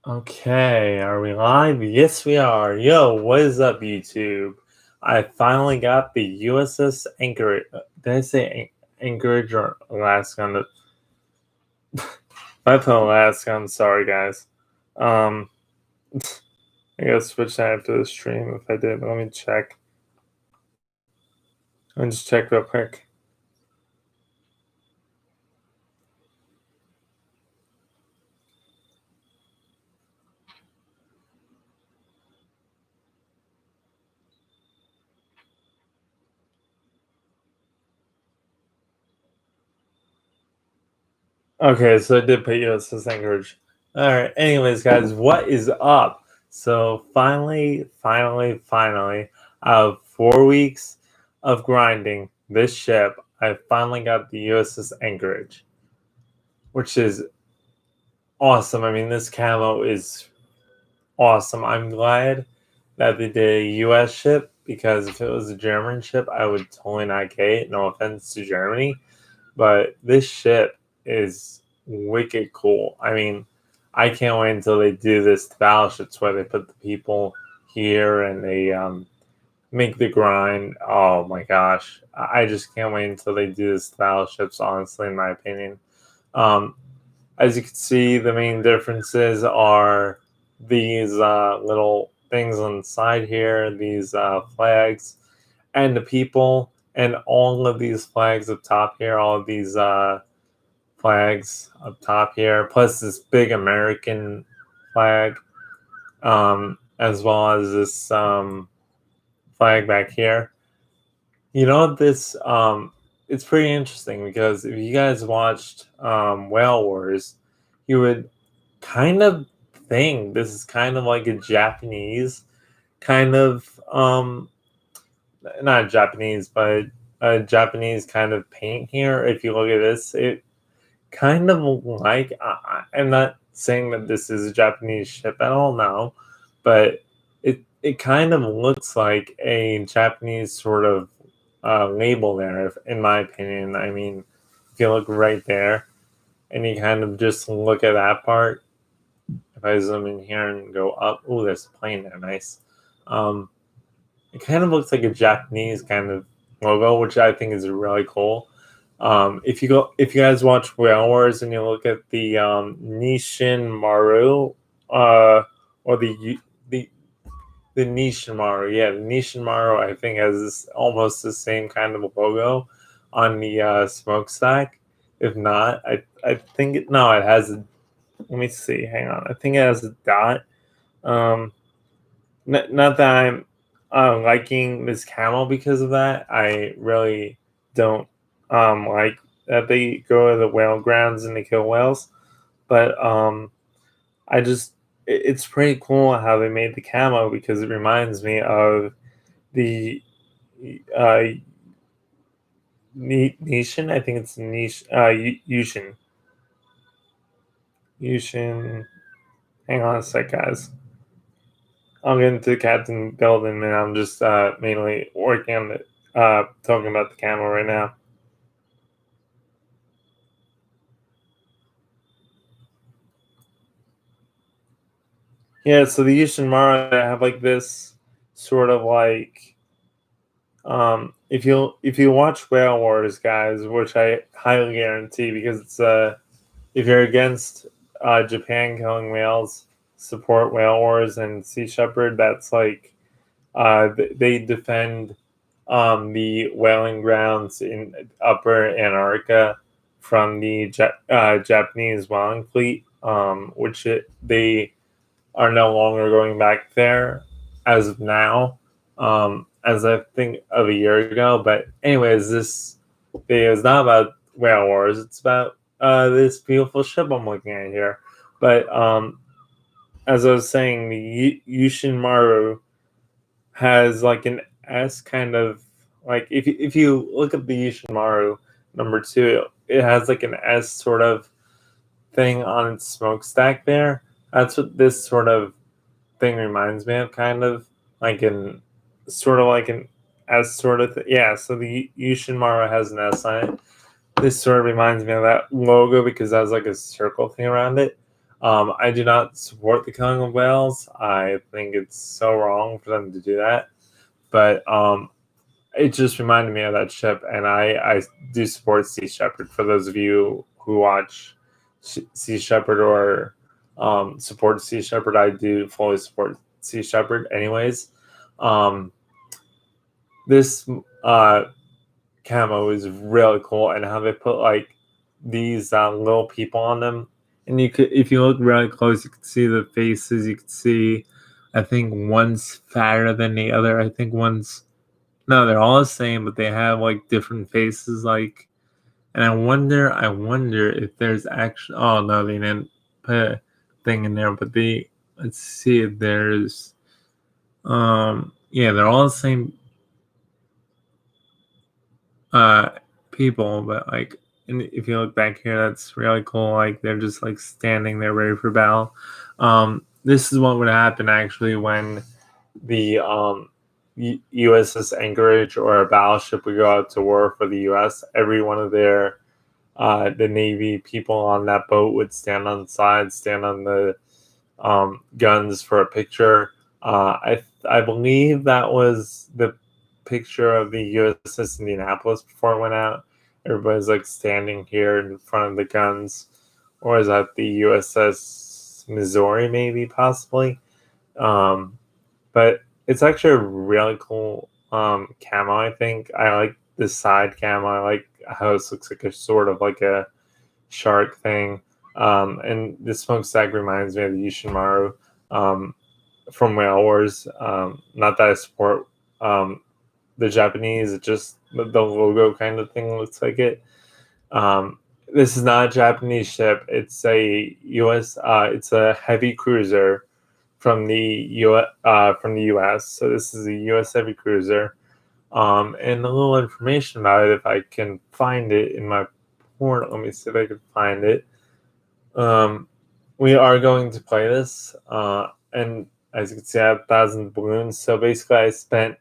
Okay, are we live? Yes, we are. Yo, what is up, YouTube? I finally got the USS Anchorage. Did I say Anchorage or Alaska? If I put Alaska, I'm sorry, guys. Um, I gotta switch that after the stream if I did. Let me check. Let me just check real quick. Okay, so I did put USS Anchorage. Alright, anyways, guys, what is up? So finally, out of 4 weeks of grinding this ship, I finally got the USS Anchorage, which is awesome. I mean, this camo is awesome. I'm glad that they did a US ship because if it was a German ship, I would totally not get it. No offense to Germany, but this ship is wicked cool. I mean, I can't wait until they do this to battleships where they put the people here and they make the grind. Oh my gosh. I just can't wait until they do this to battleships, honestly, in my opinion. Um, as you can see, the main differences are these little things on the side here, these flags, and the people, and all of these flags up top here, all of these flags up top here, plus this big American flag, as well as this flag back here. You know, this it's pretty interesting because if you guys watched Whale Wars, you would kind of think this is kind of like a Japanese kind of not Japanese, but a Japanese kind of paint here. If you look at this, it kind of like I'm not saying that this is a Japanese ship at all now, but it kind of looks like a Japanese sort of label there, in my opinion. I mean, if you look right there, and you kind of just look at that part. If I zoom in here and go up, oh, there's a plane there, nice. Um, it kind of looks like a Japanese kind of logo, which I think is really cool. If you guys watch Whale Wars and you look at the Nishin Maru, or the the Nishin Maru, yeah, the Nishin Maru, I think has this almost the same kind of logo on the smokestack. If not, I think no, it has a. Let me see. Hang on, I think it has a dot. Um, not that I'm liking this camel because of that. I really don't like that they go to the whale grounds and they kill whales. But I just it's pretty cool how they made the camo because it reminds me of the uh, Nishin. I think it's Nish Yushin. Yushin. Hang on a sec, guys. I'll get into Captain Belden, and I'm just mainly working on the talking about the camel right now. Yeah, so the Yushin Mara have like this sort of like if you watch Whale Wars, guys, which I highly guarantee because it's if you're against Japan killing whales, support Whale Wars and Sea Shepherd. That's like they defend the whaling grounds in Upper Antarctica from the Japanese whaling fleet, which they are no longer going back there as of now, as I think of a year ago. But anyways, this video is not about whale wars. It's about this beautiful ship I'm looking at here. But as I was saying, the Yushin Maru has like an S kind of like if you look at the Yushin Maru number 2, it has like an S sort of thing on its smokestack there. That's what this sort of thing reminds me of, kind of like an sort of like an S sort of yeah. So the Yushin Maru has an S on it. This sort of reminds me of that logo because it has like a circle thing around it. I do not support the killing of whales. I think it's so wrong for them to do that. But it just reminded me of that ship, and I do support Sea Shepherd. For those of you who watch Sea Shepherd or support Sea Shepherd, I do fully support Sea Shepherd. Anyways, um, this camo is really cool, and how they put like these little people on them. And you could, if you look really close, you can see the faces. You can see, I think one's fatter than the other. I think one's no, they're all the same, but they have like different faces. Like, and I wonder if there's actually. Oh no, they didn't put a thing in there. But let's see if there's. Yeah, they're all the same people, but like, and if you look back here, that's really cool. Like they're just like standing there ready for battle. This is what would happen actually when the USS Anchorage or a battleship would go out to war for the U.S. Every one of the Navy people on that boat would stand on the side, stand on the guns for a picture. I believe that was the picture of the USS Indianapolis before it went out. Everybody's like standing here in front of the guns, or is that the USS Missouri? Maybe, possibly. Um, but it's actually a really cool camo. I think I like the side camo. I like how this looks like a sort of like a shark thing. And the smokestack reminds me of the Yushimaru from Whale Wars. Not that I support the Japanese, it just the logo kind of thing looks like it. This is not a Japanese ship. It's a U.S. It's a heavy cruiser from the U.S. So this is a U.S. heavy cruiser. And a little information about it, if I can find it in my port. Let me see if I can find it. We are going to play this, and as you can see, I have 1,000 balloons. So basically, I spent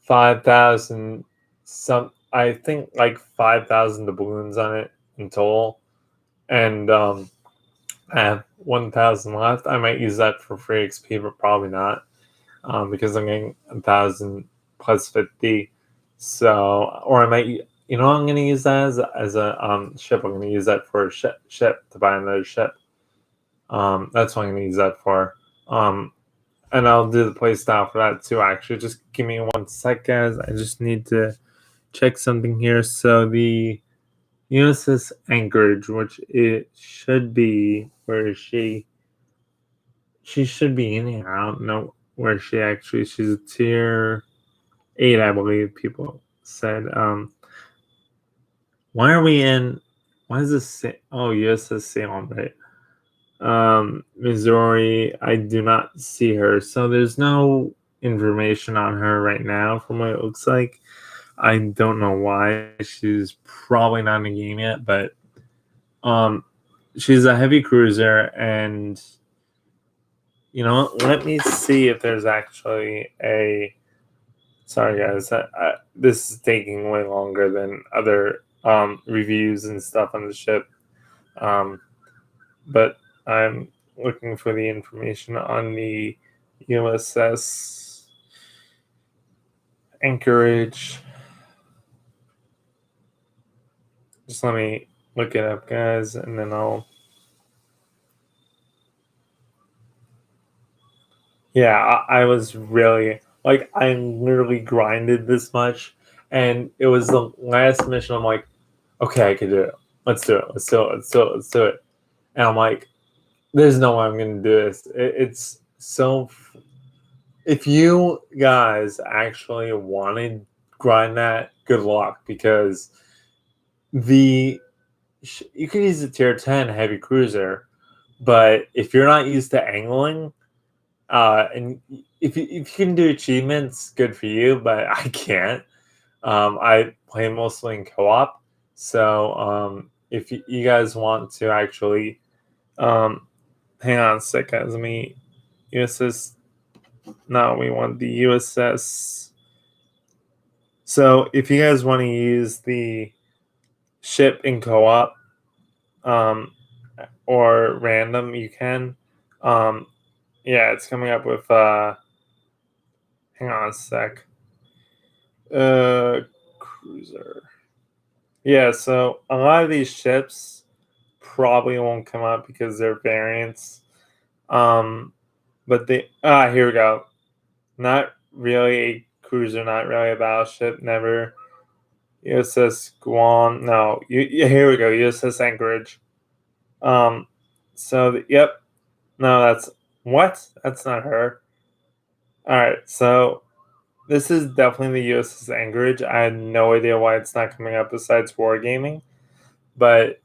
5,000 some. I think like 5,000 balloons on it in total, and I have 1,000 left. I might use that for free XP, but probably not, because I'm getting 1,000 plus 50. So, or I might. You know, what I'm going to use that as a ship. I'm going to use that for a ship to buy another ship. That's what I'm going to use that for. And I'll do the play style for that too. Actually, just give me 1 sec, guys. I just need to check something here. So the USS Anchorage, which it should be, where is she? She should be in here. I don't know where is she actually. She's a tier 8, I believe. People said. Why are we in? Why is this? Oh, USS Salem, right? Missouri, I do not see her, so there's no information on her right now from what it looks like. I don't know why. She's probably not in the game yet, but she's a heavy cruiser, and you know, let me see if there's actually a. Sorry, guys, this is taking way longer than other reviews and stuff on the ship, but I'm looking for the information on the USS Anchorage. Just let me look it up, guys, and then I'll. Yeah, I was really like, I literally grinded this much, and it was the last mission. I'm like, okay, I can do it. Let's do it. Let's do it. Let's do it. Let's do it. And I'm like, there's no way I'm gonna do this. It's so. If you guys actually want to grind that, good luck, because the you can use a tier 10 heavy cruiser, but if you're not used to angling, and if you can do achievements, good for you, but I can't. I play mostly in co-op, so if you guys want to actually, hang on a sec, guys. Let me USS. No, we want the USS. So if you guys want to use the ship in co-op, or random, you can. Yeah, it's coming up with hang on a sec. Cruiser. Yeah, so a lot of these ships probably won't come up because they're variants. Um, but they here we go. Not really a cruiser, not really a battleship. Never. USS Guam. No, yeah, here we go. USS Anchorage. Um, yep. No, that's what? That's not her. All right, so this is definitely the USS Anchorage. I had no idea why it's not coming up besides wargaming, but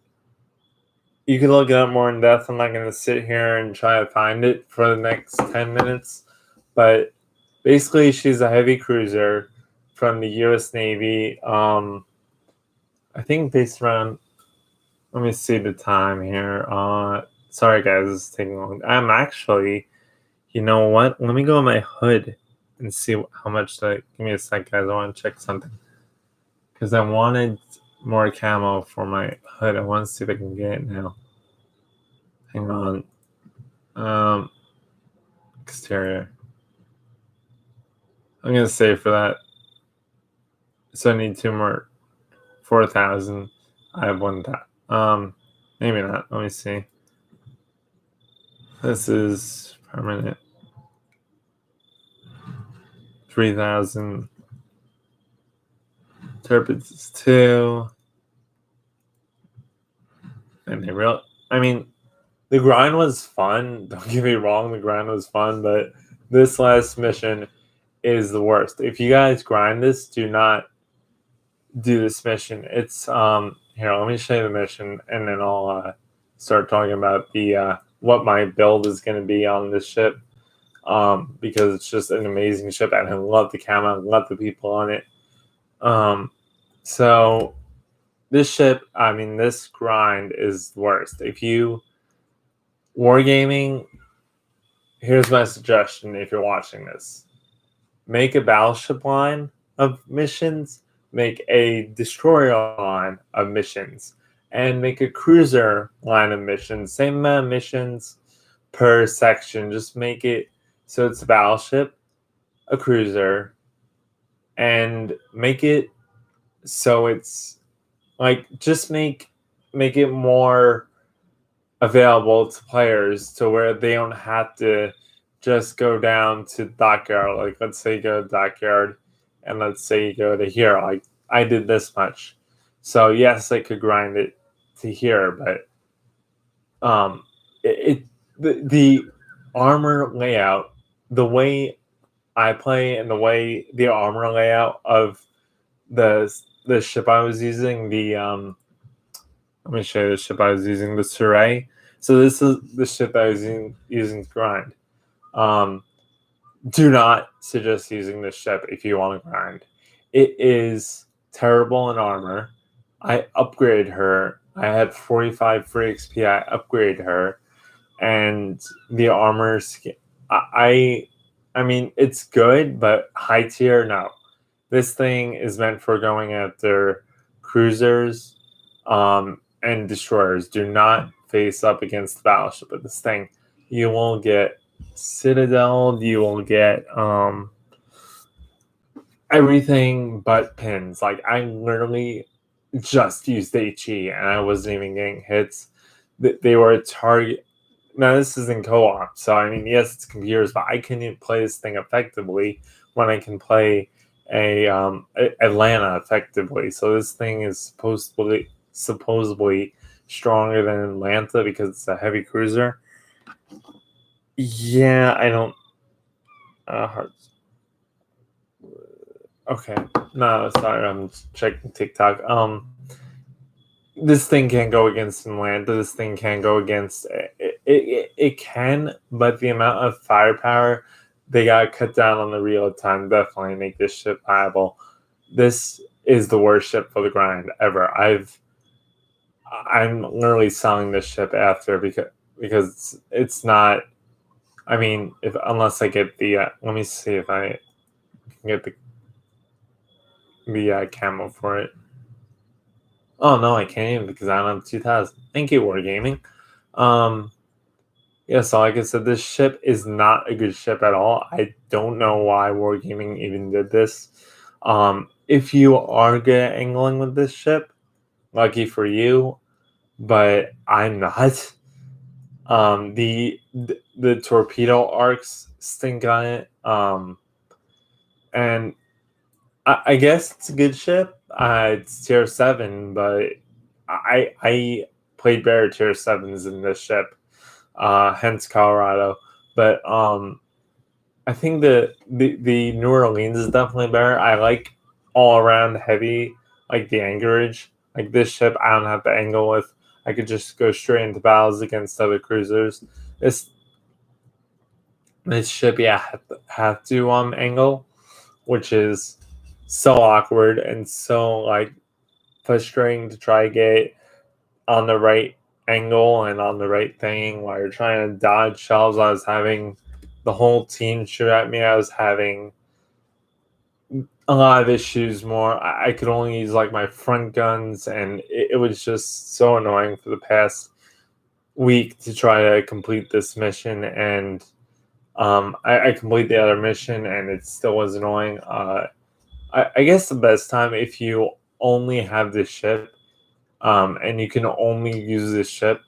you can look it up more in depth. I'm not going to sit here and try to find it for the next 10 minutes, but basically, she's a heavy cruiser from the U.S. Navy. I think based around. Let me see the time here. Sorry guys, this is taking long. I'm actually. You know what? Let me go on my hood and see how much. Give me a sec, guys. I want to check something because I wanted more camo for my hood. I want to see if I can get it now. Hang on. Exterior. I'm gonna save for that. So I need 2 more. 4,000. I have 1,000. Maybe not. Let me see. This is permanent. 3,000. Turpits is 2. And I mean, the grind was fun. Don't get me wrong, the grind was fun, but this last mission is the worst. If you guys grind this, do not do this mission. It's here, let me show you the mission and then I'll start talking about the what my build is going to be on this ship. Because it's just an amazing ship and I love the camo, I love the people on it. So this ship, I mean, this grind is worst. If you wargaming, here's my suggestion if you're watching this. Make a battleship line of missions, make a destroyer line of missions, and make a cruiser line of missions. Same amount of missions per section. Just make it so it's a battleship, a cruiser, and make it so it's like just make it more available to players to where they don't have to just go down to dockyard. Like let's say you go to dockyard and let's say you go to here. Like I did this much. So yes, I could grind it to here, but the armor layout, the way I play and the way the armor layout of the ship I was using, let me show you the ship I was using, the Surrey. So this is the ship I was using to grind. Do not suggest using this ship if you want to grind. It is terrible in armor. I upgraded her. I had 45 free XP. I upgraded her, and the armor. I mean, it's good, but high tier, no. This thing is meant for going after cruisers, and destroyers. Do not face up against the battleship with this thing. You will get citadel. You will get everything but pins. Like I literally just used HE and I wasn't even getting hits. They were a target. Now this is in co-op, so I mean, yes, it's computers, but I can't even play this thing effectively when I can play Atlanta effectively. So this thing is supposedly stronger than Atlanta because it's a heavy cruiser. Yeah, I don't. Hearts. Okay, no, sorry, I'm checking TikTok. This thing can't go against Atlanta. This thing can't go against it can, but the amount of firepower they got to cut down on the real time definitely make this ship viable. This is the worst ship for the grind ever. I'm literally selling this ship after because it's not. I mean, unless I get the let me see if I can get the camo for it. Oh no, I can't even because I don't have 2,000. Thank you, Wargaming. Um, yeah, so like I said, this ship is not a good ship at all. I don't know why Wargaming even did this. If you are good at angling with this ship, lucky for you, but I'm not. The torpedo arcs stink on it. And I guess it's a good ship. It's tier 7, but I played better tier 7s in this ship. Hence Colorado. But I think the New Orleans is definitely better. I like all around heavy, like the Anchorage. Like this ship, I don't have to angle with. I could just go straight into battles against other cruisers. This this ship, yeah, have to angle, which is so awkward and so like frustrating to try to get on the right angle and on the right thing while you're trying to dodge shells. I was having the whole team shoot at me. I was having a lot of issues more. I could only use like my front guns, and it was just so annoying for the past week to try to complete this mission. And I complete the other mission, and it still was annoying. I guess the best time if you only have this ship, and you can only use this ship,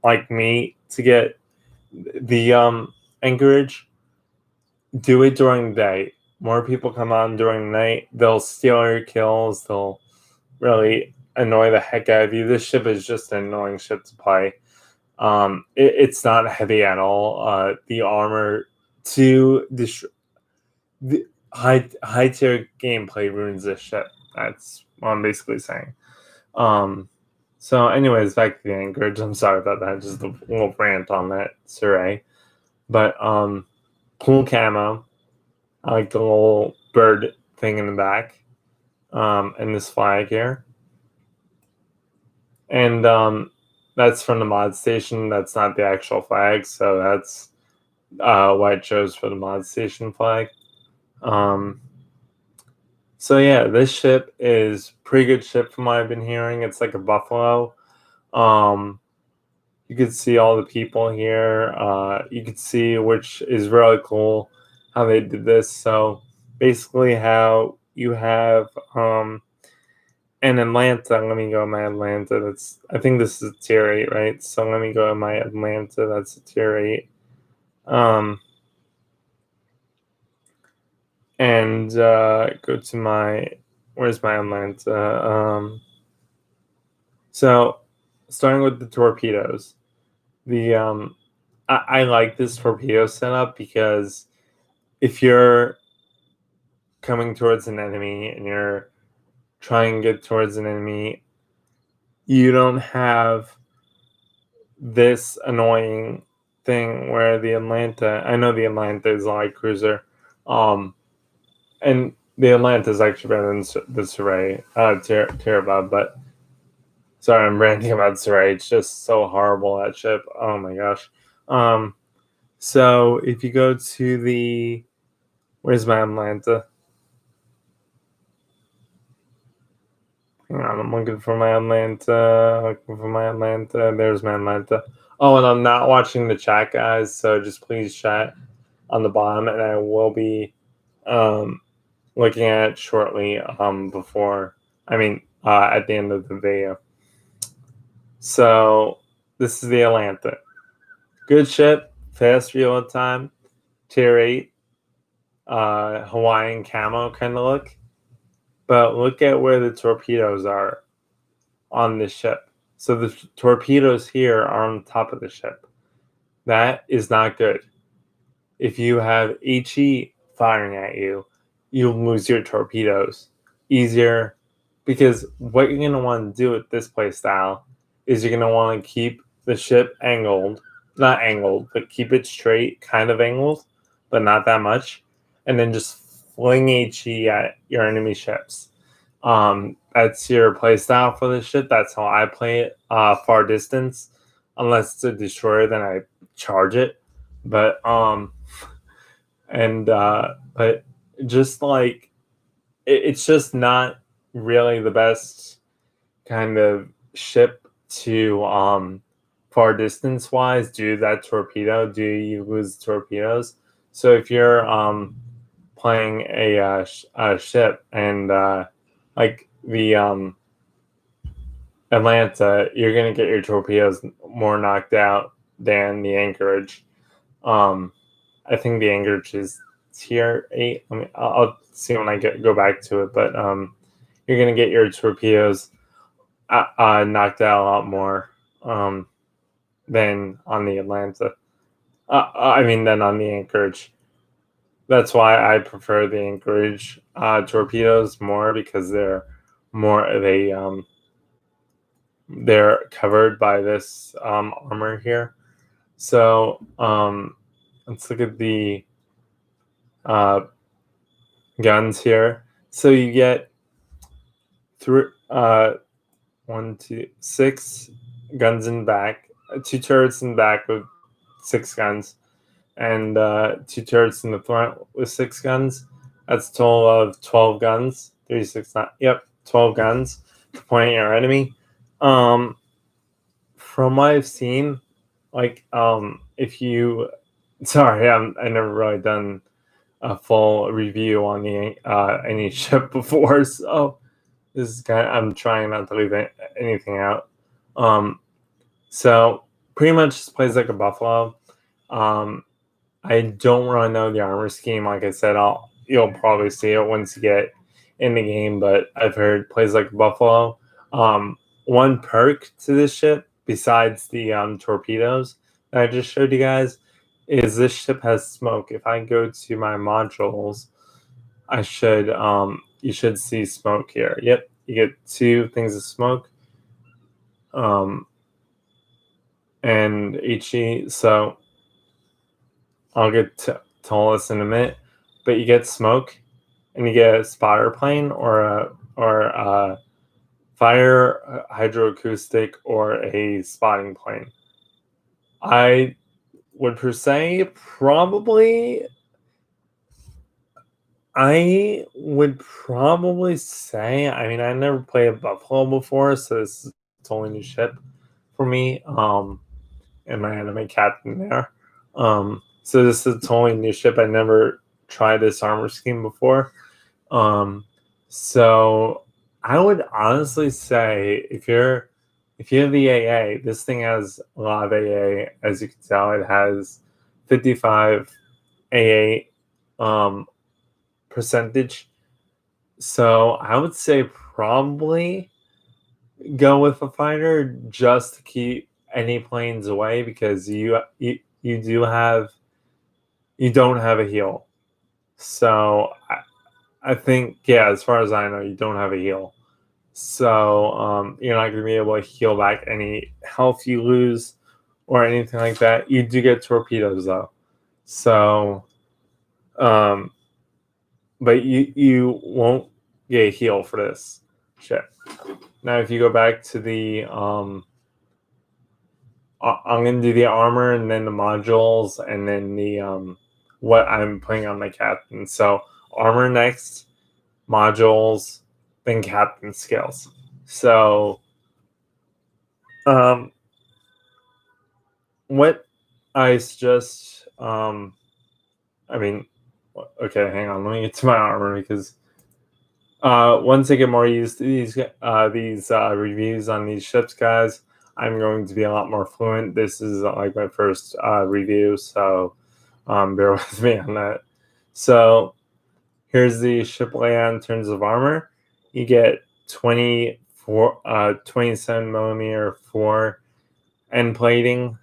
like me, to get the Anchorage. Do it during the day. More people come on during the night. They'll steal your kills. They'll really annoy the heck out of you. This ship is just an annoying ship to play. It's not heavy at all. The armor to the high tier gameplay ruins this ship. That's what I'm basically saying. Um, so, anyways, back to the Anchorage. I'm sorry about that. Just a little rant on that, Surrey. But cool camo. I like the little bird thing in the back, and this flag here. And that's from the mod station. That's not the actual flag, so that's what I chose for the mod station flag. So yeah, this ship is pretty good ship from what I've been hearing. It's like a buffalo. Um, you could see all the people here. You could see, which is really cool, how they did this. So basically, how you have in Atlanta. Let me go to my Atlanta. That's I think this is tier 8, right? So let me go to my Atlanta. That's a tier 8. Um, and go to my where's my Atlanta? So starting with the torpedoes, the I like this torpedo setup because if you're coming towards an enemy and you're trying to get towards an enemy, you don't have this annoying thing where the Atlanta. I know the Atlanta is a light cruiser, and the Atlanta is actually better than the Surrey, Terabab. But sorry, I'm ranting about Surrey. It's just so horrible, that ship. Oh my gosh. So if you go to the where's my Atlanta? Hang on, I'm looking for my Atlanta. Looking for my Atlanta. There's my Atlanta. Oh, and I'm not watching the chat, guys. So just please chat on the bottom, and I will be looking at it shortly. Before at the end of the video. So this is the Atlanta. Good ship, fast reload time, tier 8, Hawaiian camo kind of look. But look at where the torpedoes are on the ship. So the torpedoes here are on top of the ship. That is not good. If you have HE firing at you, you'll lose your torpedoes easier, because what you're going to want to do with this play style is you're going to want to keep the ship angled, not angled, but keep it straight, kind of angled, but not that much, and then just fling HE at your enemy ships. That's your play style for this ship. That's how I play it. Far distance, unless it's a destroyer, then I charge it. But but just like it's just not really the best kind of ship to far distance wise due to that torpedo. Do you lose torpedoes? So if you're playing a ship and like the Atlanta, you're gonna get your torpedoes more knocked out than the Anchorage. I think the Anchorage is tier 8. I mean, I'll see when I go back to it, but you're gonna get your torpedoes knocked out a lot more than on the Atlanta. Than on the Anchorage. That's why I prefer the Anchorage torpedoes more, because they're more of a they're covered by this armor here. So let's look at the guns here. So you get 6 guns in back, 2 turrets in back with 6 guns, and 2 turrets in the front with 6 guns. That's a total of 12 guns. 3, 6, 9. Yep, 12 guns to point at your enemy. From what I've seen, like if you, sorry, I never really done a full review on the any ship before, so this is I'm trying not to leave anything out. So pretty much just plays like a Buffalo. I don't really know the armor scheme. Like I said, you'll probably see it once you get in the game, but I've heard plays like a Buffalo. One perk to this ship, besides the torpedoes that I just showed you guys, is this ship has smoke. If I go to my modules, you should see smoke here. Yep, you get 2 things of smoke. And HE, so I'll get to all this in a minute, but you get smoke, and you get a spotter plane or a fire hydroacoustic or a spotting plane. I would per se say, I mean, I never played a Buffalo before, so this is a totally new ship for me. And my anime captain there. So this is a totally new ship. I never tried this armor scheme before. So I would honestly say if you have the AA, this thing has a lot of AA. As you can tell, it has 55 AA percentage. So I would say probably go with a fighter just to keep any planes away, because you don't have a heal. So I think, yeah, as far as I know, you don't have a heal. So you're not going to be able to heal back any health you lose or anything like that. You do get torpedoes though. So but you won't get a heal for this ship. Now if you go back to the I'm going to do the armor and then the modules and then the what I'm putting on my captain. So armor next, modules, then captain skills. So what I suggest, okay, hang on, let me get to my armor, because once I get more used to these reviews on these ships, guys, I'm going to be a lot more fluent. This is like my first review, so bear with me on that. So here's the ship layout in terms of armor. You get 27 millimeter 4 end plating.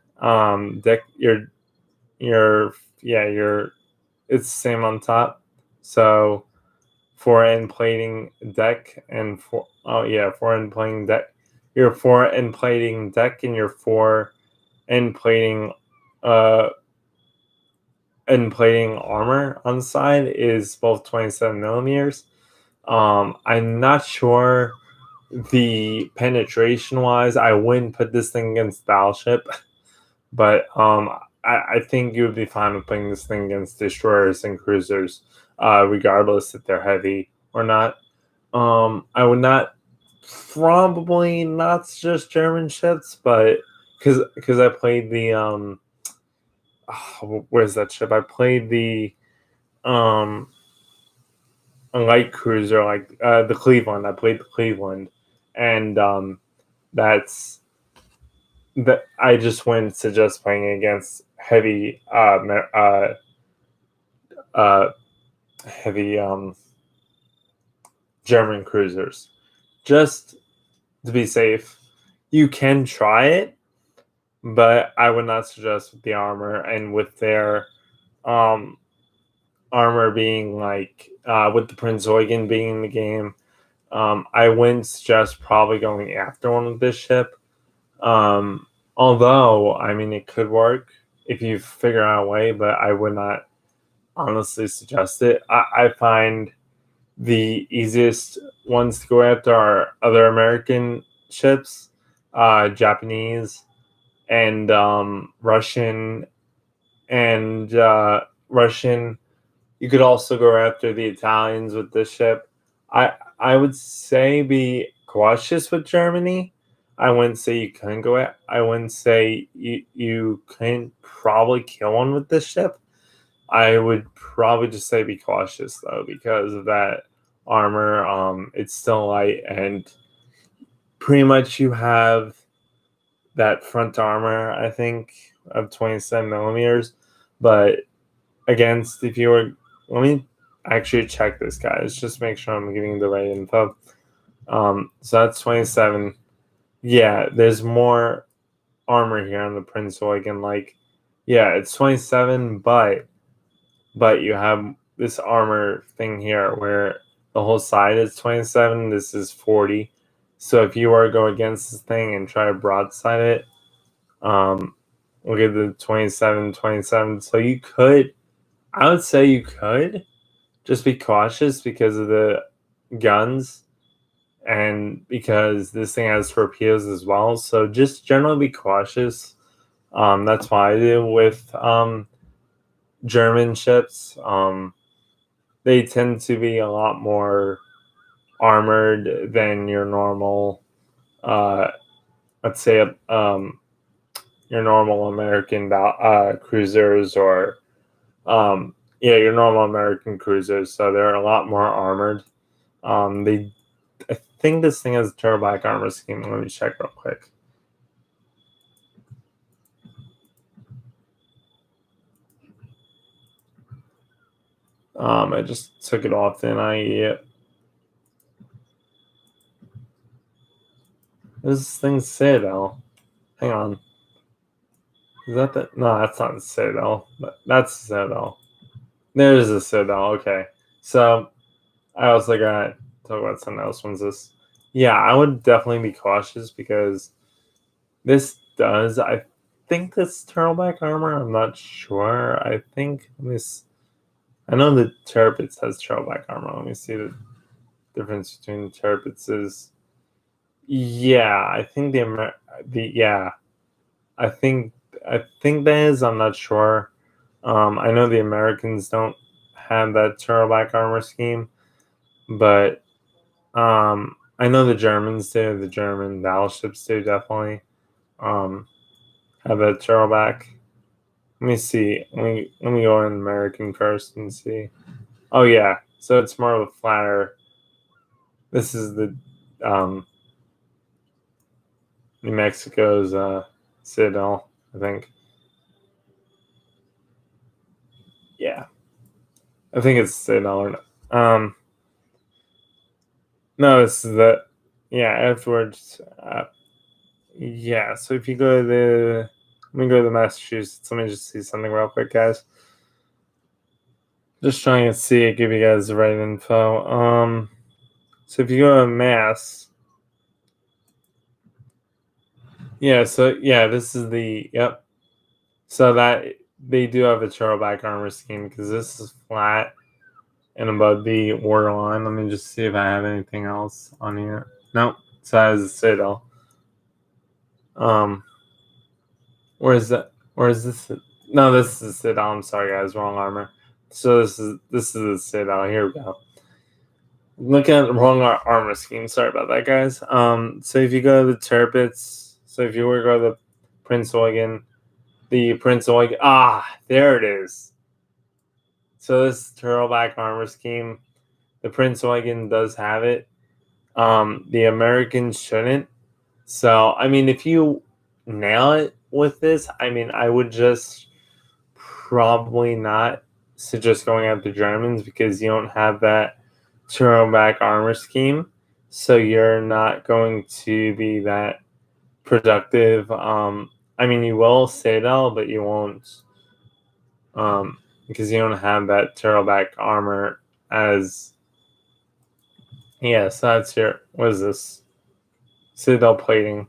Deck it's the same on top. So 4 end plating deck and 4 end plating deck. Your 4 end plating deck and your 4 end plating armor on the side is both 27 millimeters. I'm not sure the penetration wise. I wouldn't put this thing against Battleship, but I think you would be fine with putting this thing against destroyers and cruisers, regardless if they're heavy or not. I would not probably not suggest German ships, but because I played the where's that ship? I played the um a light cruiser, like the Cleveland. I played the Cleveland, and that's that. I just went to just playing against uh heavy German cruisers, just to be safe. You can try it, but I would not suggest with the armor and with their um armor being like with the Prince Eugen being in the game. I wouldn't suggest probably going after one with this ship. Although, I mean, it could work if you figure out a way, but I would not honestly suggest it. I find the easiest ones to go after are other American ships, Japanese, and Russian, and Russian. You could also go after the Italians with this ship. I would say be cautious with Germany. I wouldn't say you couldn't go at. I wouldn't say you couldn't probably kill one with this ship. I would probably just say be cautious though because of that armor. It's still light and pretty much you have that front armor. I think of 27 millimeters, but against if you were let me actually check this, guys. Just make sure I'm giving the right info. So that's 27. Yeah, there's more armor here on the Prince Eugen. Like, yeah, it's 27, but you have this armor thing here where the whole side is 27. This is 40. So if you were to go against this thing and try to broadside it, look at the 27, 27. So you could, I would say you could just be cautious because of the guns and because this thing has torpedoes as well. So just generally be cautious. That's why I do with German ships. They tend to be a lot more armored than your normal, let's say, your normal American cruisers or yeah, your normal American cruisers. So they're a lot more armored. I think this thing has a turboback armor scheme. Let me check real quick. I just took it off the NIE. This thing Citadel. Hang on. Is that the? No, that's not the Citadel. That's the Citadel. There's the Citadel. Okay. So I was like, I talk about something else. When's this? Yeah, I would definitely be cautious because this does. I think this turtleback armor. I'm not sure. I think I know the Tirpitz has turtleback armor. Let me see the difference between the Tirpitz's. Yeah, I think yeah. I think that is. I'm not sure. I know the Americans don't have that turtleback armor scheme, but I know the Germans do. The German battleships do definitely have a turtleback. Let me see. Let me go in American first and see. Oh yeah, so it's more of a flatter. This is the New Mexico's Citadel, I think. Yeah, I think it's Citadel. Or not. No, this is the afterwards. Yeah, so if you go to let me go to Massachusetts. Let me just see something real quick, guys. Just trying to see it, give you guys the right info. So if you go to Mass, yeah, so yeah, this is the yep. So that they do have a turtleback armor scheme because this is flat and above the waterline. Let me just see if I have anything else on here. Nope, so that is a Citadel. Where is that? Where is this? No, this is Citadel. I'm sorry, guys, wrong armor. So this is the Citadel. Here we go. Looking at the wrong armor scheme. Sorry about that, guys. So if you go to the Tirpitz, so if you were to go to Prince Eugen. The Prince Eugen. There it is. So this turtleback armor scheme, the Prince Eugen does have it. The Americans shouldn't. So I mean, if you nail it with this, I mean, I would just probably not suggest going after the Germans because you don't have that turtleback armor scheme. So you're not going to be that productive. I mean, you will Citadel, but you won't, because you don't have that turtleback armor as. Yeah, so that's your. What is this? Citadel plating.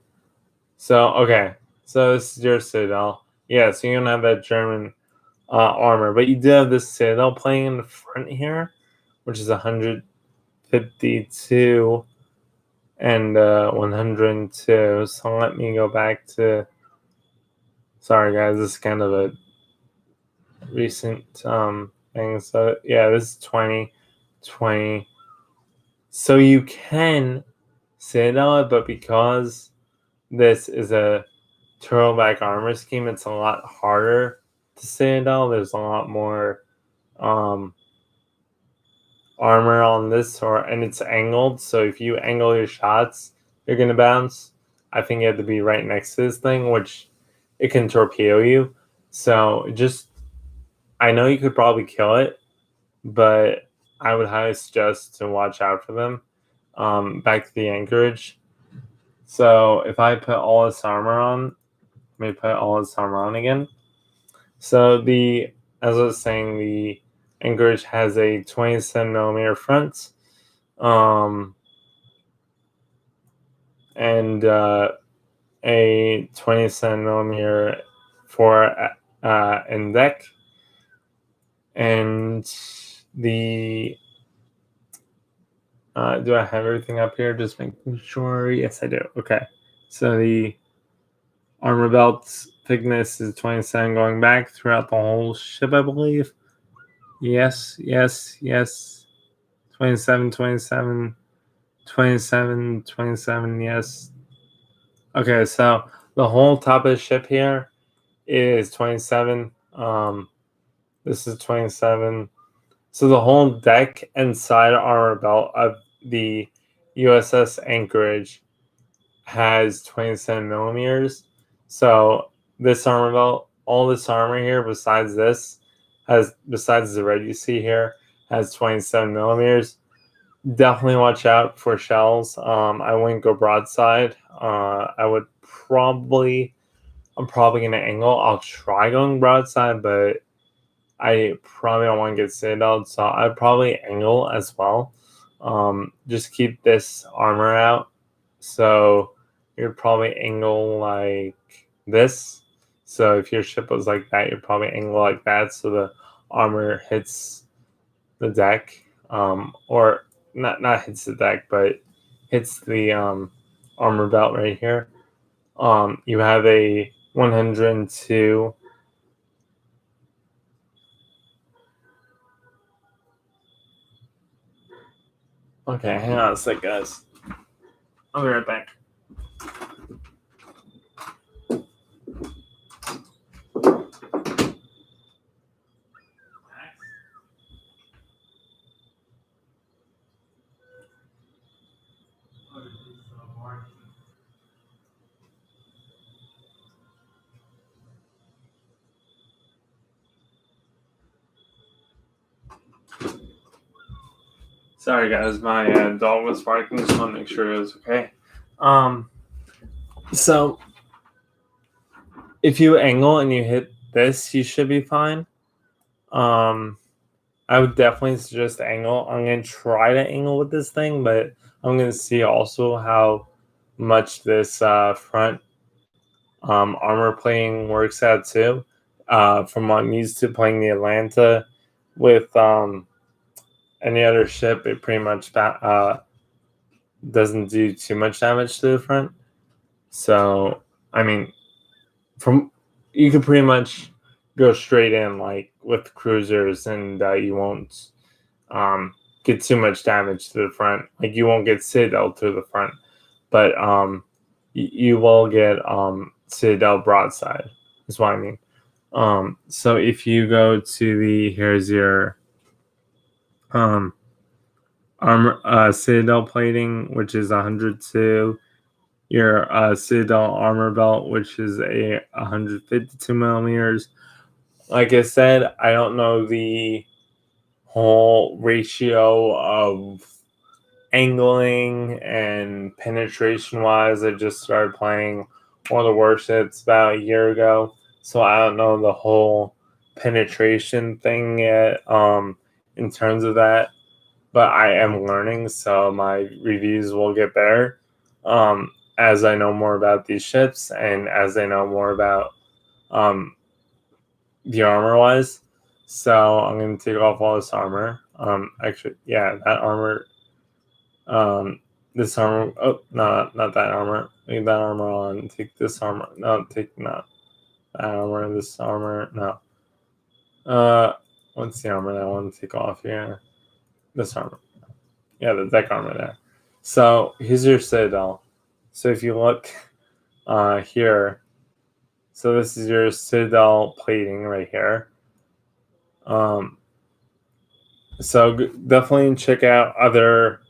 So okay, so this is your Citadel. Yeah, so you don't have that German armor, but you do have this Citadel plating in the front here, which is 152 and 102. So let me go back to. Sorry, guys, this is kind of a recent thing. So yeah, this is 20. So you can Citadel it, but because this is a turtleback armor scheme, it's a lot harder to Citadel. There's a lot more armor on this, and it's angled. So if you angle your shots, you're gonna bounce. I think you have to be right next to this thing, which it can torpedo you. So I know you could probably kill it, but I would highly suggest to watch out for them. Back to the Anchorage. So if I put all this armor on, let me put all this armor on again. So as I was saying, the Anchorage has a 27mm front, and a 27mm for in deck, and the do I have everything up here? Just making sure. Yes, I do. Okay. So the armor belt thickness is 27 going back throughout the whole ship, I believe. Yes. 27, 27, 27, 27, yes. Okay, so the whole top of the ship here is 27. This is 27. So the whole deck and side armor belt of the USS Anchorage has 27mm. So this armor belt, all this armor here besides the red you see here, has 27mm. Definitely watch out for shells. I wouldn't go broadside. I'm probably gonna angle. I'll try going broadside, but I probably don't want to get citadeled, so I'd probably angle as well. Just keep this armor out. So you'd probably angle like this. So if your ship was like that, you'd probably angle like that so the armor hits the deck. Or not hits the deck, but hits the armor belt right here. You have a 102. Okay, hang on a sec, guys. I'll be right back. Sorry, guys. My dog was barking. Just want to make sure it was okay. So if you angle and you hit this, you should be fine. I would definitely suggest angle. I'm going to try to angle with this thing, but I'm going to see also how much this front armor plating works out too. From what I'm used to playing the Atlanta with any other ship, it pretty much doesn't do too much damage to the front. So, I mean, you could pretty much go straight in like with cruisers, and you won't get too much damage to the front. Like you won't get citadel to the front, but you will get Citadel broadside is what I mean. So if you go to here's your armor Citadel plating, which is 102. Your Citadel armor belt, which is 152 millimeters. Like I said, I don't know the whole ratio of angling and penetration wise. I just started playing one of the warships about a year ago, so I don't know the whole penetration thing yet in terms of that, but I am learning, so my reviews will get better as I know more about these ships and as I know more about the armor wise. So I'm going to take off all this armor. Actually, yeah, that armor. This armor. Oh, no, not that armor. Leave that armor on. Take this armor. No, take not that armor. This armor. No. What's the armor that I want to take off here? This armor. Yeah, the deck armor there. So here's your Citadel. So if you look here, so this is your Citadel plating right here. So definitely check out other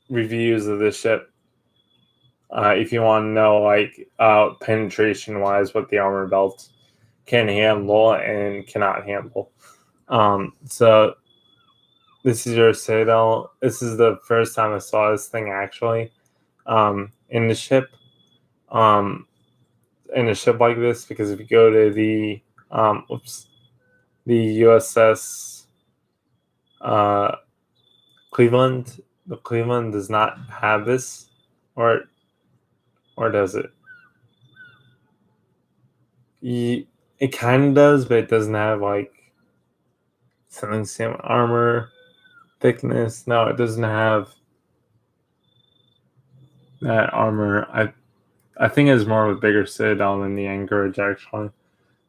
reviews of this ship if you want to know, like, penetration wise, what the armor belt can handle and cannot handle. So this is your Citadel. This is the first time I saw this thing actually in the ship. In a ship like this, because if you go to the USS Cleveland, the Cleveland does not have this, or does it? It kind of does, but it doesn't have like something same armor thickness. No, it doesn't have that armor. I think it's more of a bigger Citadel than the Anchorage actually,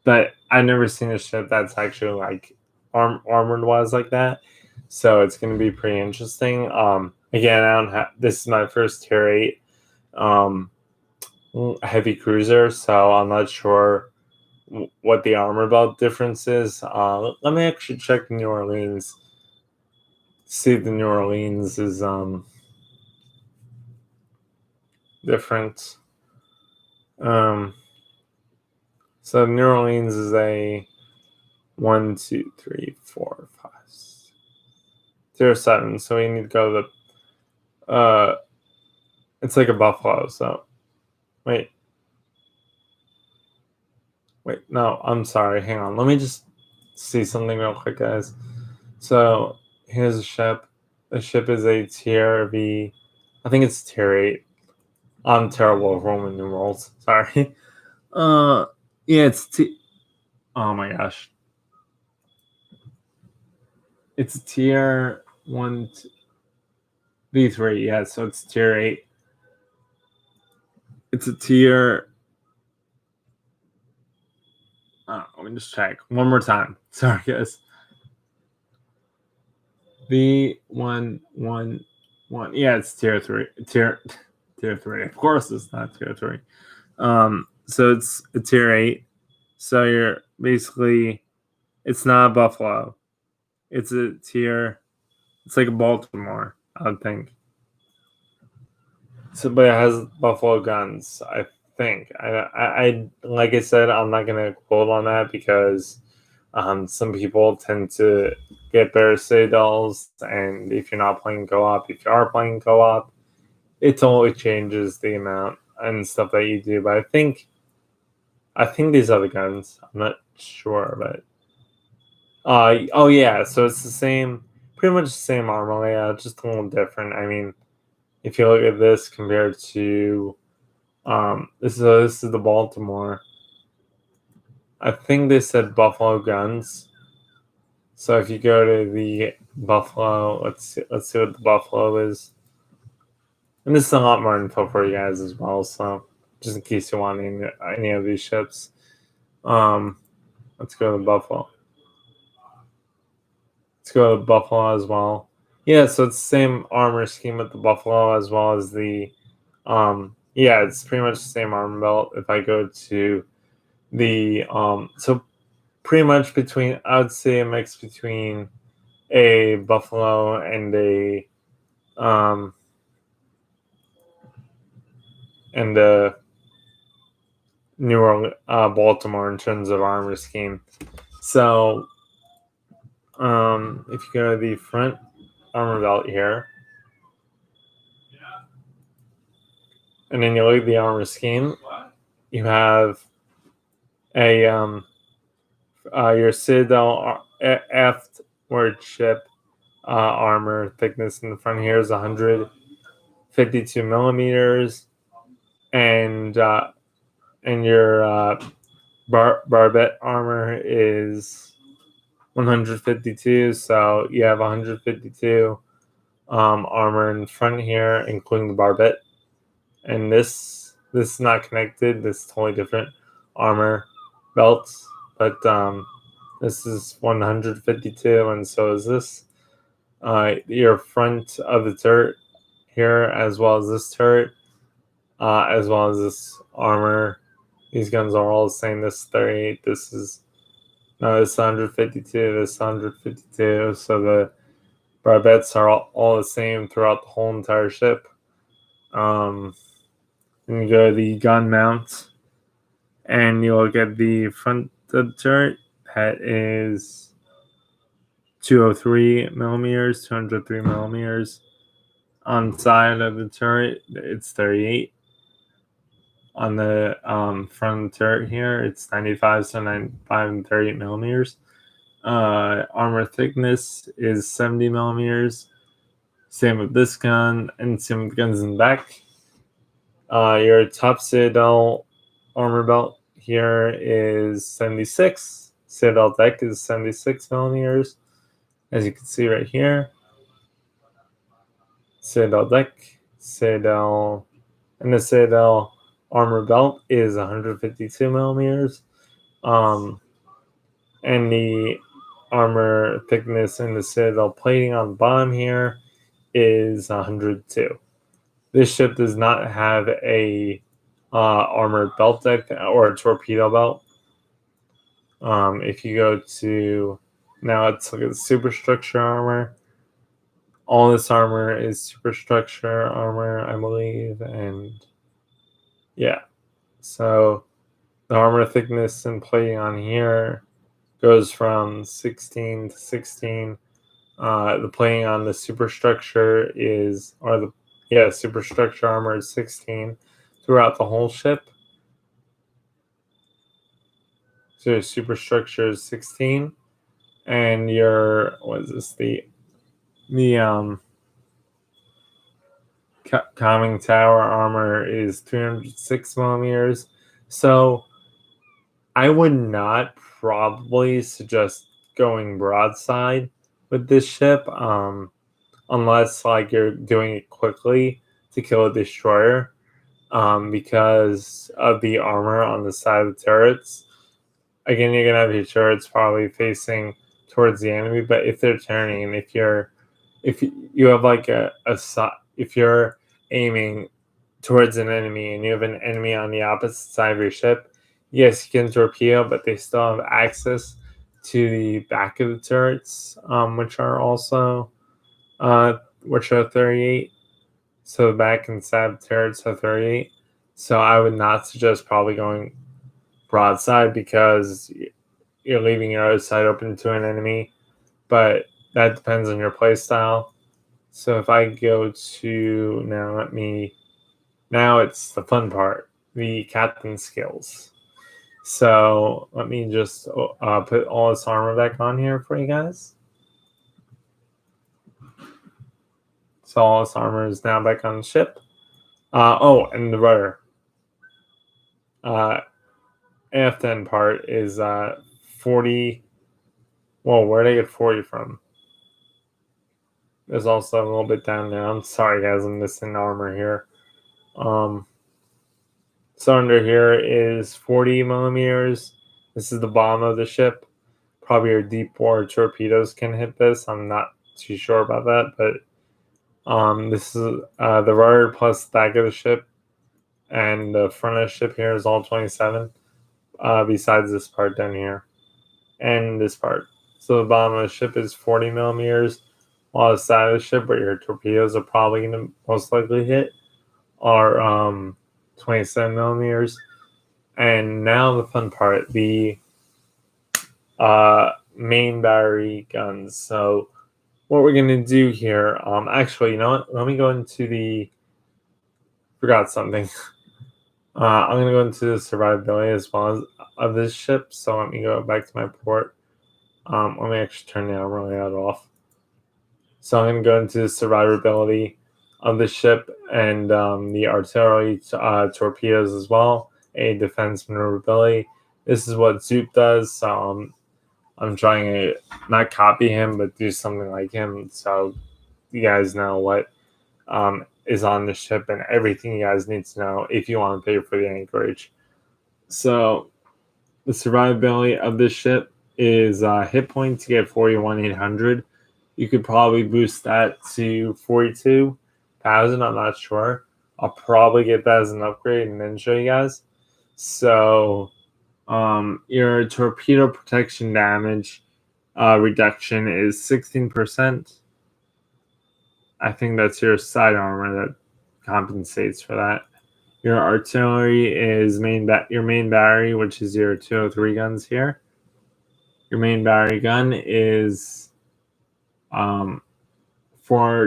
but I've never seen a ship that's actually like armored wise like that. So it's going to be pretty interesting. Again, I don't have. This is my first tier 8 heavy cruiser, so I'm not sure what the armor belt difference is. Let me actually check New Orleans. See if the New Orleans is different. So New Orleans is a 1, 2, 3, 4, 5, 6, 7. So we need to go to the it's like a buffalo. So wait, no, I'm sorry. Hang on. Let me just see something real quick, guys. So here's a ship. The ship is a tier V. I think it's tier 8. I'm terrible at Roman numerals. Sorry. Yeah, it's oh my gosh. It's tier 1, V3. Yeah, so it's tier 8. It's a tier. Let me just check one more time. Sorry, guys. V111. Yeah, it's tier 3. Tier 3. Of course, it's not tier 3. So it's a tier 8. So you're basically, it's not a Buffalo. It's a tier. It's like a Baltimore, I would think. So, but it has Buffalo guns, I think. I like I said, I'm not gonna quote on that because some people tend to get better Citadels, and if you're not playing co-op, if you are playing co-op, it totally changes the amount and stuff that you do. But I think these are the guns. I'm not sure, but oh yeah, so it's the same, pretty much the same armor layout, just a little different. I mean, if you look at this compared to this is the Baltimore. I think they said Buffalo guns. So if you go to the Buffalo, let's see what the Buffalo is. And this is a lot more info for you guys as well. So just in case you want any of these ships, let's go to the Buffalo. Let's go to Buffalo as well. Yeah, so it's the same armor scheme with the Buffalo as well as the yeah, it's pretty much the same armor belt. If I go to the so pretty much between, I would say a mix between a Buffalo and a um and a New Orleans, Baltimore in terms of armor scheme. So if you go to the front armor belt here, and then you look at the armor scheme, you have a your Citadel aftward ship armor thickness in the front here is 152 millimeters, and your barbette armor is 152. So you have 152 armor in front here, including the barbette. And this is not connected. This is totally different armor belts, but this is 152, and so is this. Your front of the turret here, as well as this turret, as well as this armor. These guns are all the same. This is 38. This is 152. This is 152. So the barbettes are all the same throughout the whole entire ship. And you go to the gun mount, and you look at the front of the turret. That is 203 millimeters, 203 millimeters. On the side of the turret, it's 38. On the front of the turret here, it's 95, so 95 and 38 millimeters. Armor thickness is 70 millimeters. Same with this gun, and same with the guns in the back. Your top Citadel armor belt here is 76. Citadel deck is 76 millimeters, as you can see right here. Citadel deck, Citadel, and the Citadel armor belt is 152 millimeters. And the armor thickness in the Citadel plating on the bottom here is 102. This ship does not have a armored belt deck or a torpedo belt. If you go to, now let's look at the superstructure armor. All this armor is superstructure armor, I believe, and yeah. So the armor thickness and plating on here goes from 16 to 16. The plating on the superstructure is, superstructure armor is 16 throughout the whole ship. So your superstructure is 16, and your, what is this, the calming tower armor is 306 millimeters. So I would not probably suggest going broadside with this ship, unless like you're doing it quickly to kill a destroyer, because of the armor on the side of the turrets. Again, you're gonna have your turrets probably facing towards the enemy, but if they're turning, and if you have like if you're aiming towards an enemy and you have an enemy on the opposite side of your ship, yes, you can torpedo, but they still have access to the back of the turrets, which are also 38. So the back and side of the turrets are 38. So I would not suggest probably going broadside, because you're leaving your other side open to an enemy, but that depends on your play style. So if I go to, now it's the fun part, the captain skills. So let me just put all this armor back on here for you guys. So all this armor is now back on the ship. And the rudder. AF10 part is 40. Whoa, where did I get 40 from? There's also a little bit down there. I'm sorry, guys, I'm missing armor here. Cylinder here is 40 millimeters. This is the bottom of the ship. Probably your deep water torpedoes can hit this. I'm not too sure about that, but this is the rudder plus the back of the ship. and the front of the ship here is all 27, besides this part down here and this part. So the bottom of the ship is 40 millimeters, while the side of the ship where your torpedoes are probably going to most likely hit are 27 millimeters. And now the fun part, the main battery guns. So what we're going to do here, actually, you know what? Let me go into the, forgot something. I'm going to go into the survivability as well as of this ship. So let me go back to my port. Let me actually turn the auto off. So I'm going to go into the survivability of the ship and the artillery torpedoes as well, a defense maneuverability. This is what Zoop does. I'm trying to not copy him, but do something like him, so you guys know what is on the ship and everything you guys need to know if you want to pay for the Anchorage. So the survivability of this ship is hit points. You get 41,800. You could probably boost that to 42,000. I'm not sure. I'll probably get that as an upgrade and then show you guys. So your torpedo protection damage reduction is 16%. I think that's your side armor that compensates for that. Your artillery is your main battery, which is your 203 guns here. Your main battery gun is 4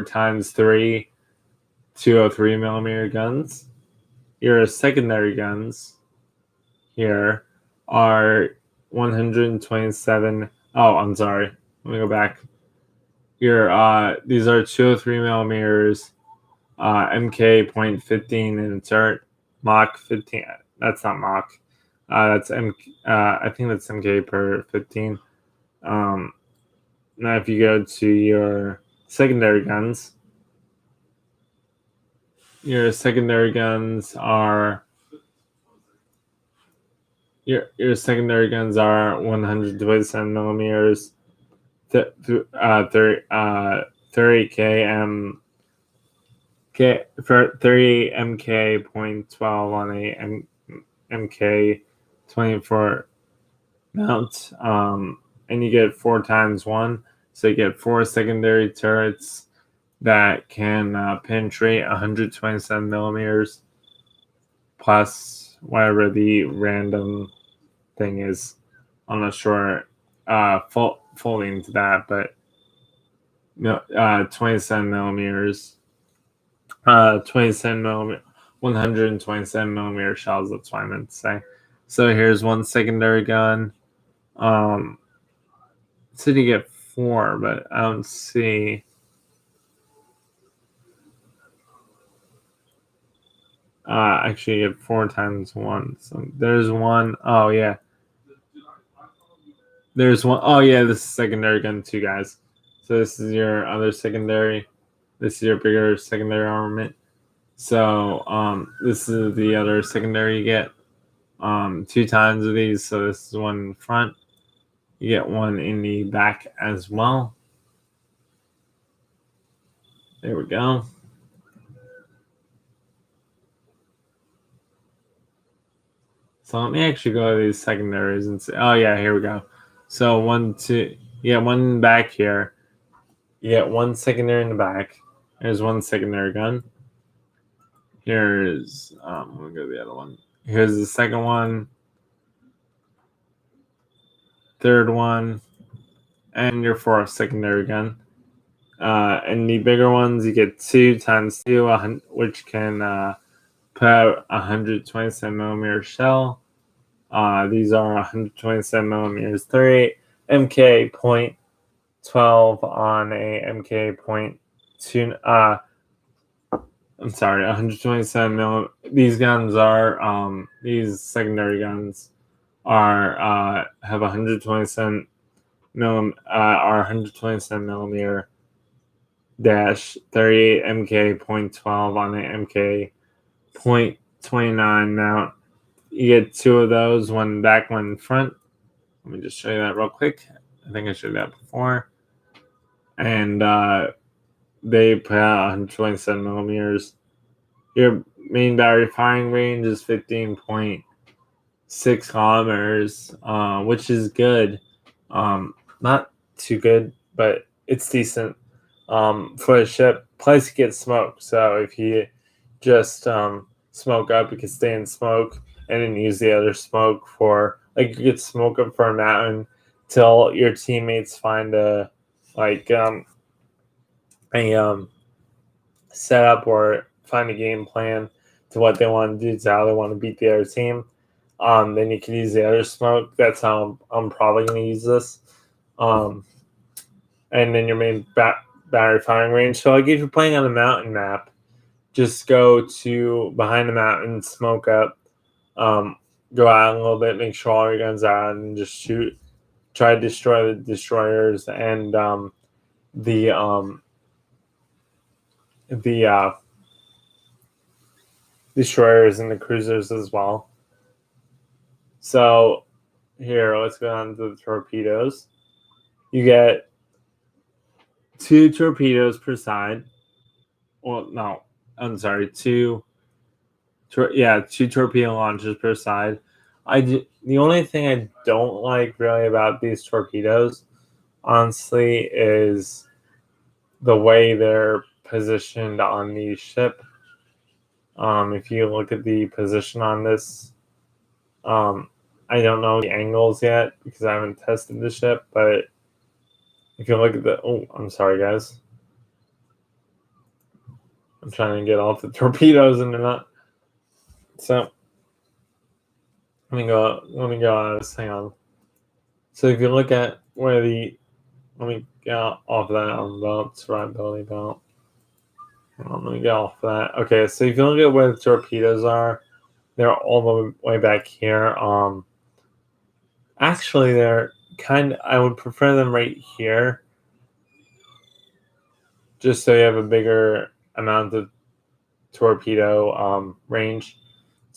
times 3 203 millimeter guns. Your secondary guns here are 127. Oh, I'm sorry. Let me go back. These are 203 millimeters, MK.15 in turret, Mach 15. That's not Mach. That's I think that's MK per 15. Now, if you go to your secondary guns, your secondary guns are 127 millimeters, 30 km. For 30 MK.12 on a MK 24 mount, and you get 4 times 1, so you get 4 secondary turrets that can penetrate 127 millimeters plus whatever the random thing is. I'm not sure fully into that, but 27 millimeters. 27 millimeter, 127 millimeter shells. That's what I meant to say. So here's one secondary gun. Said you get 4, but I don't see. Actually, you get 4 times 1. So there's one. Oh yeah. There's one. Oh yeah, this is secondary gun too, guys. So this is your other secondary. This is your bigger secondary armament. So this is the other secondary you get. 2 times of these. So this is one in front. You get one in the back as well. There we go. So let me actually go to these secondaries and say, oh yeah, here we go. So 1, 2, you get one back here. You get one secondary in the back. There's one secondary gun. Here's, I'm going to go to the other one. Here's the second one. Third one. And your 4th secondary gun. And the bigger ones, you get 2 times 2, which can put out 127 millimeter shell. These are 127 millimeters, 38 MK.12 on a MK.2. I'm sorry, 127 millimeters. These guns are these secondary guns are have 127 are 127 millimeter dash 38 MK.12 on an MK.29 mount. You get 2 of those, one back, one in front. Let me just show you that real quick. I think I showed that before. And they put out 127 millimeters. main battery firing range is 15.6 kilometers, which is good. Not too good, but it's decent for a ship. Plus, you get smoke. So if you just smoke up, you can stay in smoke and then use the other smoke for, like, you get smoke up for a mountain till your teammates find a setup or find a game plan to what they want to do, to how they want to beat the other team. Then you can use the other smoke. That's how I'm probably going to use this. And then your main battery firing range. So, like, if you're playing on a mountain map, just go to behind the mountain, smoke up, go out a little bit, make sure all your guns are out, and just shoot. Try to destroy the destroyers and the destroyers and the cruisers as well. So here, let's go on to the torpedoes. You get 2 torpedoes per side. Well, no, I'm sorry, 2 torpedo launches per side. The only thing I don't like really about these torpedoes, honestly, is the way they're positioned on the ship. If you look at the position on this, I don't know the angles yet because I haven't tested the ship, but if you look at I'm sorry, guys. I'm trying to get off the torpedoes and they're not. So let me go out of this. Hang on. So if you look at where let me get off that on the survivability belt. Let me get off that. Okay, so if you look at where the torpedoes are, they're all the way back here. Actually, they're I would prefer them right here, just so you have a bigger amount of torpedo range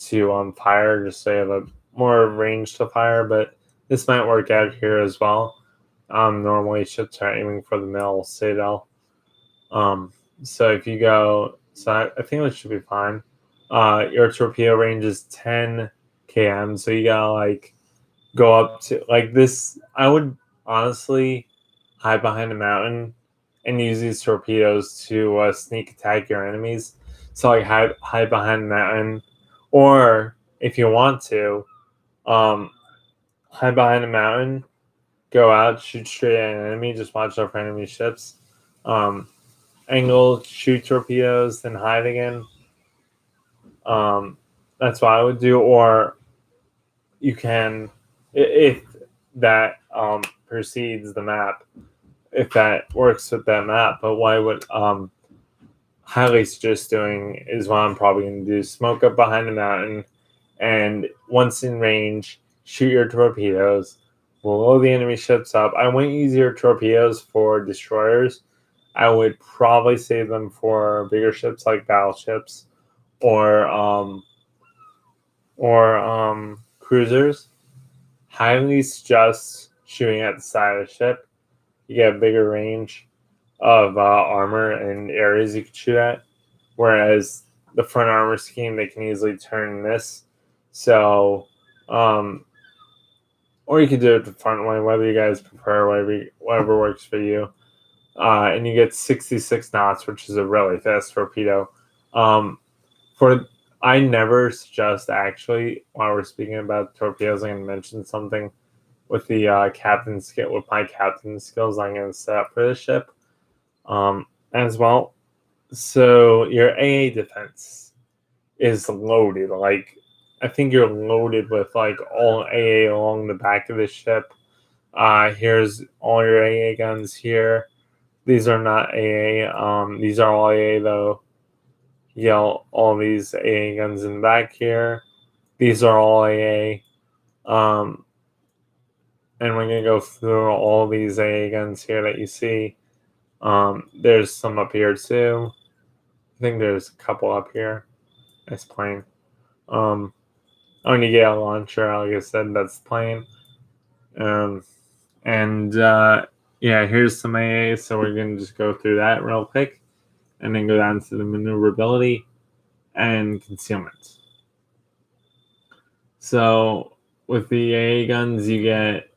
to fire, just so you have a more range to fire. But this might work out here as well. Normally ships are aiming for the middle citadel. So if you go, I think that should be fine. Your torpedo range is 10 km, so you gotta go up to this. I would honestly hide behind a mountain and use these torpedoes to sneak attack your enemies. So hide behind the mountain, or if you want to, hide behind a mountain, go out, shoot straight at an enemy, just watch out for enemy ships. Angle, shoot torpedoes, then hide again. That's what I would do. Or you can, if that precedes the map, if that works with that map. But what I would highly suggest doing is what I'm probably going to do: smoke up behind the mountain, and once in range, shoot your torpedoes, blow the enemy ships up. I wouldn't use your torpedoes for destroyers. I would probably save them for bigger ships like battleships or cruisers. Highly suggest shooting at the side of the ship. You get a bigger range of armor and areas you can shoot at. Whereas the front armor scheme, they can easily turn this. So, or you could do it the front way, whatever you guys prefer, whatever works for you. And you get 66 knots, which is a really fast torpedo. I never suggest, actually, while we're speaking about torpedoes, I'm going to mention something with the captain skill. With my captain skills, I'm going to set up for this ship as well. So your AA defense is loaded. I think you're loaded with all AA along the back of the ship. Here's all your AA guns here. These are not AA. These are all AA though. All these AA guns in the back here. These are all AA. And we're gonna go through all these AA guns here that you see. There's some up here too. I think there's a couple up here. Nice plane. I'm gonna get a launcher. Like I said, that's the plane. Here's some AA. So we're gonna just go through that real quick, and then go down to the maneuverability. and concealment. So with the AA guns, you get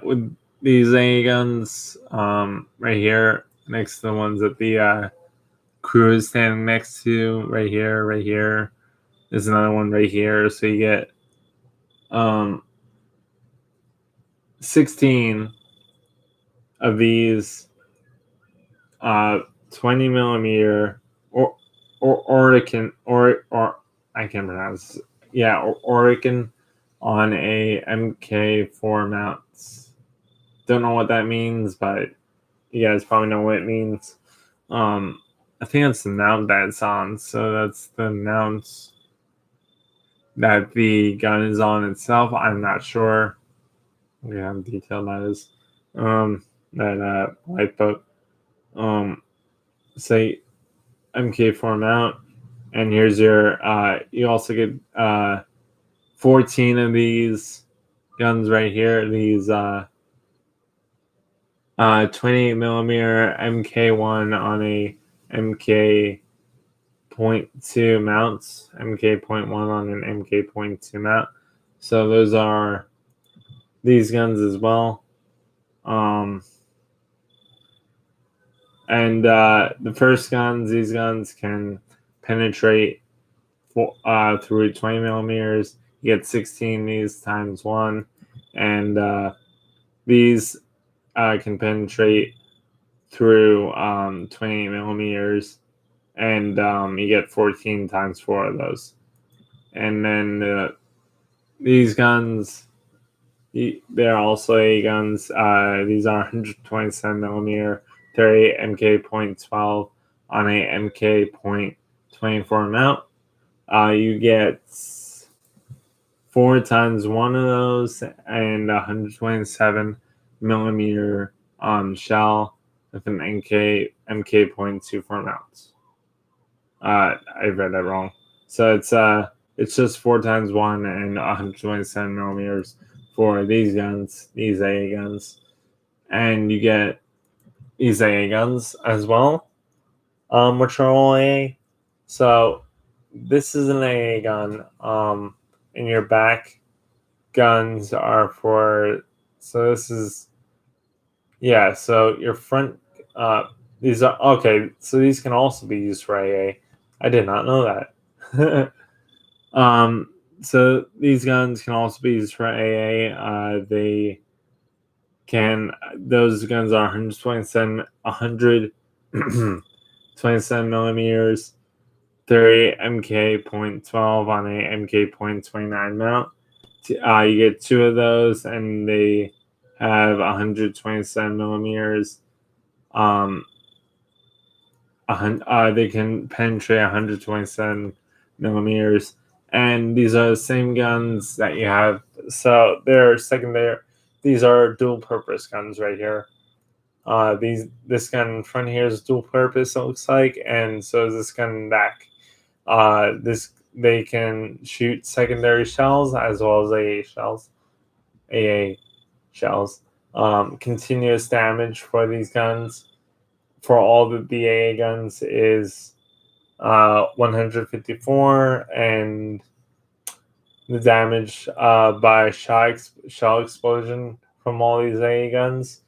with these AA guns right here next to the ones that the crew is standing next to, right here, right here. There's another one right here. So you get 16 of these 20 millimeter or Oregon or I can't pronounce. Yeah, Oregon on a MK4 mounts. Don't know what that means, but you guys probably know what it means. I think that's the mount that it's on. So that's the mount that the gun is on itself. I'm not sure. Look at how detailed that is. That lifeboat. Say MK4 mount, and here's your. You also get 14 of these guns right here. These 28 millimeter MK1 on a MK.2 mounts, MK.1 on an MK.2 mount. So those are these guns as well. And the first guns, these guns can penetrate through 20 millimeters. You get 16 these times 1. And these can penetrate through 28 millimeters. And you get 14 times 4 of those. And then these guns, they're also A guns. These are 127 millimeter 38 MK.12 on a MK.24 mount. You get 4 times 1 of those and 127 millimeter shell with an MK.24 mounts. I read that wrong. So it's just 4 times 1 and 127 millimeters for these guns, these AA guns, and you get these AA guns as well, which are all AA. So this is an AA gun. And your back guns are for. So this is. Yeah. So your front. These are okay. So these can also be used for AA. I did not know that. So these guns can also be used for AA. Those guns are 127 millimeters, 30 MK.12 on a MK.29 mount. You get 2 of those, and they have 127 millimeters. They can penetrate 127 millimeters. And these are the same guns that you have. So they're secondary. These are dual purpose guns right here. This gun in front here is dual purpose, it looks like, and so is this gun in back. They can shoot secondary shells as well as AA shells. AA shells. Continuous damage for these guns for all the AA guns is 154, and the damage by shell explosion from all these AA guns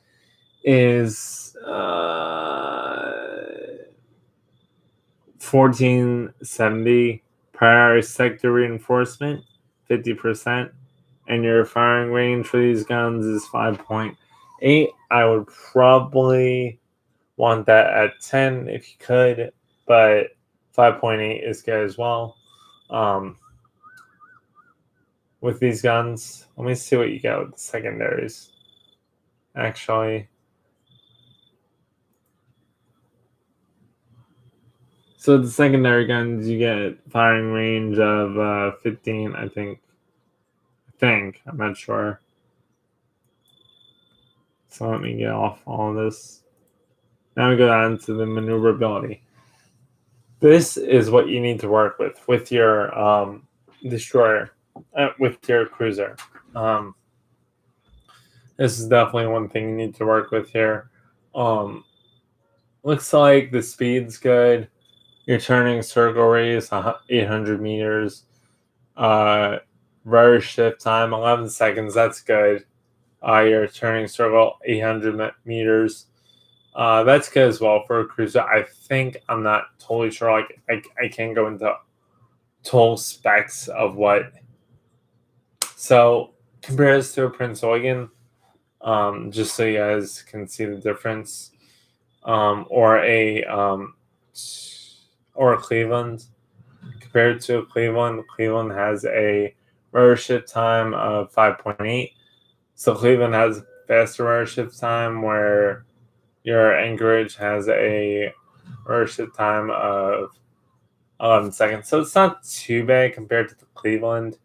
is 1470. Prior sector reinforcement 50%, and your firing range for these guns is 5.8. I would probably want that at 10 if you could, but 5.8 is good as well. With these guns, let me see what you get with the secondaries. Actually, so the secondary guns, you get firing range of 15, I think. I'm not sure. So let me get off all of this. Now we go on to the maneuverability. This is what you need to work with your destroyer, with your cruiser. This is definitely one thing you need to work with here. Looks like the speed's good. Your turning circle radius 800 meters. Rudder shift time 11 seconds. That's good. Your turning circle 800 meters. That's good as well for a cruiser. I think I'm not totally sure. Like I can't go into total specs of what. So compare this to a Prince Eugen, just so you guys can see the difference, or a Cleveland. Compared to a Cleveland, Cleveland has a rudder shift time of 5.8. So Cleveland has faster rudder shift time, where your Anchorage has a rudder shift time of 11 seconds. So it's not too bad compared to the Cleveland.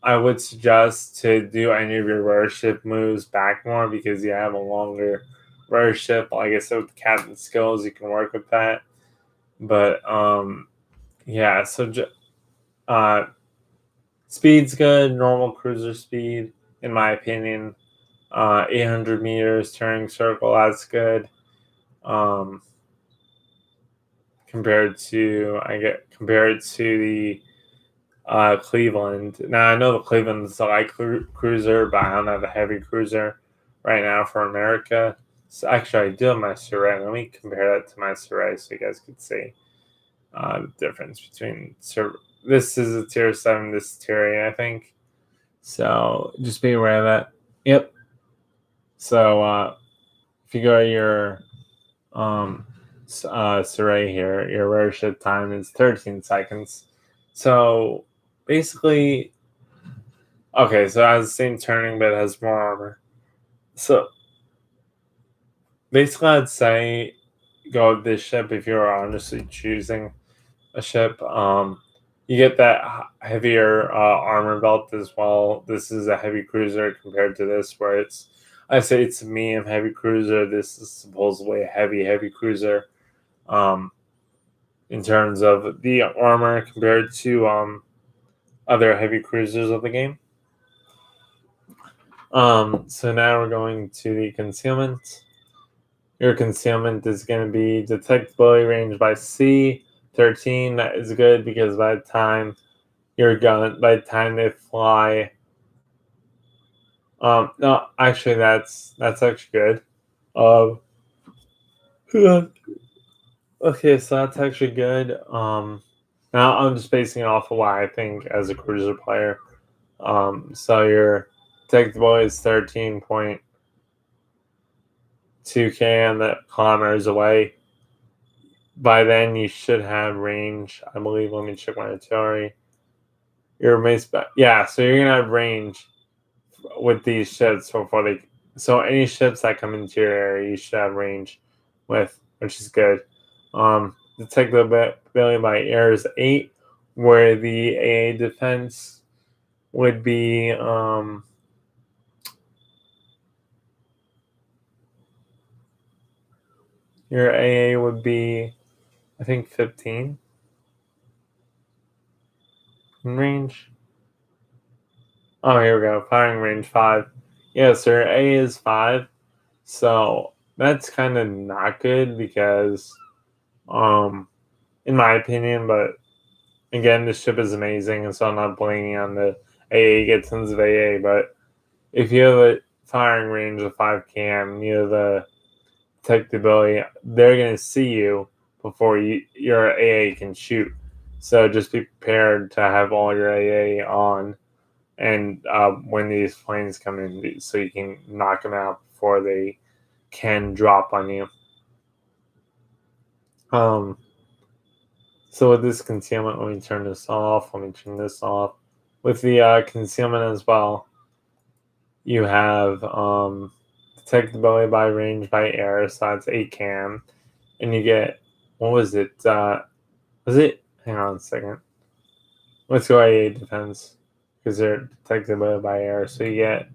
I would suggest to do any of your rudder shift moves back more because you have a longer rudder shift. Like I said, with the captain skills, you can work with that. But yeah, so speed's good, normal cruiser speed, in my opinion. 800 meters turning circle, that's good. Compared to the Cleveland. Now I know the Cleveland's a light cruiser, but I don't have a heavy cruiser right now for America. So actually, I do have my Surrey. Let me compare that to my Surrey so you guys could see the difference between. This is a tier 7. This is tier 8, I think. So just be aware of that. Yep. So if you go to your Surrey here, your rudder shift time is 13 seconds. So basically, okay, so it has the same turning, but it has more armor. So basically, I'd say go with this ship if you're honestly choosing a ship. You get that heavier armor belt as well. This is a heavy cruiser compared to this, where I say it's a medium heavy cruiser. This is supposedly a heavy cruiser. In terms of the armor compared to other heavy cruisers of the game. So now we're going to the concealment. Your concealment is going to be detectability range by sea 13. That is good because by the time they fly, no, actually that's actually good. Okay, so that's actually good. Now I'm just basing it off of what I think as a cruiser player. So your detectability is 13.2k on the kilometers away. By then you should have range, I believe. Let me check my itinerary. Yeah, so you're gonna have range with these ships before they. So any ships that come into your area, you should have range with, which is good. Detectability by air is 8, where the AA defense would be your AA would be, I think, 15 in range. Oh, here we go. Firing range 5. Yeah, so your A is 5. So that's kind of not good because, in my opinion, but again, this ship is amazing, and so I'm not blaming on the AA. Get tons of AA, but if you have a firing range of 5 km, you have the detectability, they're going to see you before your AA can shoot. So just be prepared to have all your AA on, and when these planes come in, so you can knock them out before they can drop on you. So with this concealment, let me turn this off. Let me turn this off. With the concealment as well, you have detectability by range by air, so that's 8 km, and you get, what was it? Was it? Hang on a second. Let's go AA defense because they're detectability by air, so you get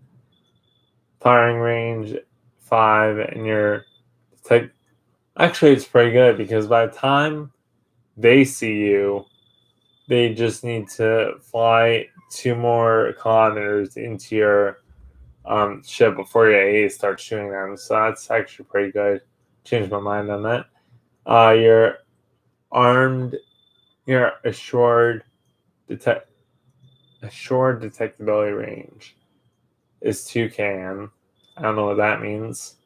firing range 5, and your Actually, it's pretty good because by the time they see you, they just need to fly 2 more kilometers into your ship before your AA starts shooting them. So that's actually pretty good. Changed my mind on that. Your armed, your assured detectability range is 2 km. I don't know what that means.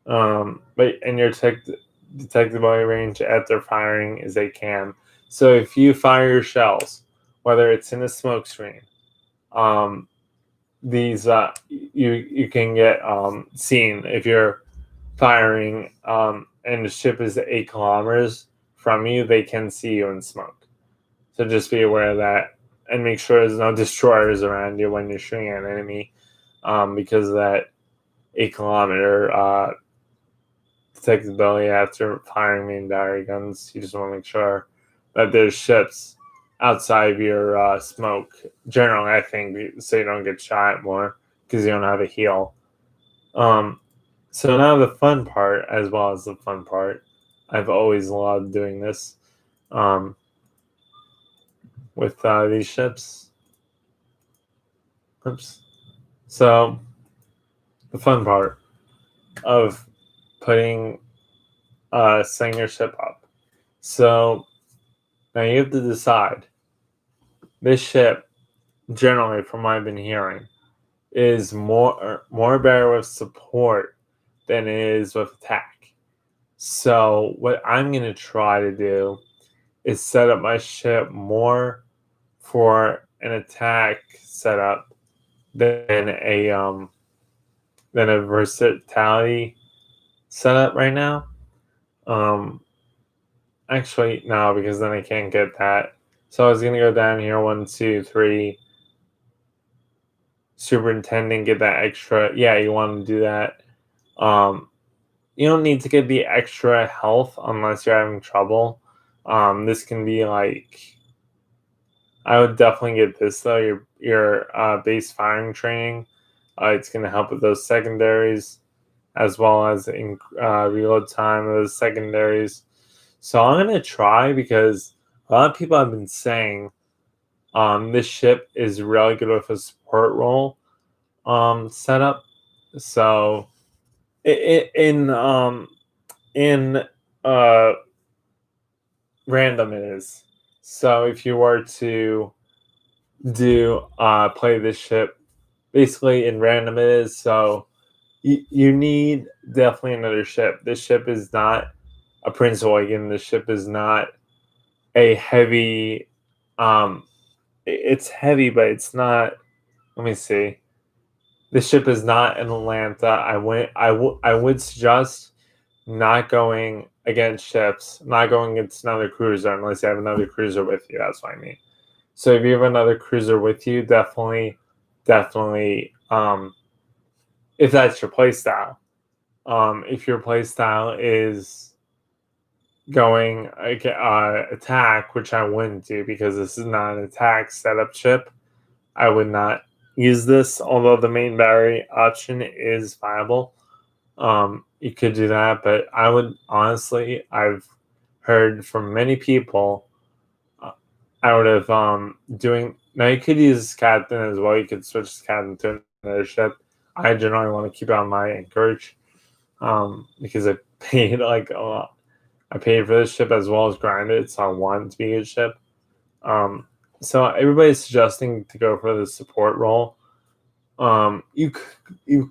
But and your detectability range after firing is 8 km. So if you fire your shells, whether it's in a smoke screen, these you can get seen if you're firing, and the ship is 8 kilometers from you. They can see you in smoke. So just be aware of that, and make sure there's no destroyers around you when you're shooting at an enemy, because of that 8 kilometer detectability after firing main battery guns. You just want to make sure that there's ships outside of your smoke. Generally, I think so you don't get shot more because you don't have a heal. So now the fun part, as well as the fun part, I've always loved doing this with these ships. Oops. So the fun part of setting your ship up. So now you have to decide. This ship, generally, from what I've been hearing, is more better with support than it is with attack. So what I'm gonna try to do is set up my ship more for an attack setup than a versatility setup right now. Actually, no, because then I can't get that. So I was gonna go down here, 1, 2, 3. Superintendent, get that extra. Yeah, you want to do that. You don't need to get the extra health unless you're having trouble. This can be like, I would definitely get this though. Your base firing training. It's gonna help with those secondaries, as well as in reload time of those secondaries. So I'm gonna try, because a lot of people have been saying this ship is really good with a support role setup. So in random it is. So if you were to do play this ship, basically in random it is. So you need definitely another ship. This ship is not a Prince Eugen. This ship is not a heavy. It's heavy, but it's not. Let me see. This ship is not an Atlanta. I would suggest not going against ships, not going against another cruiser unless you have another cruiser with you. That's what I mean. So if you have another cruiser with you, definitely, if that's your play style. If your play style is going attack, which I wouldn't do because this is not an attack setup ship, I would not use this. Although the main battery option is viable, you could do that. But I would honestly, I've heard from many people, I would have doing. Now you could use captain as well. You could switch captain to another ship. I generally want to keep it on my Anchorage, because I paid like a lot. I paid for this ship as well as grinded, so I want it to be a good ship. So everybody's suggesting to go for the support role. You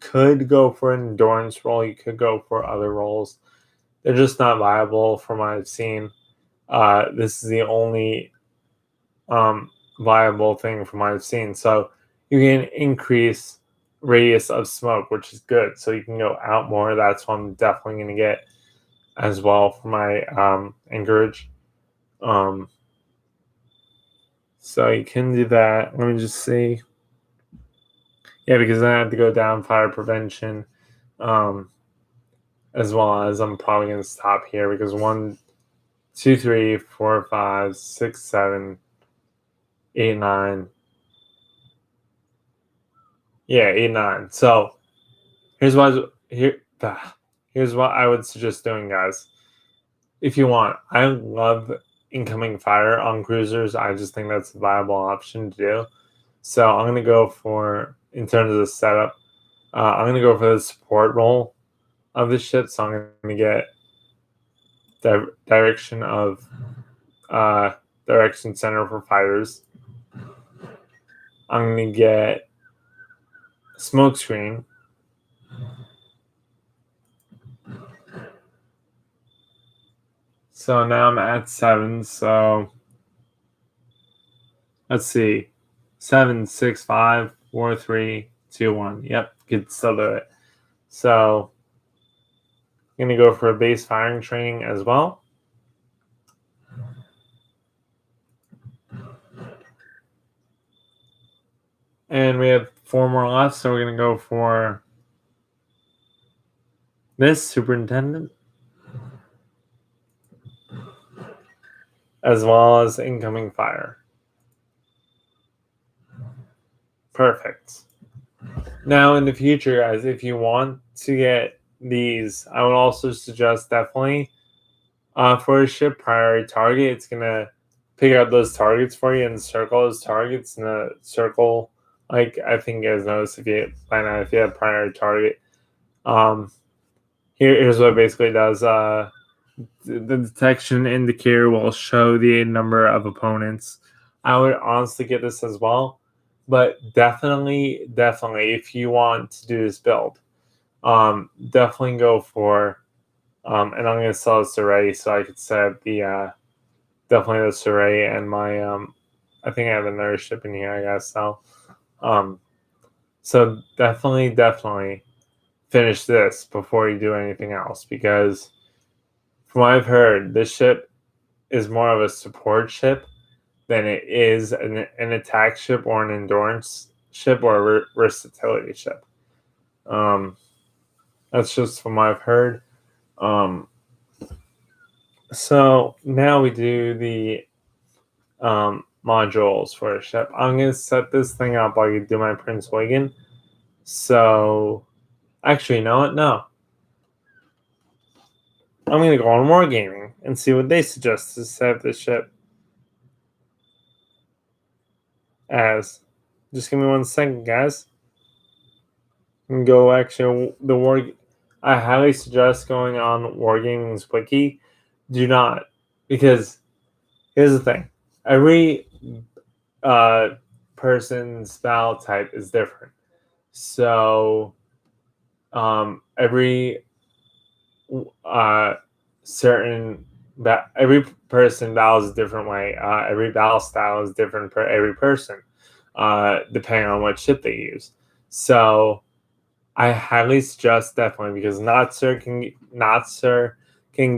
could go for an endurance role. You could go for other roles. They're just not viable from what I've seen. This is the only viable thing from what I've seen. So you can increase radius of smoke, which is good. So you can go out more. That's what I'm definitely going to get as well for my Anchorage. So you can do that. Let me just see. Yeah, because then I have to go down fire prevention, as well as I'm probably going to stop here because 1, 2, 3, 4, 5, 6, 7, 8, 9. Yeah, 8, 9. So here's what I would suggest doing, guys. If you want, I love incoming fire on cruisers. I just think that's a viable option to do. So I'm going to go for, in terms of the setup, I'm going to go for the support role of this ship. So I'm going to get direction of direction center for fighters. I'm gonna get smoke screen. So now I'm at 7. So let's see. 7, 6, 5, 4, 3, 2, 1. Yep, could still do it. So I'm gonna go for a base firing training as well. And we have 4 more left, so we're gonna go for this superintendent, as well as incoming fire. Perfect. Now in the future, guys, if you want to get these, I would also suggest definitely for a ship priority target, it's gonna pick out those targets for you and circle those targets in a circle. Like I think you guys notice if you by now if you have priority target. Here's what it basically does. The detection indicator will show the number of opponents. I would honestly get this as well, but definitely, if you want to do this build, definitely go for. And I'm gonna sell this array so I could set the definitely this array and my I think I have another ship in here I gotta sell. So definitely finish this before you do anything else, because from what I've heard, this ship is more of a support ship than it is an attack ship or an endurance ship or a versatility ship. That's just from what I've heard. So now we do the modules for a ship. I'm going to set this thing up while you do my Prince William. So, actually, you know what? No. I'm going to go on Wargaming and see what they suggest to set this ship as. Just give me 1 second, guys. And go actually the war. I highly suggest going on Wargaming's wiki. Do not, because here's the thing: every person's battle type is different. So, every every person battles a different way. Every battle style is different for every person, depending on what ship they use. So, I highly suggest definitely, because Not Sir can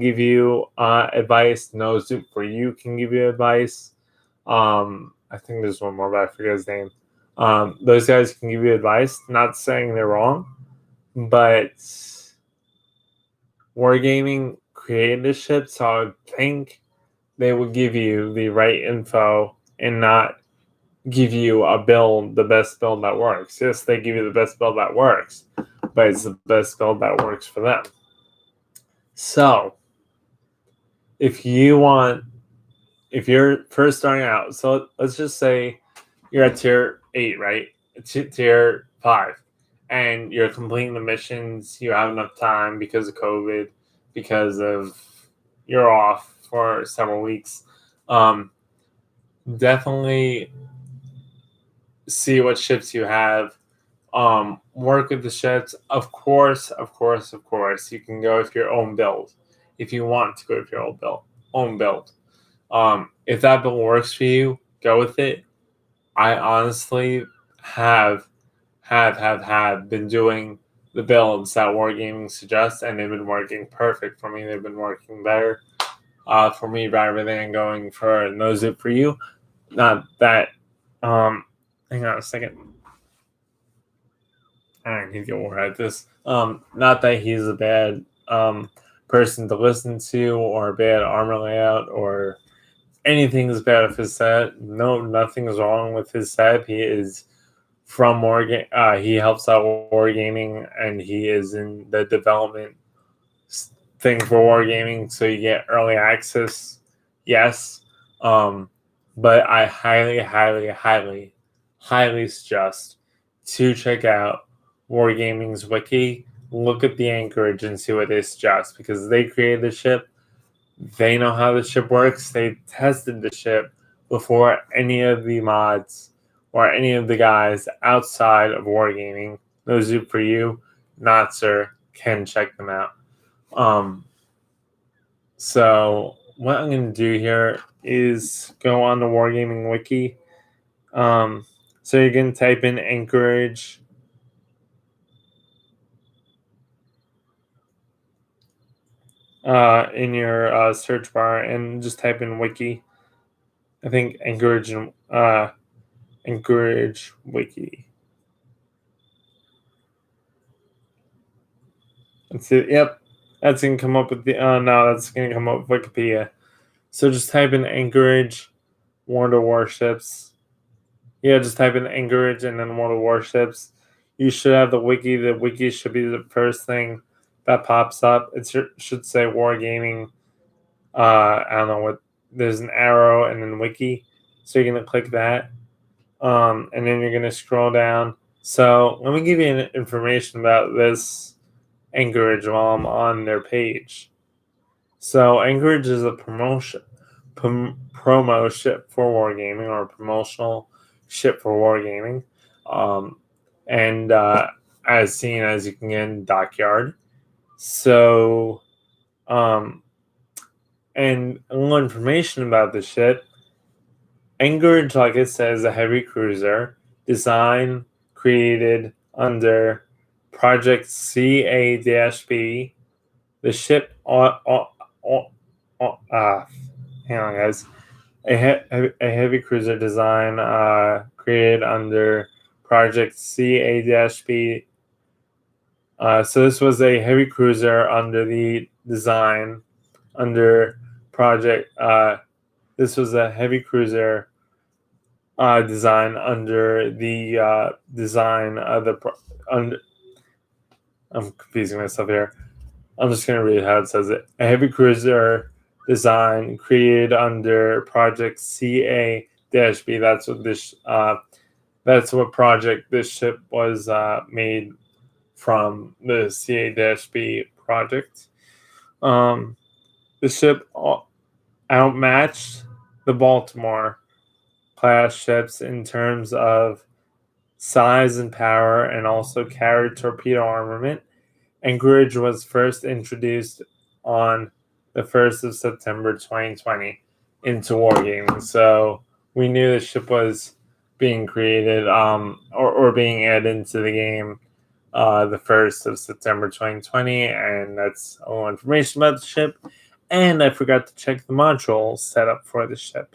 give you advice. No Soup for You can give you advice. I think there's one more, but I forget his name. Those guys can give you advice. Not saying they're wrong, but Wargaming created this ship, so I would think they would give you the right info and not give you the best build that works. Yes, they give you the best build that works, but it's the best build that works for them. So, if you're first starting out, so let's just say you're at tier 8, right? Tier 5, and you're completing the missions. You have enough time because of COVID, because of you're off for several weeks. Definitely see what ships you have. Work with the ships. Of course, you can go with your own build if you want to go with your own build. If that build works for you, go with it. I honestly have been doing the builds that Wargaming suggests, and they've been working perfect for me. They've been working better for me rather than going for No Zip for You. Not that. Hang on a second. I need to get more at this. Not that he's a bad person to listen to or a bad armor layout or anything's bad with his set. No, nothing's wrong with his set. He is from Wargaming. He helps out Wargaming, and he is in the development thing for Wargaming, so you get early access. Yes, but I highly suggest to check out Wargaming's wiki. Look at the Anchorage and see what they suggest, because they created the ship. They know how the ship works. They tested the ship before any of the mods or any of the guys outside of Wargaming. Those are for you, not sir, can check them out. So what I'm going to do here is go on the Wargaming wiki. So you're going to type in Anchorage. In your search bar and just type in wiki. I think Anchorage Anchorage wiki. That's it. Yep, that's gonna come up with the. No, that's gonna come up with Wikipedia. So just type in Anchorage, World of Warships. Yeah, just type in Anchorage and then World of Warships. You should have the wiki. The wiki should be the first thing that pops up. It should say Wargaming. I don't know what. There's an arrow and then wiki. So you're gonna click that, and then you're gonna scroll down. So let me give you information about this Anchorage while I'm on their page. So Anchorage is a promo ship for Wargaming, or a promotional ship for Wargaming, and as seen as you can get in Dockyard. So, and a little information about the ship. Anchorage, like it says, a heavy cruiser, designed, created under Project CA-B. The ship, hang on, guys. A heavy cruiser design created under Project CA-B. So this was a heavy cruiser under the design under Project. This was a heavy cruiser design under the design of the. I'm confusing myself here. I'm just going to read how it says it. A heavy cruiser design created under Project CA-B. That's what this. That's what project this ship was made from, the CA-B project. The ship outmatched the Baltimore class ships in terms of size and power, and also carried torpedo armament. Anchorage was first introduced on the 1st of September 2020 into Wargaming. So we knew the ship was being created or being added into the game the 1st of September 2020, and that's all information about the ship. And I forgot to check the module setup for the ship.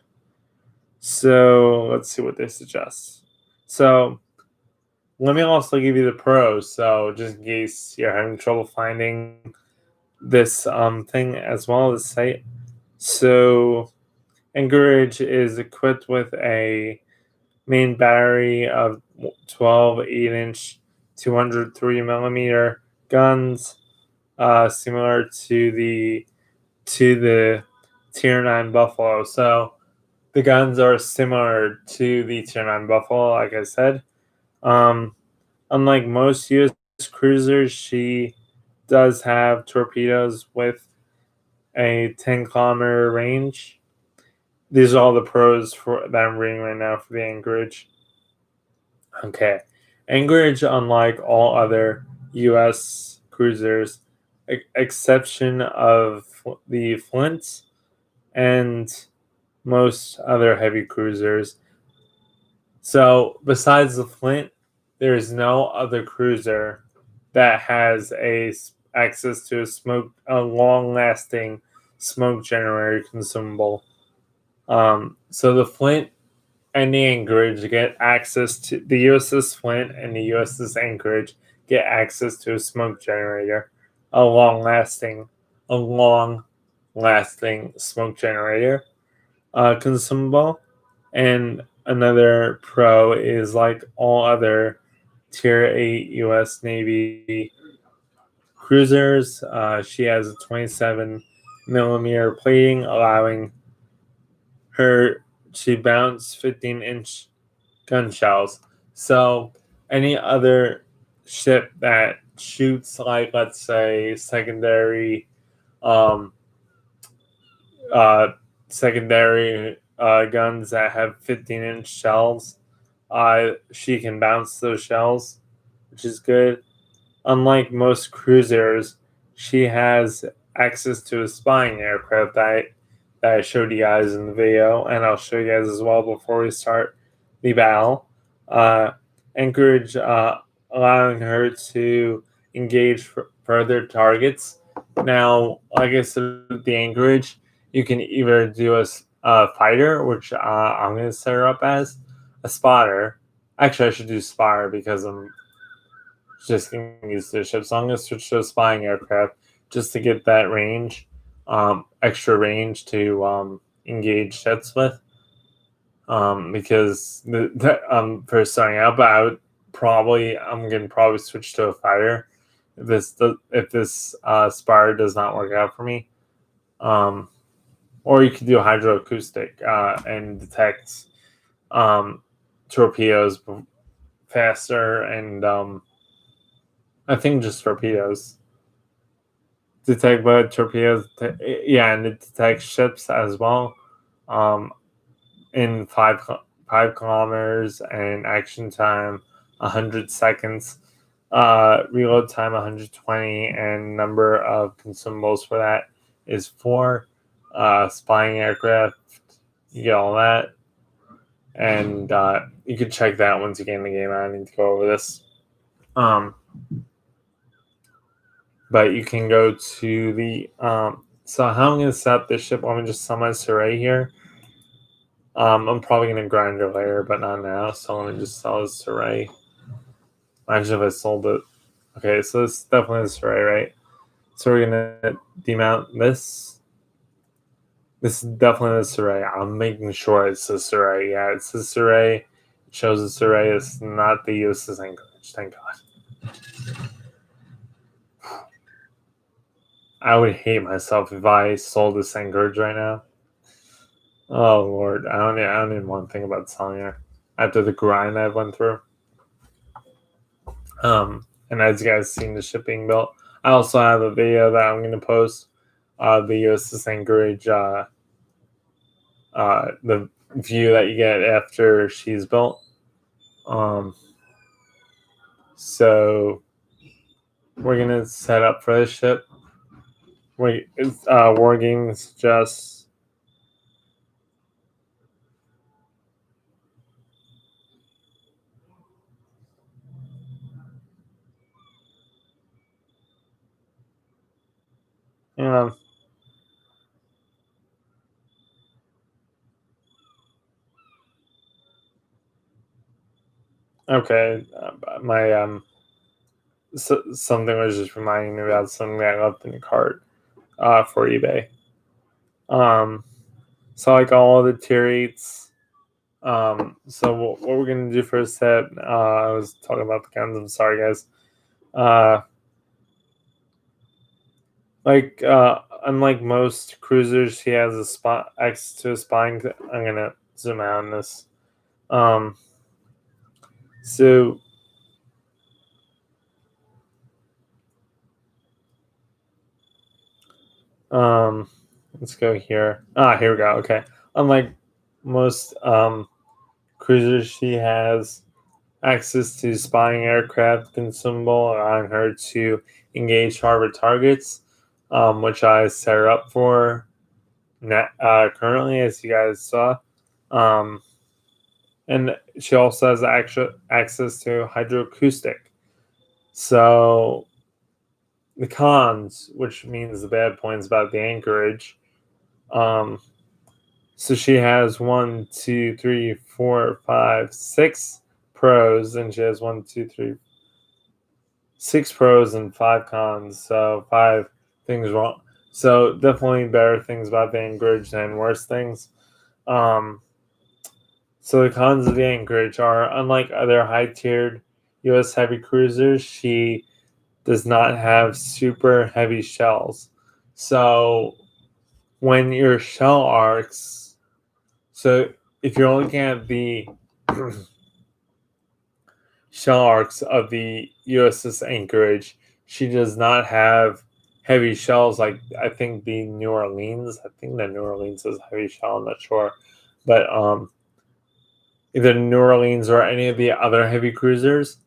So let's see what they suggest. So let me also give you the pros. So just in case you're having trouble finding this thing as well as site. So Anchorage is equipped with a main battery of 12 8-inch 203 millimeter guns, similar to the Tier 9 Buffalo. So the guns are similar to the Tier 9 Buffalo, like I said. Unlike most U.S. cruisers, she does have torpedoes with a 10-kilometer range. These are all the pros that I'm reading right now for the Anchorage. Okay. Anchorage, unlike all other U.S. cruisers, exception of the Flint and most other heavy cruisers. So besides the Flint, there is no other cruiser that has access to a long-lasting smoke generator consumable. So the Flint and the Anchorage get access to the USS Flint, and the USS Anchorage get access to a smoke generator, a long-lasting smoke generator consumable. And another pro is, like all other Tier 8 U.S. Navy cruisers, she has a 27 millimeter plating, allowing her to bounce 15-inch gun shells. So any other ship that shoots, like, let's say, secondary uh, secondary guns that have 15-inch shells. She can bounce those shells, which is good. Unlike most cruisers, she has access to a spying aircraft that I showed you guys in the video, and I'll show you guys as well before we start the battle. Uh, Anchorage, allowing her to engage further targets. Now, like I said, with the Anchorage, you can either do a fighter, which I'm going to set her up as, a spotter. Actually, I should do spotter because I'm just going to use the ship. So I'm going to switch to a spying aircraft just to get that range, extra range to engage jets with. Because for starting out, but I'm going to probably switch to a fighter if this spire does not work out for me. Or you could do hydroacoustic and detect torpedoes faster, and I think just torpedoes. Detect both torpedoes, and it detects ships as well. In 5 kilometers, and action time 100 seconds. Reload time 120, and number of consumables for that is 4. Spying aircraft, you get all that, and you can check that once you get in the game. I need to go over this. But you can go to the so how I'm going to set up this ship. Let me just summarize it right here. I'm probably going to grind her later, but not now. So let me just sell this to Ray. Imagine if I sold it. Okay, so this definitely is Ray, right? So we're going to demount this. This is definitely the Saray. I'm making sure it's the Saray. Yeah, it's the Saray. It shows the Saray. It's not the USS Anchorage. Thank God. I would hate myself if I sold this Anchorage right now. Oh Lord, I don't even want to think about selling her after the grind I went through. And as you guys seen the ship being built, I also have a video that I'm going to post. The USS Anchorage, the view that you get after she's built. So we're gonna set up for this ship. Wait, War Games just hang on. Okay, my something was just reminding me about something that I left in the cart for eBay. So like all the tier 8s. So what we're gonna do for a set? I was talking about the guns. I'm sorry, guys. Unlike most cruisers, she has a spot access to a spine. I'm gonna zoom out on this. So let's go here. Here we go. Okay. Unlike most cruisers, she has access to spying aircraft consumable, allowing her to engage harbor targets, which I set her up for currently, as you guys saw. And she also has access to hydroacoustic. So the cons, which means the bad points about the Anchorage. So she has 1, 2, 3, 4, 5, 6 pros, and she has 1, 2, 3, 6 pros and 5 cons. So 5 things wrong. So definitely better things about the Anchorage than worse things. So the cons of the Anchorage are, unlike other high-tiered U.S. heavy cruisers, she does not have super heavy shells. So when your shell arcs, so if you're looking at the shell arcs of the USS Anchorage, she does not have heavy shells. Like I think the New Orleans. I think the New Orleans is heavy shell. I'm not sure, but either New Orleans or any of the other heavy cruisers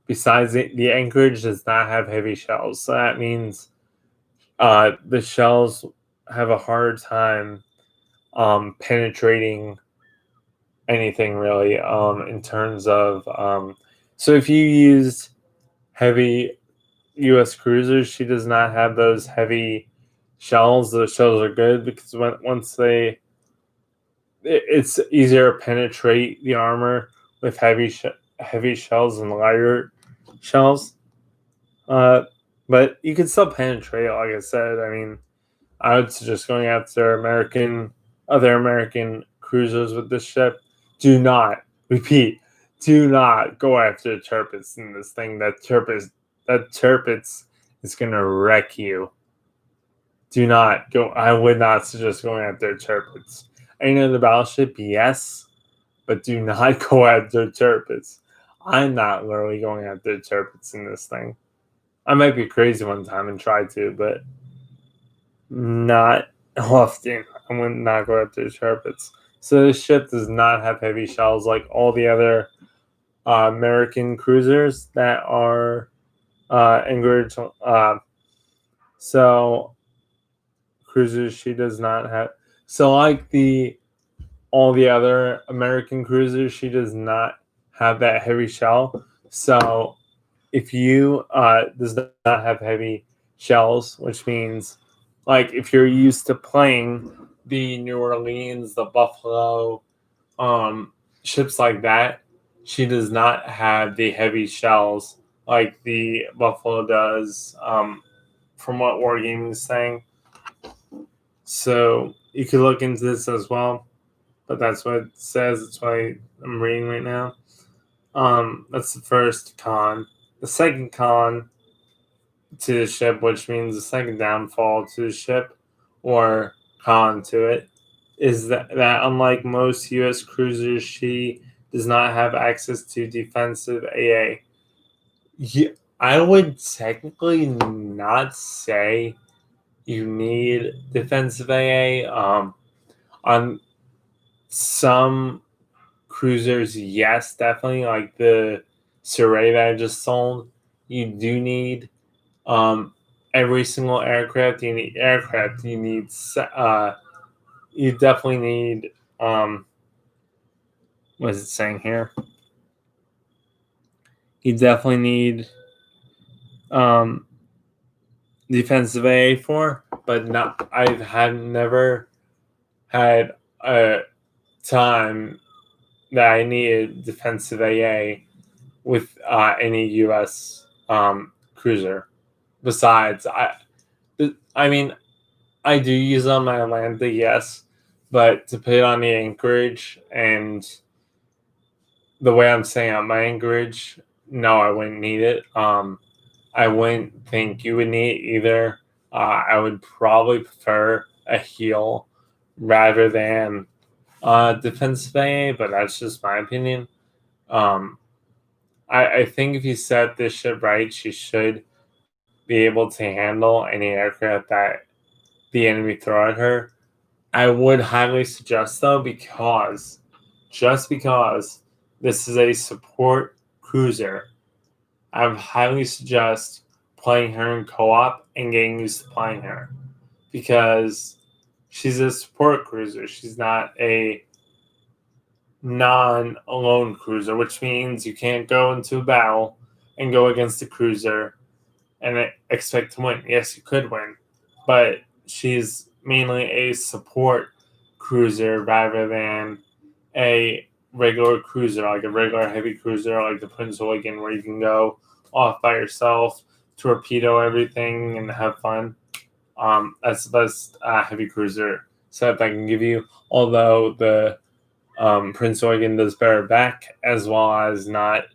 besides the Anchorage does not have heavy shells. So that means the shells have a hard time penetrating anything really in terms of so if you used heavy U.S. cruisers, she does not have those heavy shells. Those shells are good because once it's easier to penetrate the armor with heavy shells and lighter shells. But you can still penetrate it, like I said. I mean, I would suggest going after other American cruisers with this ship. Do not, repeat, do not go after Tirpitz in this thing. That Tirpitz is gonna wreck you. Do not go. I would not suggest going after Tirpitz. I know the battleship, yes, but do not go after Tirpitz. I'm not literally going after Tirpitz in this thing. I might be crazy one time and try to, but not often. I would not go after Tirpitz. So this ship does not have heavy shells like all the other American cruisers that are Anchorage. So cruisers she does not have. So like all the other American cruisers, she does not have that heavy shell. So if you does not have heavy shells, which means like if you're used to playing the New Orleans, the Buffalo, ships like that, she does not have the heavy shells like the Buffalo does, from what Wargaming is saying. So you could look into this as well, but that's what it says. That's why I'm reading right now. That's the first con. The second con to the ship, which means the second downfall to the ship or con to it, is that unlike most U.S. cruisers, she does not have access to defensive AA. I would technically not say you need defensive AA. On some cruisers, yes, definitely. Like the Surrey that I just sold, you do need every single aircraft. You need aircraft. You definitely need what is it saying here? You definitely need defensive AA for, but not. I've never had a time that I needed defensive AA with any U.S. Cruiser. Besides, I mean, I do use it on my Atlanta, yes, but to put it on the Anchorage and the way I'm saying on my Anchorage, no, I wouldn't need it. I wouldn't think you would need it either. I would probably prefer a heel rather than defensive AA, but that's just my opinion. I think if you set this ship right, she should be able to handle any aircraft that the enemy throw at her. I would highly suggest though, because this is a support cruiser, I would highly suggest playing her in co-op and getting used to playing her, because she's a support cruiser. She's not a non-alone cruiser, which means you can't go into a battle and go against a cruiser and expect to win. Yes, you could win, but she's mainly a support cruiser rather than a regular cruiser, like a regular heavy cruiser like the Prince Eugen, where you can go off by yourself, torpedo everything, and have fun. That's the best heavy cruiser setup I can give you, although the Prince Eugen does better back as well as not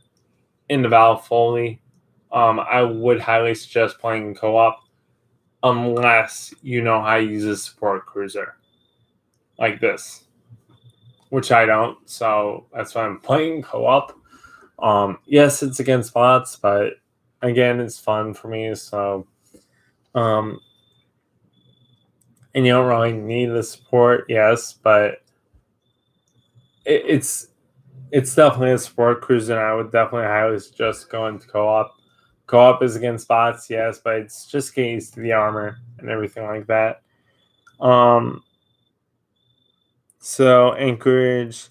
in the battle fully. I would highly suggest playing co-op unless you know how to use a support cruiser like this, which I don't, so that's why I'm playing co-op. Yes, it's against bots, but again, it's fun for me, so Um, and you don't really need the support, yes, but it's definitely a support cruiser, and I would definitely highly suggest going to co-op. Co-op is against bots, yes, but it's just getting used to the armor and everything like that. So Anchorage,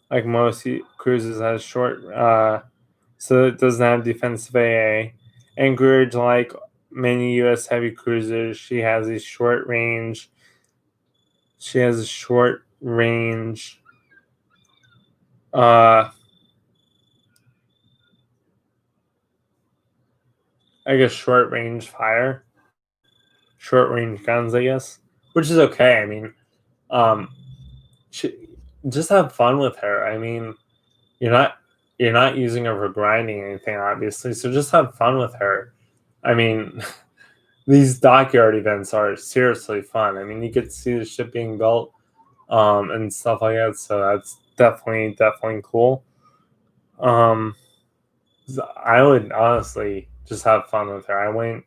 like most cruisers, has short, so it doesn't have defensive AA. Anchorage, like many U.S. heavy cruisers, she has a short range. She has a short range. Uh, I guess short range fire, short range guns, I guess, which is okay. I mean, um, just have fun with her. I mean, you're not you're not using her for grinding or anything, obviously. So just have fun with her. I mean, these dockyard events are seriously fun. I mean, you get to see the ship being built, and stuff like that. So that's definitely cool. Um, I would honestly just have fun with her. I wouldn't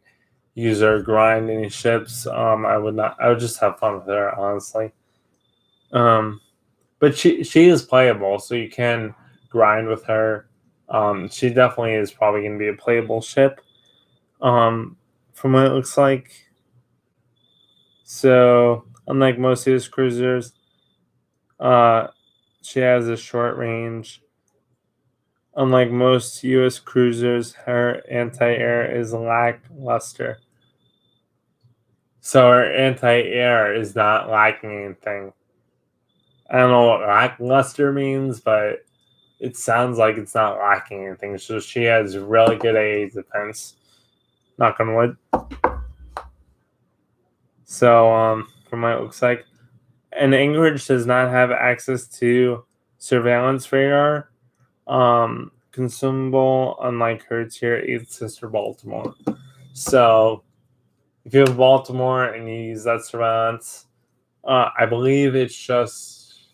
use her grind any ships. I would not. I would just have fun with her, honestly. Um, but she is playable, so you can grind with her. She definitely is probably going to be a playable ship. From what it looks like. So unlike most of his cruisers, uh, she has a short range. Unlike most U.S. cruisers, her anti-air is lackluster. So her anti-air is not lacking anything. I don't know what lackluster means, but it sounds like it's not lacking anything. So she has really good AA defense. Knock on wood. So, from what it looks like, and Anchorage does not have access to surveillance radar. Consumable, unlike her tier 8 sister Baltimore. So, if you have Baltimore and you use that surveillance, I believe it's just,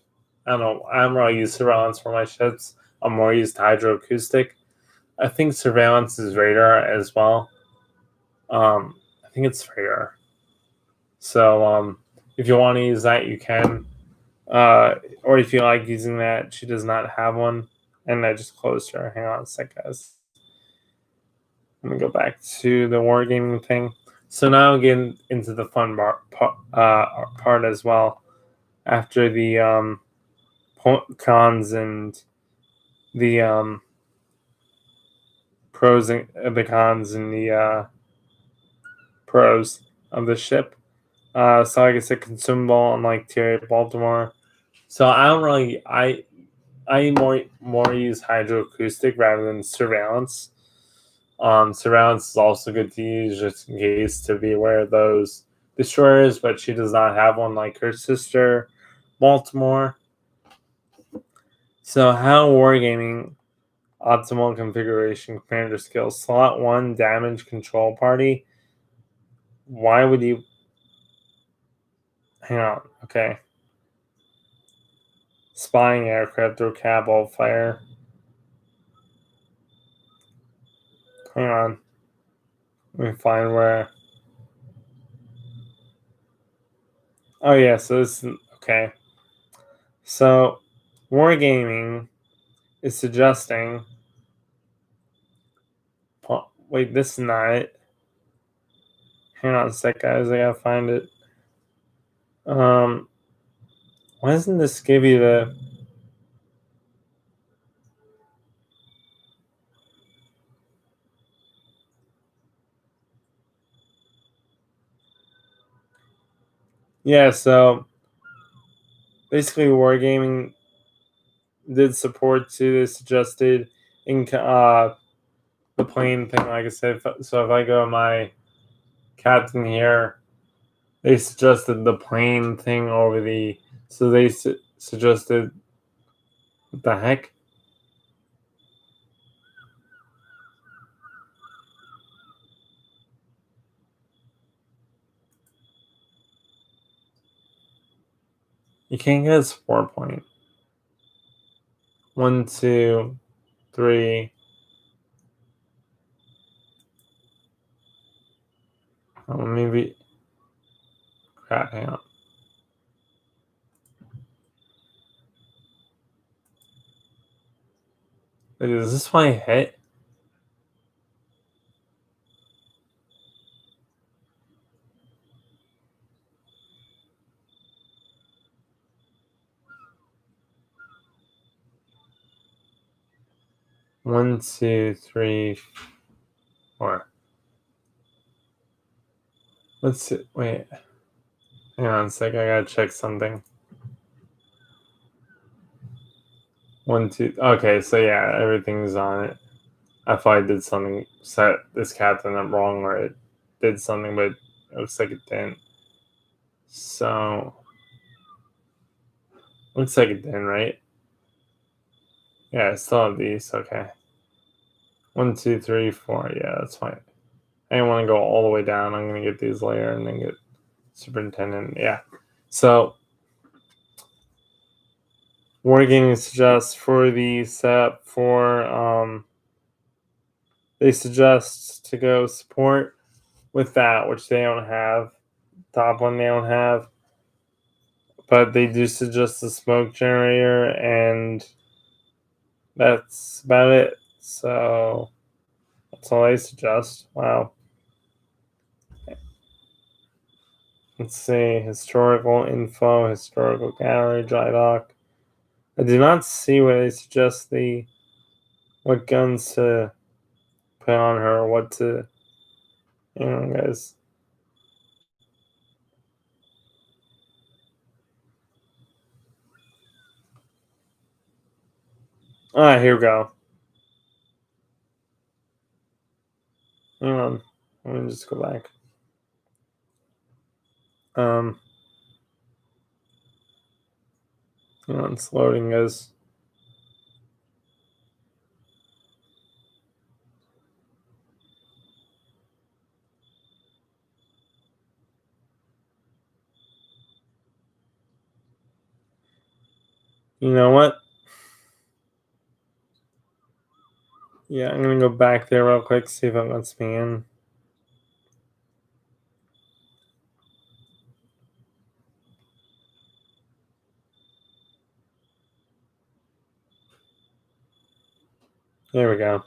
I don't know, I don't really use surveillance for my ships. I'm more used to hydroacoustic. I think surveillance is radar as well. I think it's radar. So, if you want to use that, you can. Or if you like using that, she does not have one. And I just closed her. Hang on a sec, guys. Let me go back to the wargaming thing. So now getting into the fun part as well. After the cons and the pros and the cons and the pros of the ship. So like I said, consumable unlike Tier Baltimore. So I don't really I more use hydroacoustic rather than surveillance. Surveillance is also good to use just in case to be aware of those destroyers, but she does not have one like her sister, Baltimore. So how wargaming optimal configuration commander skills. Slot 1 damage control party. Why would you hang on, okay. Spying aircraft or cabal fire. Hang on. Let me find where. Oh yeah, so this is okay. So wargaming is suggesting. Wait, this is not it. Hang on a sec, guys. I gotta find it. Why doesn't this give you the? Yeah, so basically, wargaming did support to the suggested in the plane thing. Like I said, so if I go my captain here, they suggested the plane thing over the. So they suggested. What the heck? You can't get a support point. 1, 2, 3. Maybe. Crap, hang on. Wait, is this my hit? One, two, three, four. Let's see. Wait. Hang on a sec. I gotta check something. 1, 2. Okay, so yeah, everything's on it. I thought I did something, set this captain up wrong, or it did something, but it looks like it didn't. So, looks like it didn't, right? Yeah, I still have these. Okay. 1, 2, 3, 4. Yeah, that's fine. I didn't want to go all the way down. I'm going to get these later and then get superintendent. Yeah. So, Wargaming suggests for the setup for, they suggest to go support with that, which they don't have. Top one they don't have. But they do suggest the smoke generator, and that's about it. So that's all I suggest. Wow. Let's see. Historical info, historical gallery, dry dock. I do not see where they suggest what guns to put on her, what to, guys. Here we go. Hang on. Let me just go back. Hang on, it's loading, guys. You know what? Yeah, I'm gonna go back there real quick, see if it lets me in. There we go.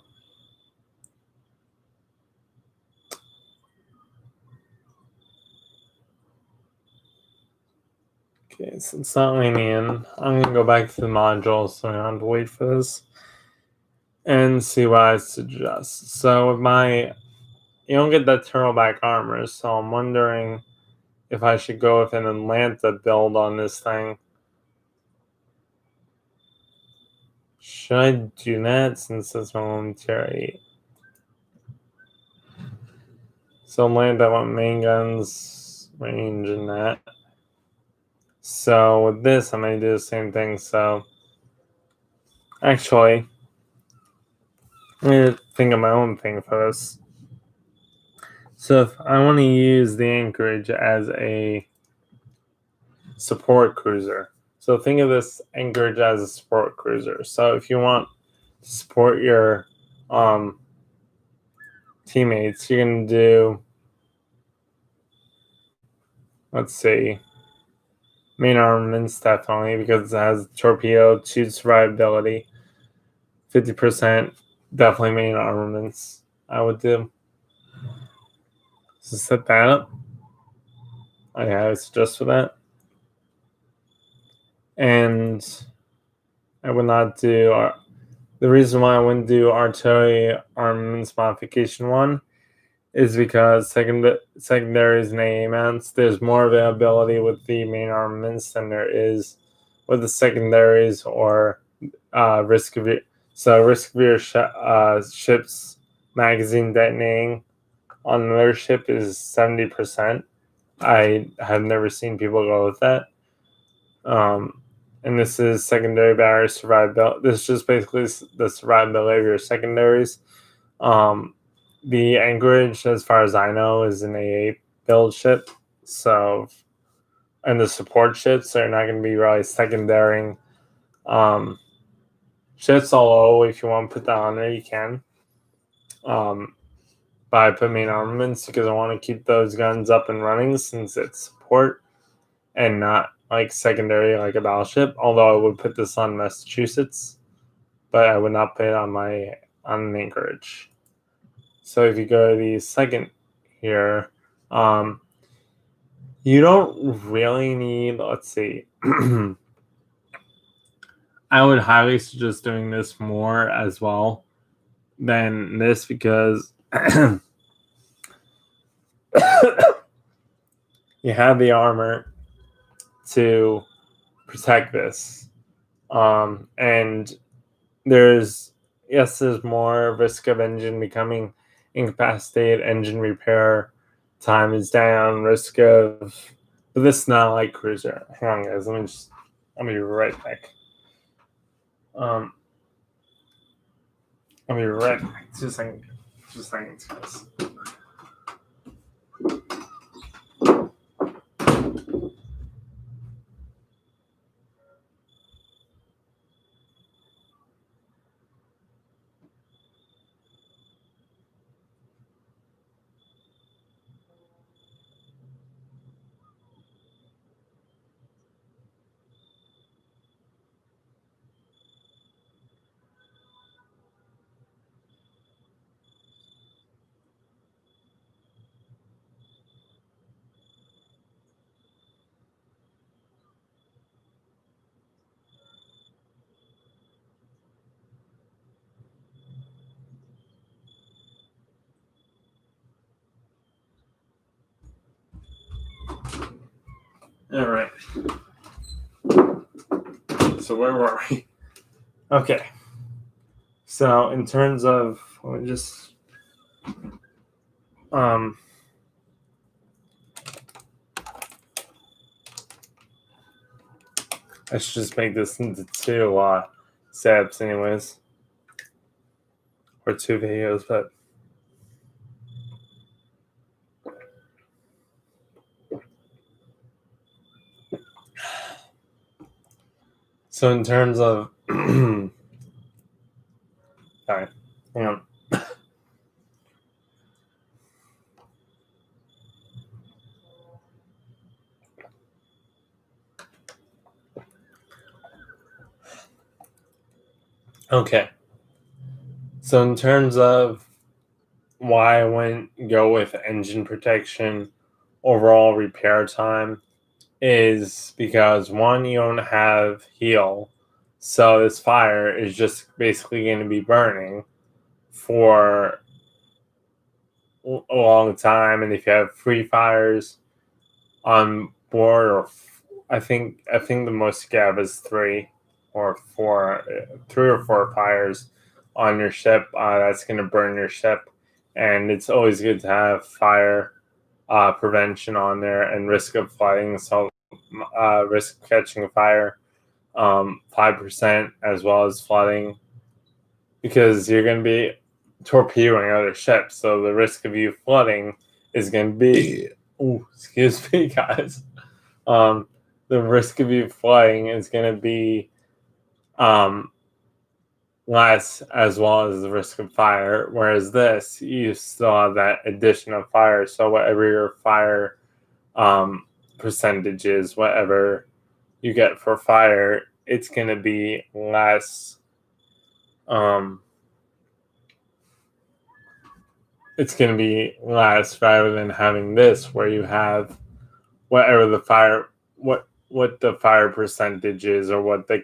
Okay, so it's not letting me in. I'm gonna go back to the module so I don't have to wait for this and see what I suggest. So with you don't get that turtleback armor, so I'm wondering if I should go with an Atlanta build on this thing. Should I do that since it's momentary? So Atlanta, I want main guns, range, and that. So with this, I'm gonna do the same thing. So actually, I'm gonna think of my own thing for this. So if I want to use the Anchorage as a support cruiser, so think of this Anchorage as a support cruiser. So if you want to support your teammates, you can do, let's see, main armaments definitely because it has torpedo, shoot survivability, 50%, definitely main armaments. I would do. So set that up. I have a suggest for that. And I would not do the reason why I wouldn't do artillery armaments modification 1 is because secondaries and AA mounts, there's more availability with the main armaments than there is with the secondaries or risk of ships magazine detonating on their ship is 70%. I have never seen people go with that. And this is secondary barrier survivability. This is just basically the survivability of your secondaries. The Anchorage, as far as I know, is an AA build ship. So, and the support ships are not going to be really secondary. Ships all low. If you want to put that on there, you can. But I put main armaments because I want to keep those guns up and running since it's support and not like secondary like a battleship. Although I would put this on Massachusetts, but I would not put it on an Anchorage. So if you go to the second here, you don't really need, let's see. I would highly suggest doing this more as well than this because you have the armor to protect this. And there's more risk of engine becoming incapacitated, engine repair time is down, risk of, but this is not like cruiser. Hang on, guys, let me be right back. I'll be right back. Just a second, guys. All right. So where were we? Okay. So in terms of, let me just I should just make this into two steps anyways. Or two videos, but so in terms of sorry, hang on. Okay. So in terms of why I wouldn't go with engine protection, overall repair time is because one, you don't have heal. So this fire is just basically going to be burning for a long time. And if you have free fires on board, or I think the most you have is three or four fires on your ship. That's going to burn your ship, and it's always good to have fire prevention on there and risk of flooding. So risk of catching fire 5% as well as flooding, because you're going to be torpedoing other ships. So the risk of you flooding is going to be, excuse me, guys. The risk of you flooding is going to be less, as well as the risk of fire. Whereas this, you still have that addition of fire. So whatever your fire percentage is, whatever you get for fire, it's going to be less. It's going to be less rather than having this where you have whatever the fire, what the fire percentage is, or what the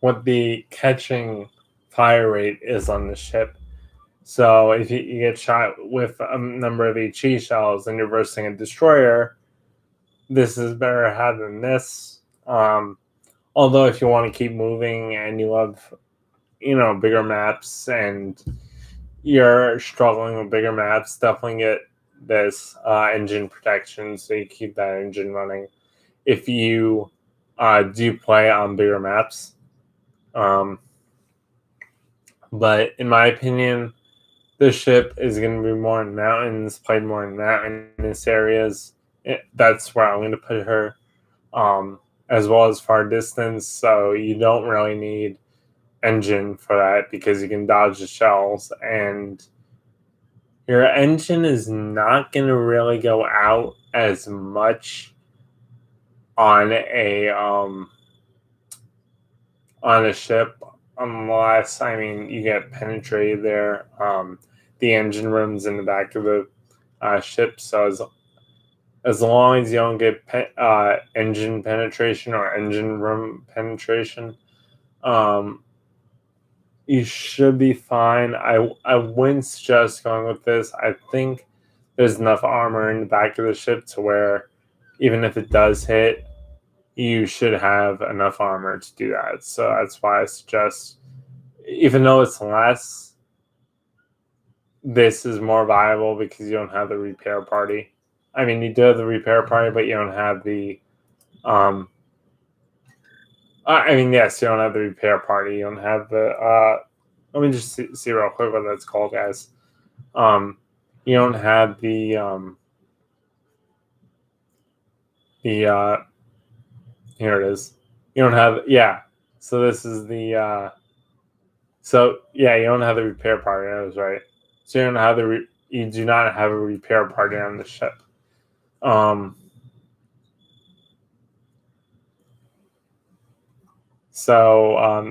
what the catching fire rate is on the ship. So if you get shot with a number of HE shells and you're versing a destroyer, this is better had than this. Although if you want to keep moving and you love, bigger maps and you're struggling with bigger maps, definitely get this engine protection so you keep that engine running if you do play on bigger maps. But in my opinion, this ship is going to be more in mountains, played more in mountainous areas. That's where I'm going to put her, as well as far distance. So you don't really need engine for that because you can dodge the shells, and your engine is not going to really go out as much on a ship unless, I mean, you get penetrated there. The engine room's in the back of the ship, so as long as you don't get engine penetration or engine room penetration, um, you should be fine. I wouldn't suggest going with this. I think there's enough armor in the back of the ship to where even if it does hit, you should have enough armor to do that. So that's why I suggest, even though it's less, this is more viable because you don't have the repair party. I mean, you do have the repair party, but you don't have the I mean, yes, you don't have the repair party. You don't have the. Let me just see real quick what that's called, guys. You don't have the. Here it is. You don't have, yeah. So this is the. So yeah, you don't have the repair party. I was right. So you don't have you do not have a repair party on the ship. So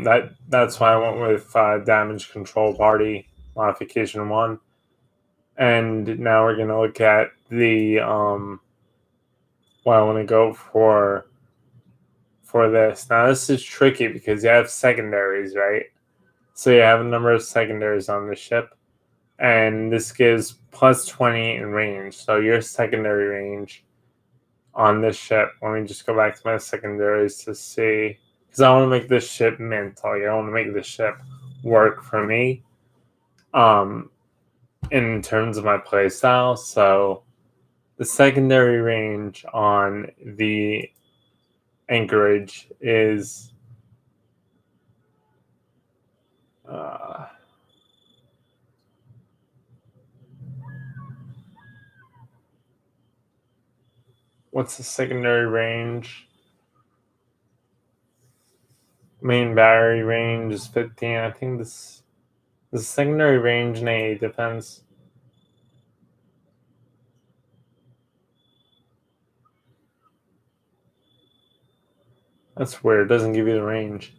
that's why I went with damage control party modification 1. And now we're gonna look at the what I want to go for this. Now this is tricky because you have secondaries, right? So you have a number of secondaries on the ship, and this gives plus 20 in range. So your secondary range on this ship. Let me just go back to my secondaries to see, because I want to make this ship mint. Like, I want to make this ship work for me. In terms of my play style. So the secondary range on the Anchorage is what's the secondary range? Main battery range is 15. I think the secondary range in a defense. That's weird. It doesn't give you the range.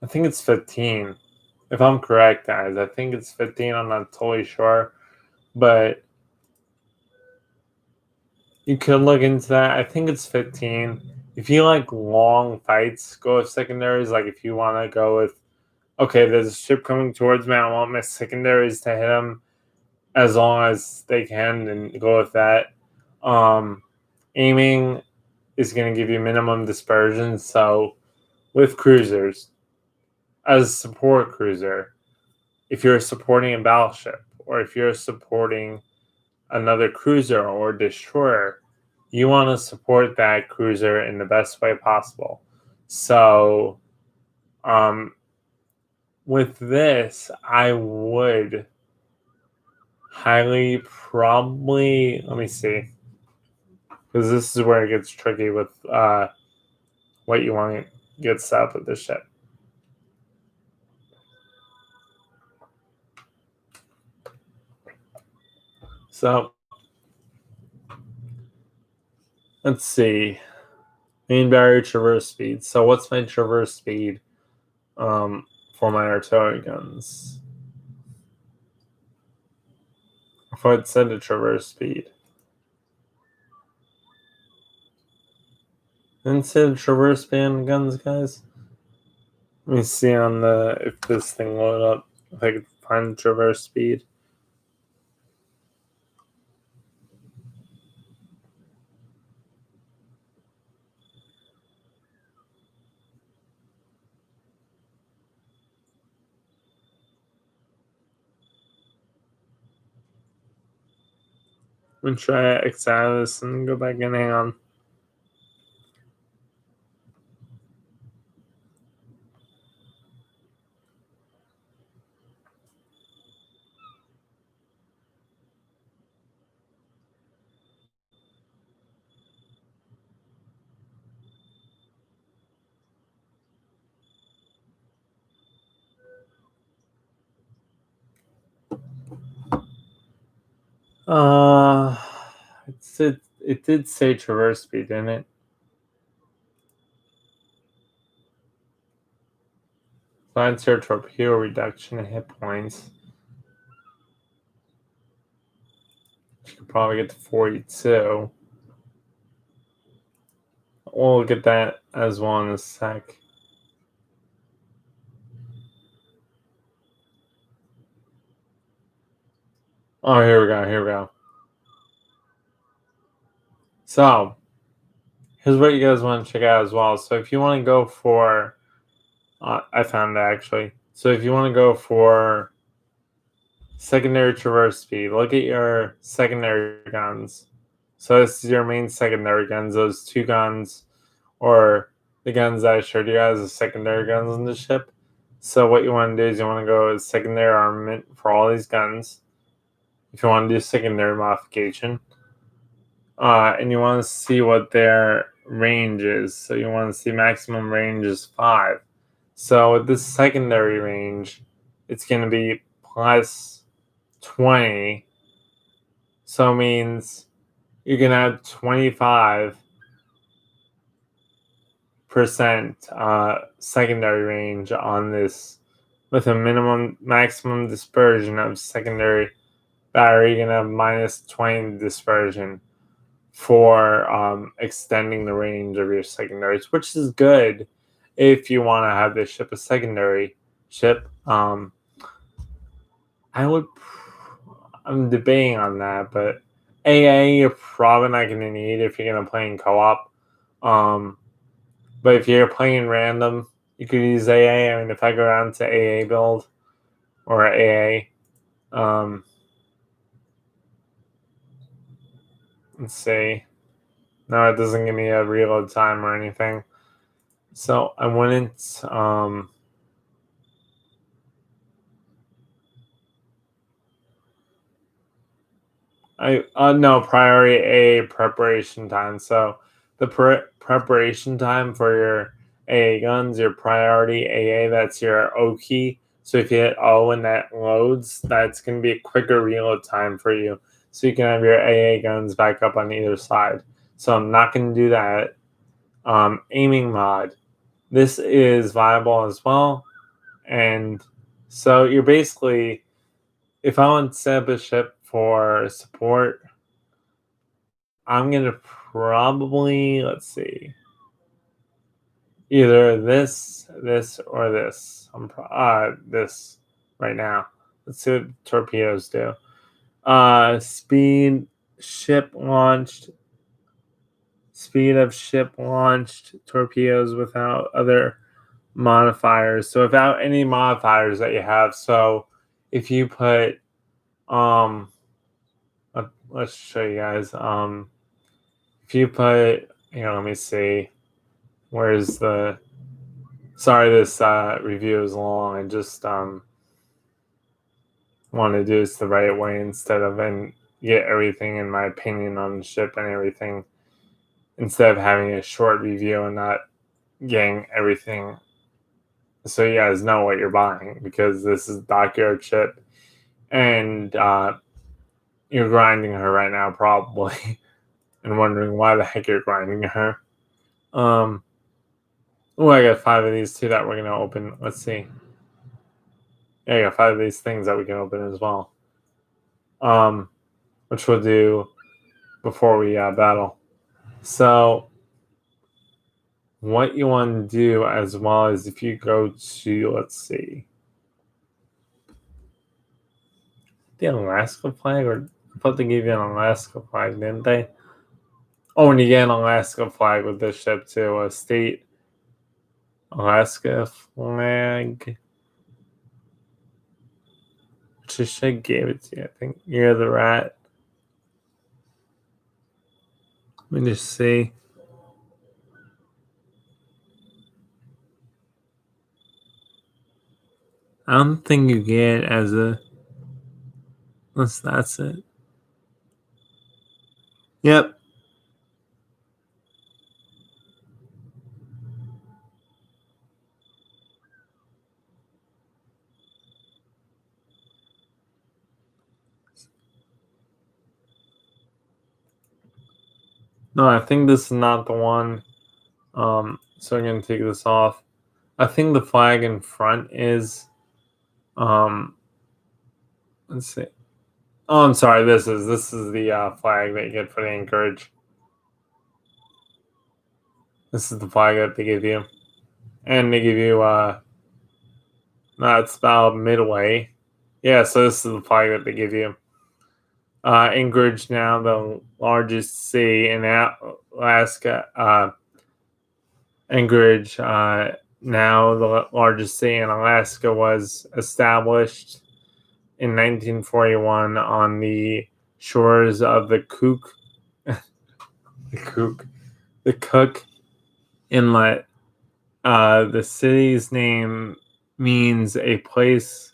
I think it's 15. If I'm correct, guys, I think it's 15. I'm not totally sure, but you could look into that. I think it's 15. If you like long fights, go with secondaries. Like if you want to go with, okay, there's a ship coming towards me, I want my secondaries to hit them as long as they can, and go with that. Aiming is going to give you minimum dispersion. So with cruisers, as a support cruiser, if you're supporting a battleship or if you're supporting another cruiser or destroyer, you want to support that cruiser in the best way possible. So, with this, I would highly probably, let me see, because this is where it gets tricky with what you want to get set up with this ship. So, let's see. Main barrier traverse speed. So, what's my traverse speed for my artillery guns? If I'd set a traverse speed. Didn't say the traverse band guns, guys. Let me see on the if this thing load up. If I could find the traverse speed. I'm gonna try X out of this and go back in. Hang on. Uh, it did say traverse speed, didn't it? Lancer torpedo reduction in hit points. You could probably get to 42. We'll get that as well in a sec. Oh, here we go. Here we go. So, here's what you guys want to check out as well. So, if you want to go for, I found it actually. So, if you want to go for secondary traverse speed, look at your secondary guns. So, this is your main secondary guns. Those two guns, or the guns that I showed you guys, as secondary guns on the ship. So, what you want to do is you want to go with secondary armament for all these guns. If you want to do secondary modification, and you want to see what their range is. So you want to see maximum range is 5. So with this secondary range, it's going to be plus 20. So it means you're going to have 25% secondary range on this, with a maximum dispersion of secondary battery. You're going to have minus 20 dispersion for extending the range of your secondaries, which is good if you want to have this ship a secondary ship. I'm debating on that, but AA you're probably not going to need if you're going to play in co-op. But if you're playing random, you could use AA. I mean, if I go down to AA build or AA, let's see. No, it doesn't give me a reload time or anything. So I wouldn't. No, priority A preparation time. So the preparation time for your AA guns, your priority AA, that's your O key. So if you hit O and that loads, that's going to be a quicker reload time for you. So you can have your AA guns back up on either side. So I'm not going to do that. Aiming mod. This is viable as well. And so you're basically, if I want to set up a ship for support, I'm going to probably, let's see, either this, or this. This right now. Let's see what torpedoes do. Speed of ship launched torpedoes without other modifiers. So without any modifiers that you have. So if you put, let's show you guys. If you put, let me see. Where's the? Sorry, this review is long. I just want to do this the right way instead of get everything in my opinion on the ship and everything, instead of having a short review and not getting everything, so you guys know what you're buying, because this is dockyard ship, and you're grinding her right now probably, and wondering why the heck you're grinding her. Oh, I got 5 of these too that we're gonna open. Let's see. Yeah, I got 5 of these things that we can open as well. Which we'll do before we battle. So, what you want to do as well is, if you go to, let's see, the Alaska flag, or I thought they gave you an Alaska flag, didn't they? Oh, and you get an Alaska flag with this ship too, a state Alaska flag. Trisha gave it to you. I think you're the rat. Let me just see. I don't think you get as a. Unless that's it. Yep. No, I think this is not the one. So I'm gonna take this off. I think the flag in front is. Um, let's see. Oh, I'm sorry. This is the flag that you get for the Anchorage. This is the flag that they give you, and they give you no, it's about midway. Yeah, so this is the flag that they give you. Anchorage now the largest city in Alaska. Anchorage now the largest city in Alaska was established in 1941 on the shores of the Cook, the Cook Inlet. The city's name means a place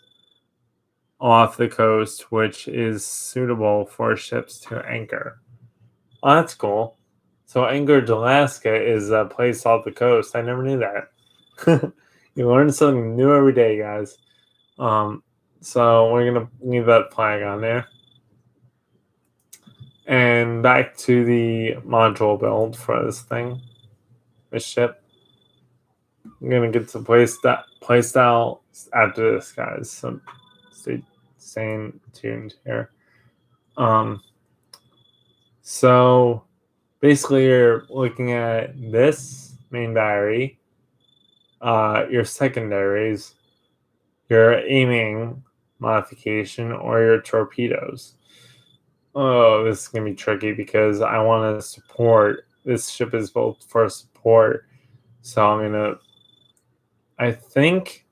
off the coast which is suitable for ships to anchor. Oh, that's cool. So Anchorage, Alaska is a place off the coast. I never knew that. You learn something new every day, guys. Um, so we're gonna leave that flag on there. And back to the module build for this thing, this ship. I'm gonna get to playstyle after this, guys. So stay tuned here. So basically, you're looking at this main battery, your secondaries, your aiming modification, or your torpedoes. Oh, this is gonna be tricky because I want to support. This ship is built for support, so I'm gonna. I think.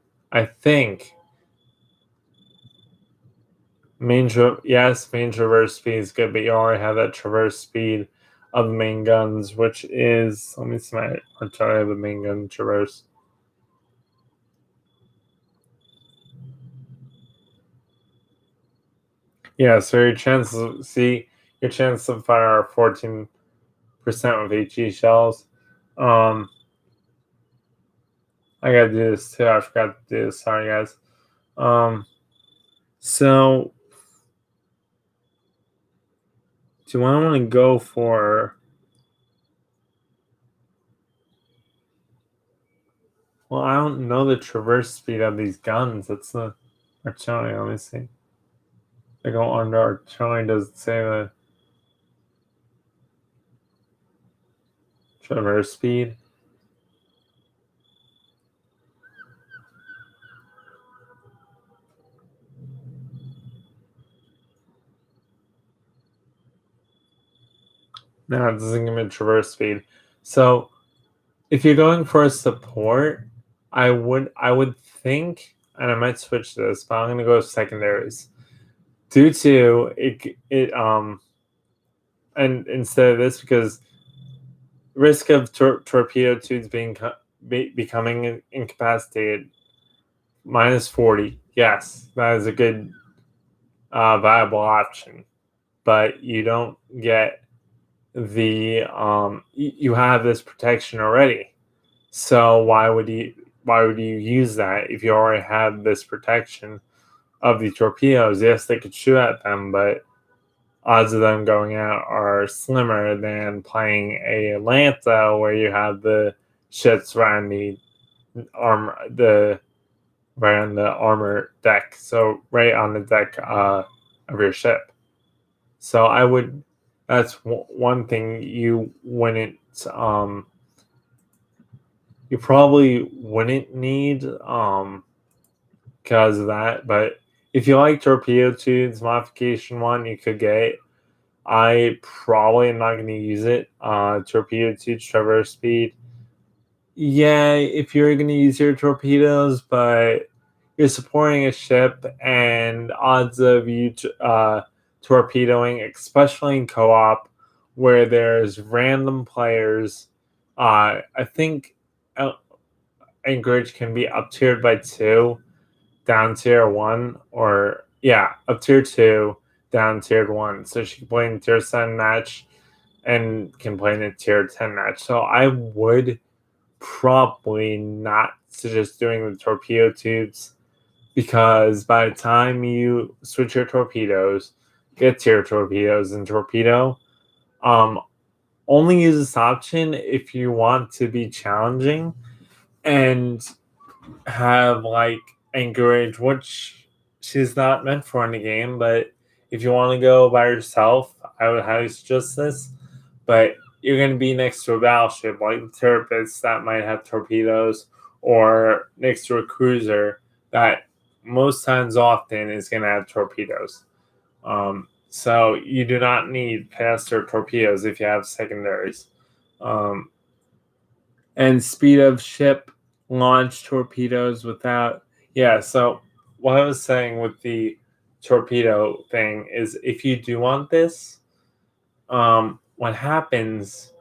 Main traverse speed is good, but you already have that traverse speed of the main guns, which is, let me see my artillery of the main gun traverse. Yeah, so your chances of fire are 14% with HE shells. I gotta do this too. I forgot to do this. Sorry, guys. So do I want to go for? Well, I don't know the traverse speed of these guns. That's the artillery. Let me see. They go under artillery. Does it say the traverse speed? No, it doesn't give me a traverse speed. So if you're going for a support, I would think, and I might switch this, but I'm gonna go with secondaries. Due to and instead of this, because risk of torpedo tubes becoming incapacitated -40. Yes, that is a good viable option, but you don't get the you have this protection already. So why would you use that if you already have this protection of the torpedoes? Yes, they could shoot at them, but odds of them going out are slimmer than playing a Atlanta where you have the ships around the right on the armor deck, so right on the deck of your ship. So I would. That's one thing you wouldn't. You probably wouldn't need because of that. But if you like torpedo tubes modification one, you could get it. I probably am not going to use it. Torpedo tubes traverse speed. Yeah, if you're going to use your torpedoes, but you're supporting a ship and odds of you torpedoing, especially in co-op, where there's random players. I think Anchorage can be up tiered by 2, down tier 1, or yeah, up tier 2, down tier 1. So she can play in tier 7 match and can play in a tier 10 match. So I would probably not suggest doing the torpedo tubes because by the time you switch your torpedoes, get tier torpedoes and torpedo, um, only use this option if you want to be challenging and have like Anchorage, which she's not meant for in the game, but if you want to go by yourself, I would highly suggest this. But you're going to be next to a battleship like the Tirpitz that might have torpedoes, or next to a cruiser that most times often is going to have torpedoes. So you do not need faster torpedoes if you have secondaries. And speed of ship launch torpedoes without. Yeah, so what I was saying with the torpedo thing is if you do want this, what happens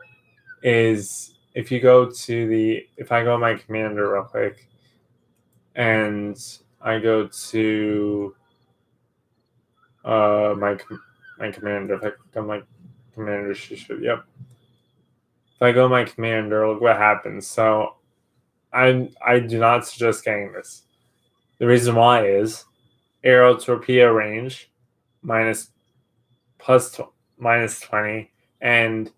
is if you go to if I go my commander real quick and I go to my commander, if I click on my commander, yep. If I go my commander, look what happens. So I do not suggest getting this. The reason why is arrow torpedo range minus 20 and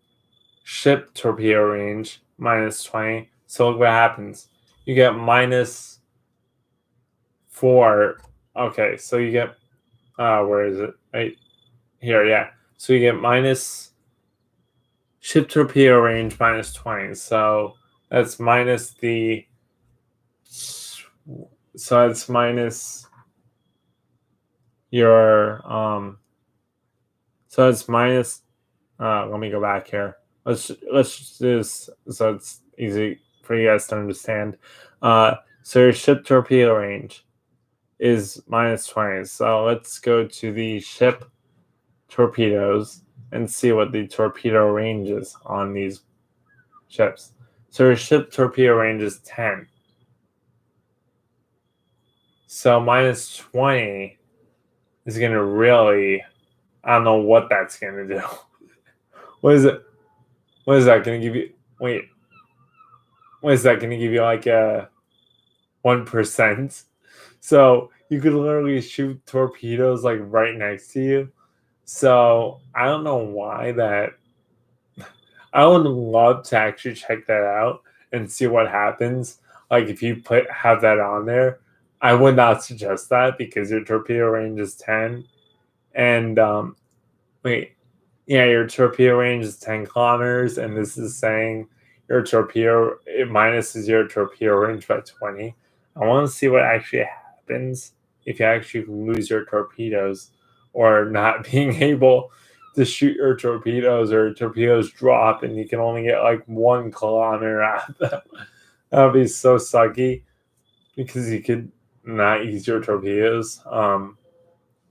ship torpedo range minus 20. So look what happens. You get minus 4. Okay, so you get where is it? Right here, yeah. So you get minus ship torpedo range minus 20. So that's minus it's minus your so it's minus let me go back here. Let's do this so it's easy for you guys to understand. So your ship torpedo range is minus 20. So let's go to the ship torpedoes and see what the torpedo range is on these ships. So your ship torpedo range is 10. So minus 20 is going to really, I don't know what that's going to do. What is it? What is that going to give you? Wait. What is that going to give you, like a 1%? So you could literally shoot torpedoes like right next to you. So I don't know why that. I would love to actually check that out and see what happens. Like if you have that on there, I would not suggest that because your torpedo range is 10. And your torpedo range is 10 kilometers, and this is saying your torpedo it minuses your torpedo range by 20. I want to see what actually happens if you actually lose your torpedoes or not being able to shoot your torpedoes, or torpedoes drop and you can only get like 1 kilometer out of them. That would be so sucky because you could not use your torpedoes.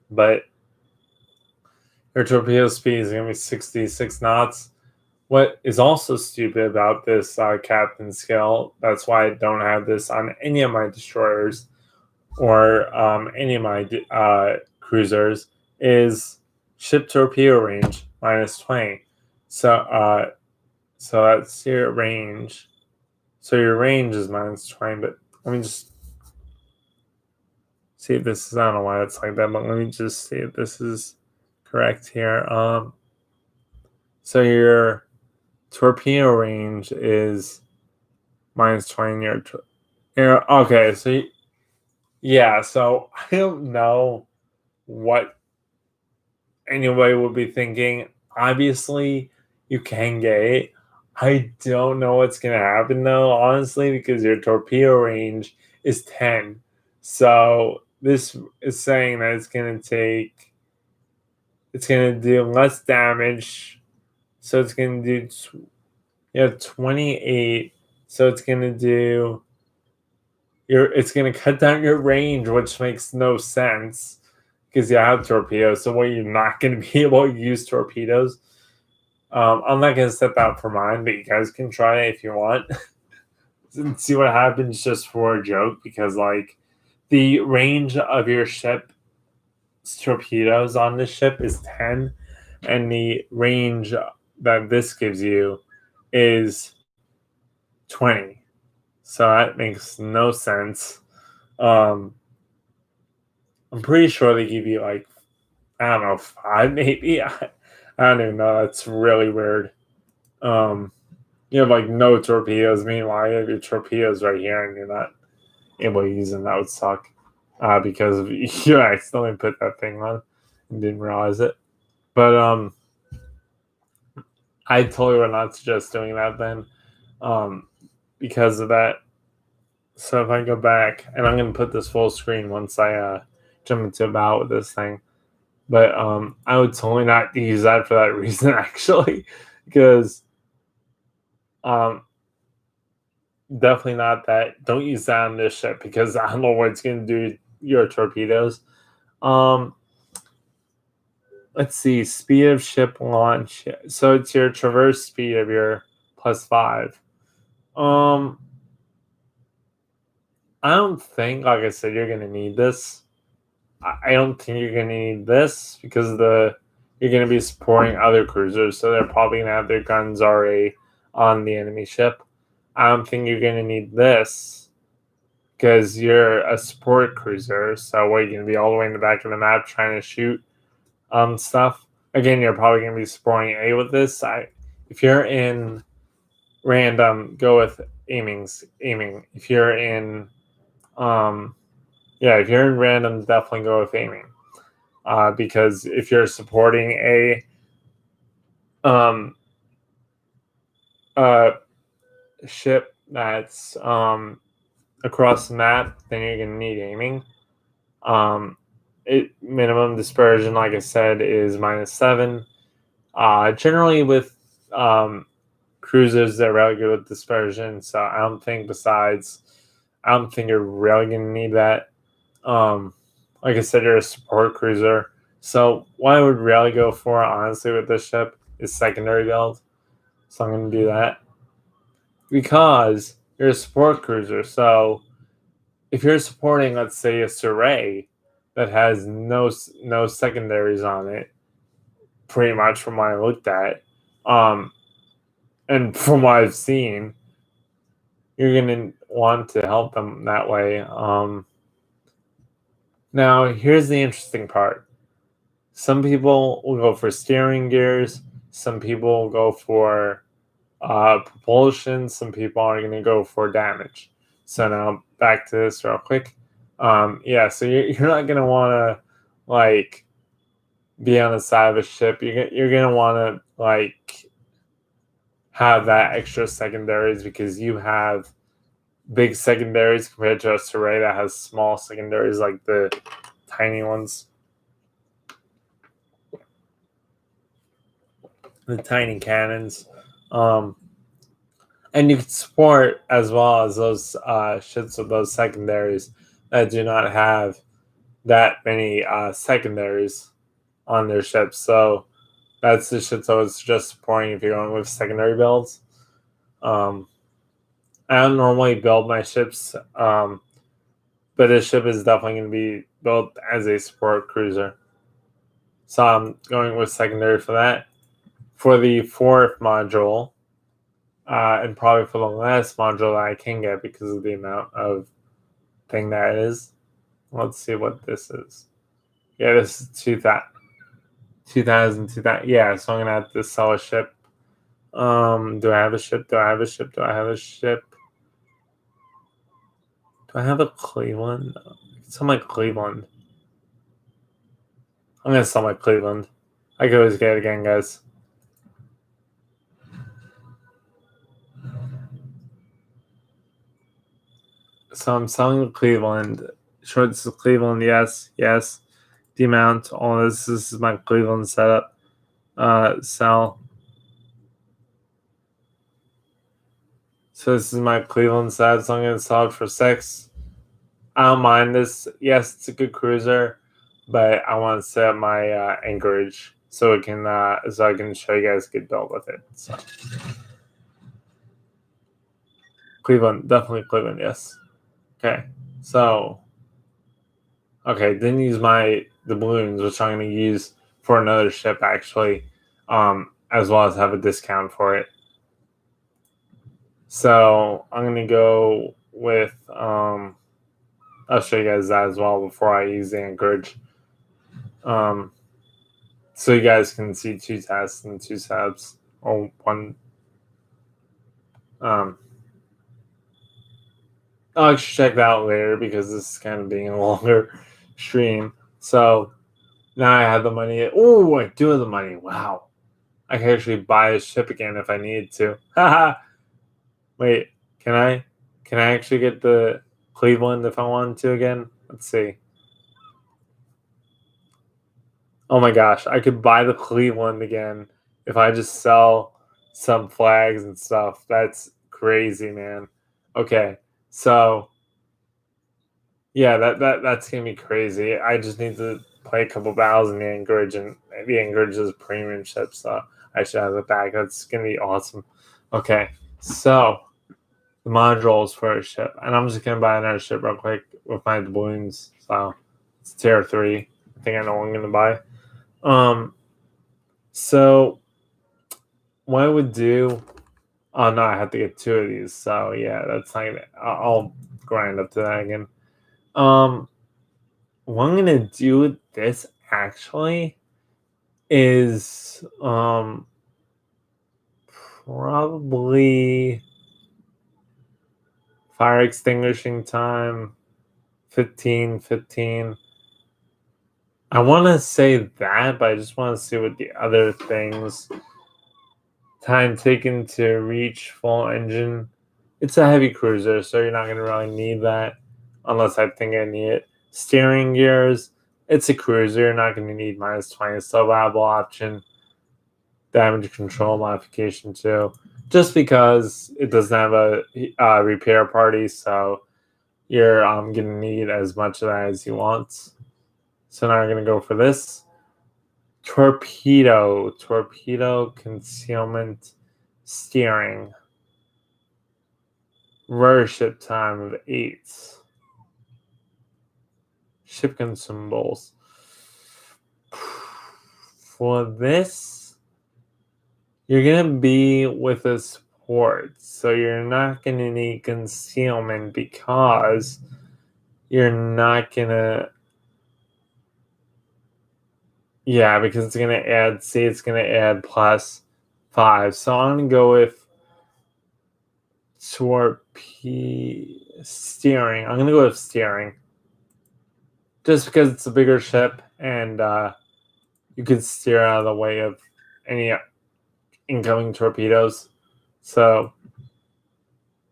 But your torpedo speed is going to be 66 knots. What is also stupid about this captain skill, that's why I don't have this on any of my destroyers or any of my cruisers, is ship torpedo range minus 20. So that's your range. So your range is minus 20, but let me just see if this is, I don't know why it's like that, but let me just see if this is correct here. So your torpedo range is minus 20. Okay, so yeah, so I don't know what anybody would be thinking. Obviously, you can get it. I don't know what's going to happen, though, honestly, because your torpedo range is 10. So this is saying that it's going to do less damage. So it's going to do 28. So it's going to do it's going to cut down your range, which makes no sense because you have torpedoes. So you're not going to be able to use torpedoes. I'm not going to set that for mine, but you guys can try it if you want and see what happens just for a joke, because like the range of your ship's torpedoes on this ship is 10, and the range that this gives you is 20. So that makes no sense. I'm pretty sure they give you like, I don't know, 5 maybe. I don't even know. That's really weird. You have like no torpedoes. Meanwhile, you have your torpedoes right here, and you're not able to use them. That would suck because you accidentally put that thing on and didn't realize it. But I totally would not suggest doing that then because of that. So if I go back, and I'm going to put this full screen once I jump into about with this thing. But I would totally not use that for that reason, actually, because definitely not that. Don't use that on this ship because I don't know what it's going to do to your torpedoes. Let's see, speed of ship launch. So it's your traverse speed of your +5. I don't think, like I said, you're gonna need this. I don't think you're gonna need this because you're gonna be supporting other cruisers, so they're probably gonna have their guns already on the enemy ship. I don't think you're gonna need this because you're a support cruiser. So what, you're gonna be all the way in the back of the map trying to shoot stuff. Again, you're probably gonna be supporting A with this. If you're in random, go with aiming. If you're in if you're in random, definitely go with aiming. Because if you're supporting a ship that's across the map, then you're gonna need aiming. Minimum dispersion, like I said, is -7. Generally with cruisers, they're really good with dispersion, so I don't think you're really gonna need that. Like I said, you're a support cruiser. So what I would really go for, honestly, with this ship is secondary build. So I'm going to do that because you're a support cruiser. So if you're supporting, let's say, a Surrey that has no secondaries on it, pretty much from what I looked at, and from what I've seen, you're going to want to help them that way. Now, here's the interesting part. Some people will go for steering gears. Some people will go for propulsion. Some people are going to go for damage. So now back to this real quick. So you're not going to want to like be on the side of a ship. You're going to want to like have that extra secondaries because you have big secondaries compared to a Surrey that has small secondaries like the tiny ones. The tiny cannons. And you can support as well as those ships with those secondaries that do not have that many secondaries on their ships. So that's the ships I was just supporting if you're going with secondary builds. I don't normally build my ships, but this ship is definitely going to be built as a support cruiser. So I'm going with secondary for that. For the fourth module, and probably for the last module that I can get because of the amount of thing that it is. Let's see what this is. Yeah, this is 2000. Yeah, so I'm going to have to sell a ship. Do I have a ship? Do I have a ship? Do I have a ship? Do I have a Cleveland? Sell my Cleveland. I'm going to sell my Cleveland. I could always get it again, guys. So I'm selling the Cleveland. Short this is Cleveland, yes. Demount, all this is my Cleveland setup. Sell. So this is my Cleveland setup, so I'm going to sell it for 6. I don't mind this. Yes, it's a good cruiser, but I want to set up my Anchorage so I can show you guys a good build with it. So Cleveland, definitely Cleveland, yes. Okay, so didn't use the balloons, which I'm going to use for another ship actually, as well as have a discount for it. So I'm going to go with I'll show you guys that as well before I use the Anchorage. So you guys can see 2 tests and 2 subs, or one I'll actually check that out later because this is kind of being a longer stream. So now I have the money. Oh, I do have the money. Wow. I can actually buy a ship again if I need to. Haha. Wait, can I? Can I actually get the Cleveland if I wanted to again? Let's see. Oh my gosh, I could buy the Cleveland again if I just sell some flags and stuff. That's crazy, man. Okay, so yeah, that's gonna be crazy. I just need to play a couple battles in the Anchorage, and the Anchorage is a premium ship, so I should have it back. That's gonna be awesome. Okay, so the modules for a ship, and I'm just gonna buy another ship real quick with my doubloons. So it's tier 3. I think I know what I'm gonna buy. So what I would do. Oh no, I have to get 2 of these. So yeah, that's not gonna. I'll grind up to that again. What I'm gonna do with this actually is probably fire extinguishing time 15. I want to say that, but I just want to see what the other things. Time taken to reach full engine. It's a heavy cruiser, so you're not going to really need that unless I think I need it. Steering gears. It's a cruiser. You're not going to need -20. Still a viable option. Damage control modification too. Just because it doesn't have a repair party, so you're going to need as much of that as you want. So now I'm going to go for this. Torpedo concealment steering. Rudder ship time of 8. Ship consumables. For this, you're going to be with a support, so you're not going to need concealment because you're not going to. Yeah, because it's going to add, see, it's going to add +5. So I'm going to go with steering. I'm going to go with steering. Just because it's a bigger ship and you can steer out of the way of any incoming torpedoes. So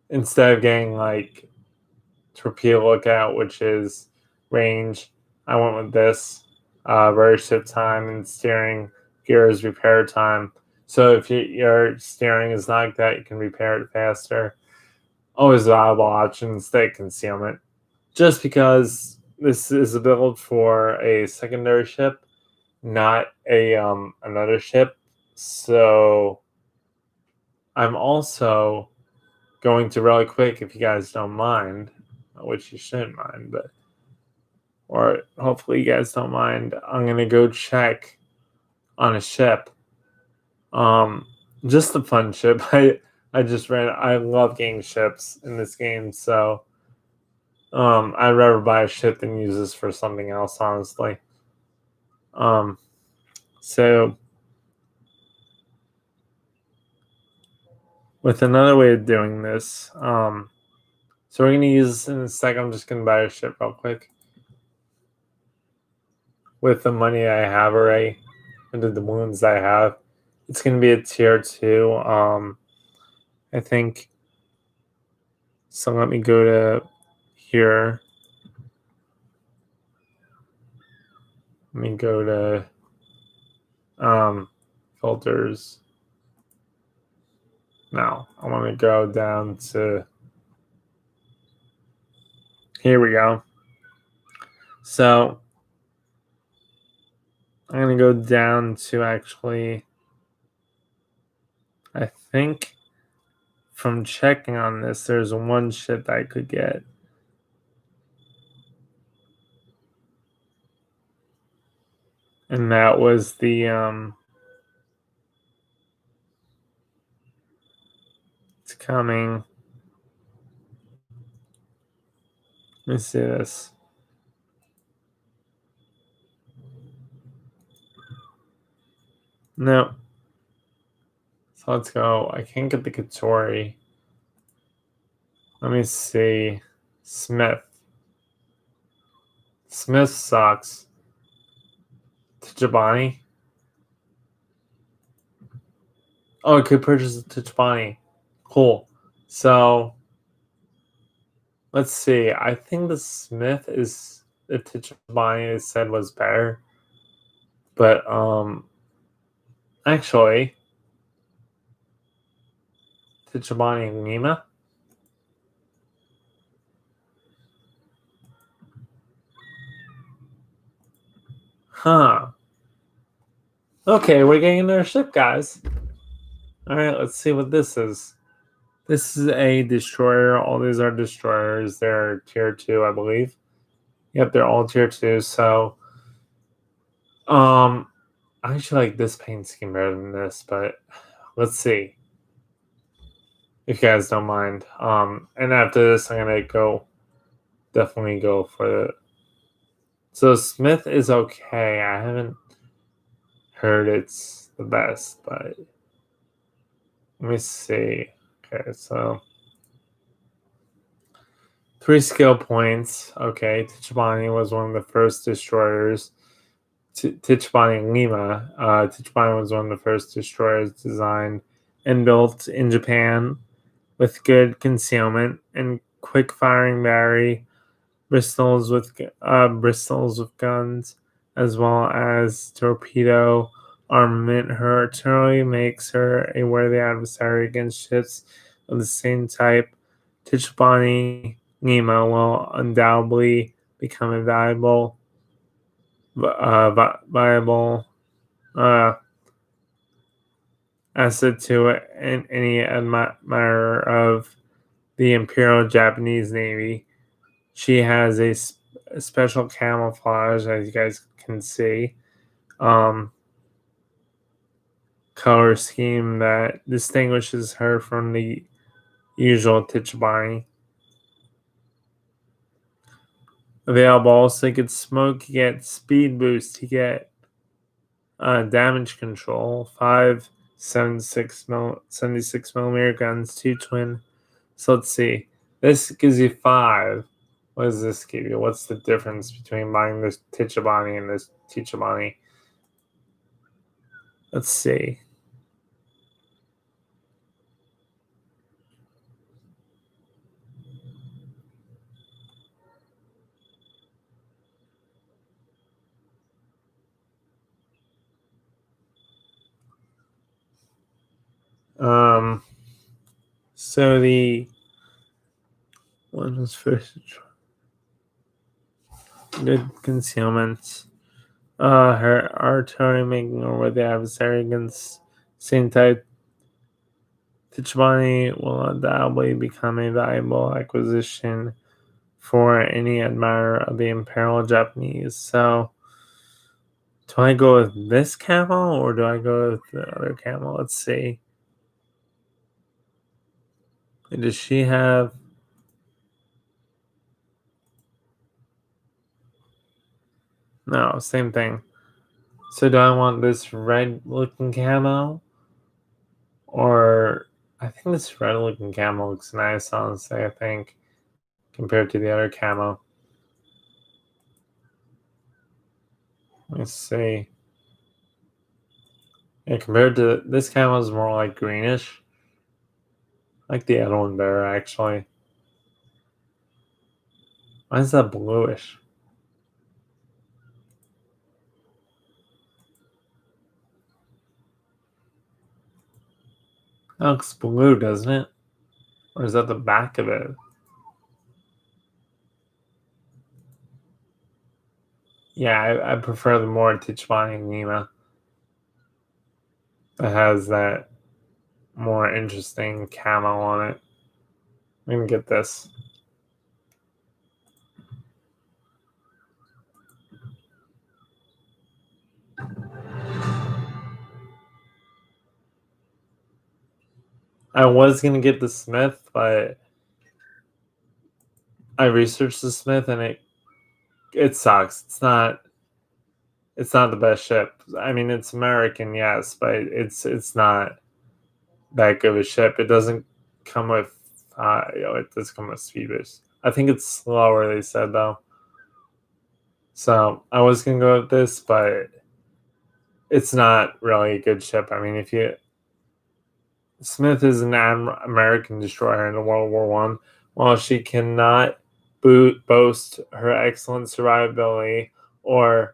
instead of getting like torpedo lookout, which is range, I went with this rudder ship time and steering gears repair time. So if your steering is not like that, you can repair it faster. Always a viable option instead of concealment. Just because this is a build for a secondary ship, not a another ship. So I'm also going to really quick, if you guys don't mind, which you shouldn't mind, but or hopefully you guys don't mind. I'm gonna go check on a ship. Just a fun ship. I just ran. I love getting ships in this game, so I'd rather buy a ship than use this for something else, honestly. So with another way of doing this, so we're gonna use this in a sec. I'm just gonna buy a ship real quick with the money I have already, and the doubloons I have. It's gonna be a tier 2. I think. So let me go to here. Let me go to filters. Now I want to go down to here we go. So I'm going to go down to actually, I think from checking on this, there's one ship I could get. And that was the, it's coming. Let me see this. No. So let's go. I can't get the Katori. Let me see. Smith. Smith sucks. Tachibani. Oh, I could purchase a Tachibani. Cool. So let's see. I think the Smith is the Tachibani I said was better. But actually Tachibani Lima. Huh. Okay, we're getting another ship, guys. Alright, let's see what this is. This is a destroyer. All these are destroyers. They're tier 2, I believe. Yep, they're all tier 2. So I actually like this paint scheme better than this, but let's see. If you guys don't mind. And after this I'm gonna definitely go for the. So Smith is okay. I haven't heard it's the best, but let me see. Okay, so 3 skill points. Okay, Tachibani was one of the first destroyers. Tachibani Lima. Tachibani was one of the first destroyers designed and built in Japan with good concealment and quick firing battery, bristles with guns, as well as torpedo armament. Her artillery makes her a worthy adversary against ships of the same type. Tachibani Nemo will undoubtedly become a viable uh, asset to any admirer of the Imperial Japanese Navy. She has a special camouflage, as you guys can see, color scheme that distinguishes her from the usual Tachibani. Available also, you get smoke, you get speed boost, you get damage control, 76 millimeter guns, 2 twin. So let's see. This gives you 5. What does this give you? What's the difference between buying this Tachibani and this Tachibani? Let's see. So the one was first good concealment. Her artillery making over the adversary against same type. Tachibani will undoubtedly become a valuable acquisition for any admirer of the Imperial Japanese. So, do I go with this camo or do I go with the other camo? Let's see. Does she have? No, same thing. So, do I want this red looking camo? Or I think this red looking camo looks nice, honestly, I think, compared to the other camo. Let's see. Yeah, compared to this camo is more like greenish. I like the other one better, actually. Why is that bluish? That looks blue, doesn't it? Or is that the back of it? Yeah, I prefer the more Tichmani Nima. That has that more interesting camo on it. I'm gonna get this. I was gonna get the Smith, but I researched the Smith and it sucks. It's not the best ship. I mean, it's American, yes, but it's not that good of a ship. It doesn't come with It does come with speed boost. I think it's slower, they said, though. So I was going to go with this, but it's not really a good ship. I mean, Smith is an American destroyer in World War One. While she cannot boast her excellent survivability, while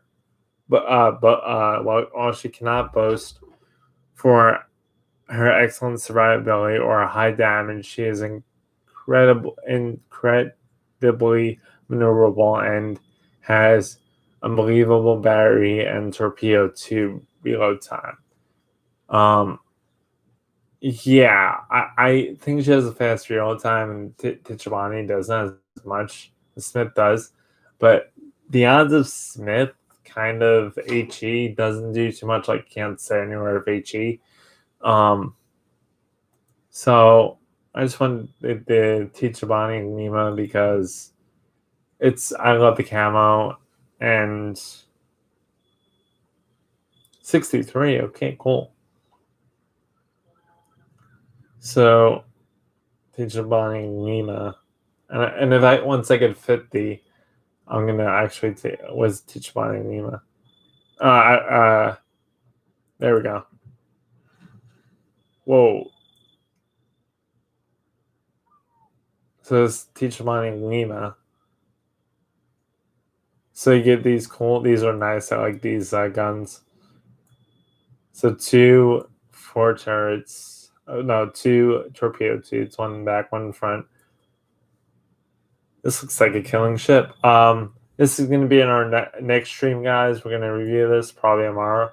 she cannot boast for her excellent survivability or high damage, she is incredibly maneuverable and has unbelievable battery and torpedo tube reload time. Yeah, I think she has a fast reload time, and Tichibani does not as much as Smith does. But the odds of Smith kind of HE doesn't do too much. Like, can't say anywhere of HE. So I just wanted the Tichibani Lima because I love the camo, and 63. Okay, cool. So Tichibani Lima, and if once I get 50, I'm gonna actually was Tichibani Lima. There we go. Whoa. So it's Tichibani Lima. So you get these cool. These are nice. I like these guns. So 2 4 turrets. Oh, no, 2 torpedo tubes. One in back, one in front. This looks like a killing ship. This is going to be in our next stream, guys. We're going to review this probably tomorrow.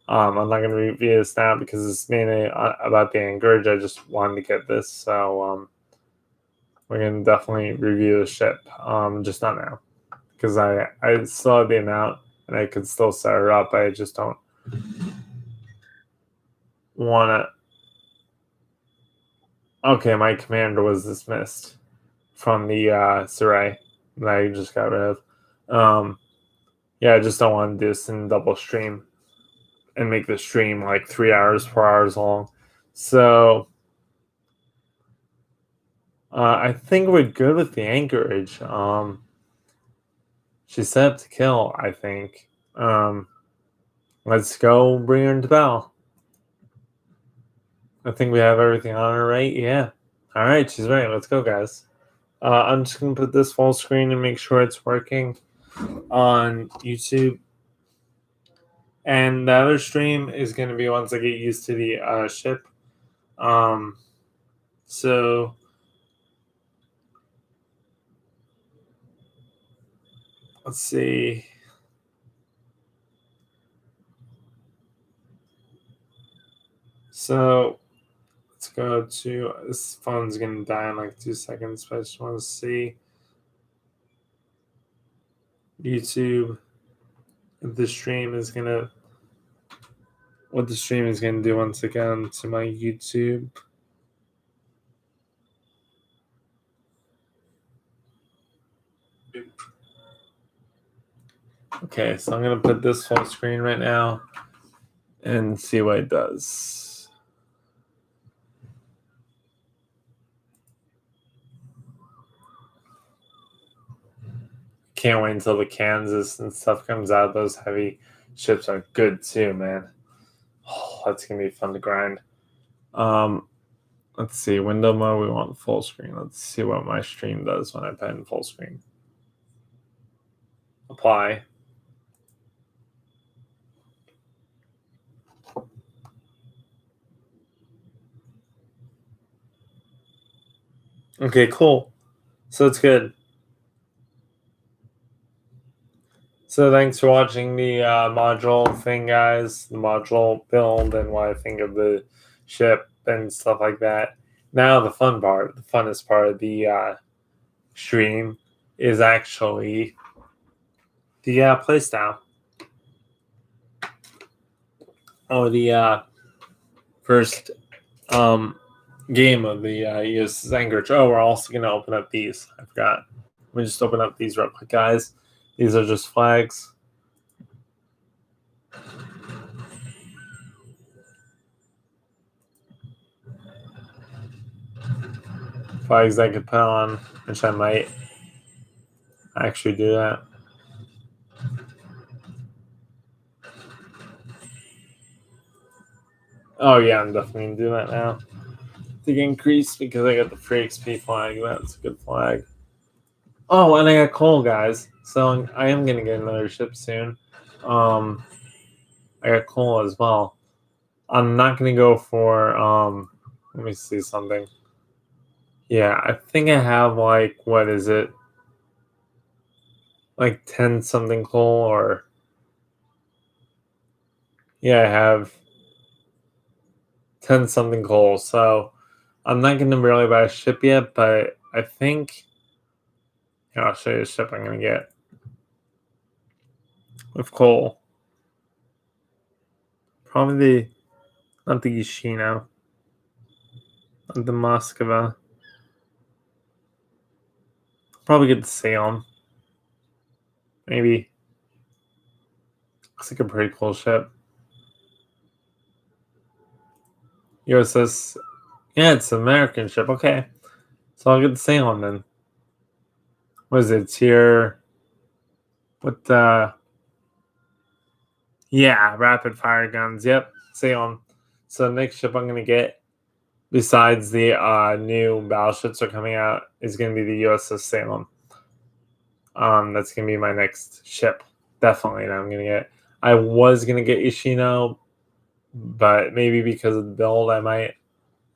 I'm not going to review this now because it's mainly about the Anchorage. I just wanted to get this, so we're going to definitely review the ship. Just not now because I still have the amount and I could still set her up. I just don't want to. Okay, my commander was dismissed from the Saray that I just got rid of. Yeah, I just don't want to do this in double stream and make the stream like 3 hours, 4 hours long. So I think we're good with the Anchorage. She's set up to kill, I think. Let's go bring her into battle. I think we have everything on her, right? Yeah. All right, she's ready. Let's go, guys. I'm just going to put this full screen and make sure it's working on YouTube. And the other stream is going to be once I get used to the ship. So let's see. So let's go to this phone's going to die in like 2 seconds, but I just want to see YouTube. What the stream is going to do once again to my YouTube. Okay, so I'm going to put this full screen right now and see what it does. Can't wait until the Kansas and stuff comes out. Those heavy ships are good too, man. Oh, that's going to be fun to grind. Let's see. Window mode, we want full screen. Let's see what my stream does when I put in full screen. Apply. Okay, cool. So it's good. So thanks for watching the module thing, guys. The module build and what I think of the ship and stuff like that. Now the fun part, the funnest part of the stream is actually the playstyle. Oh, the first game of the USS Anchorage. Oh, we're also going to open up these. I forgot. Let me just open up these real quick, guys. These are just flags. flags I could put on, which I might actually do that. Oh yeah, I'm definitely gonna do that now. To increase because I got the free XP flag. That's a good flag. Oh, and I got coal, guys. So I am gonna get another ship soon. I got coal as well. I'm not gonna go for let me see something. Yeah, I think I have like what is it? Like 10 something coal or yeah, I have 10 something coal. So I'm not gonna really buy a ship yet, but I think here, I'll show you the ship I'm gonna get with coal. Probably not the Yoshino, not the Moskva. Probably get the Salem. Maybe. Looks like a pretty cool ship. USS. Yeah, it's an American ship. Okay. So I'll get the Salem then. What is it? Tier. What the. Yeah, rapid fire guns. Yep. Salem. So the next ship I'm going to get, besides the new battleships that are coming out, is going to be the USS Salem. That's going to be my next ship. Definitely that I'm going to get. I was going to get Ishino, but maybe because of the build, I might.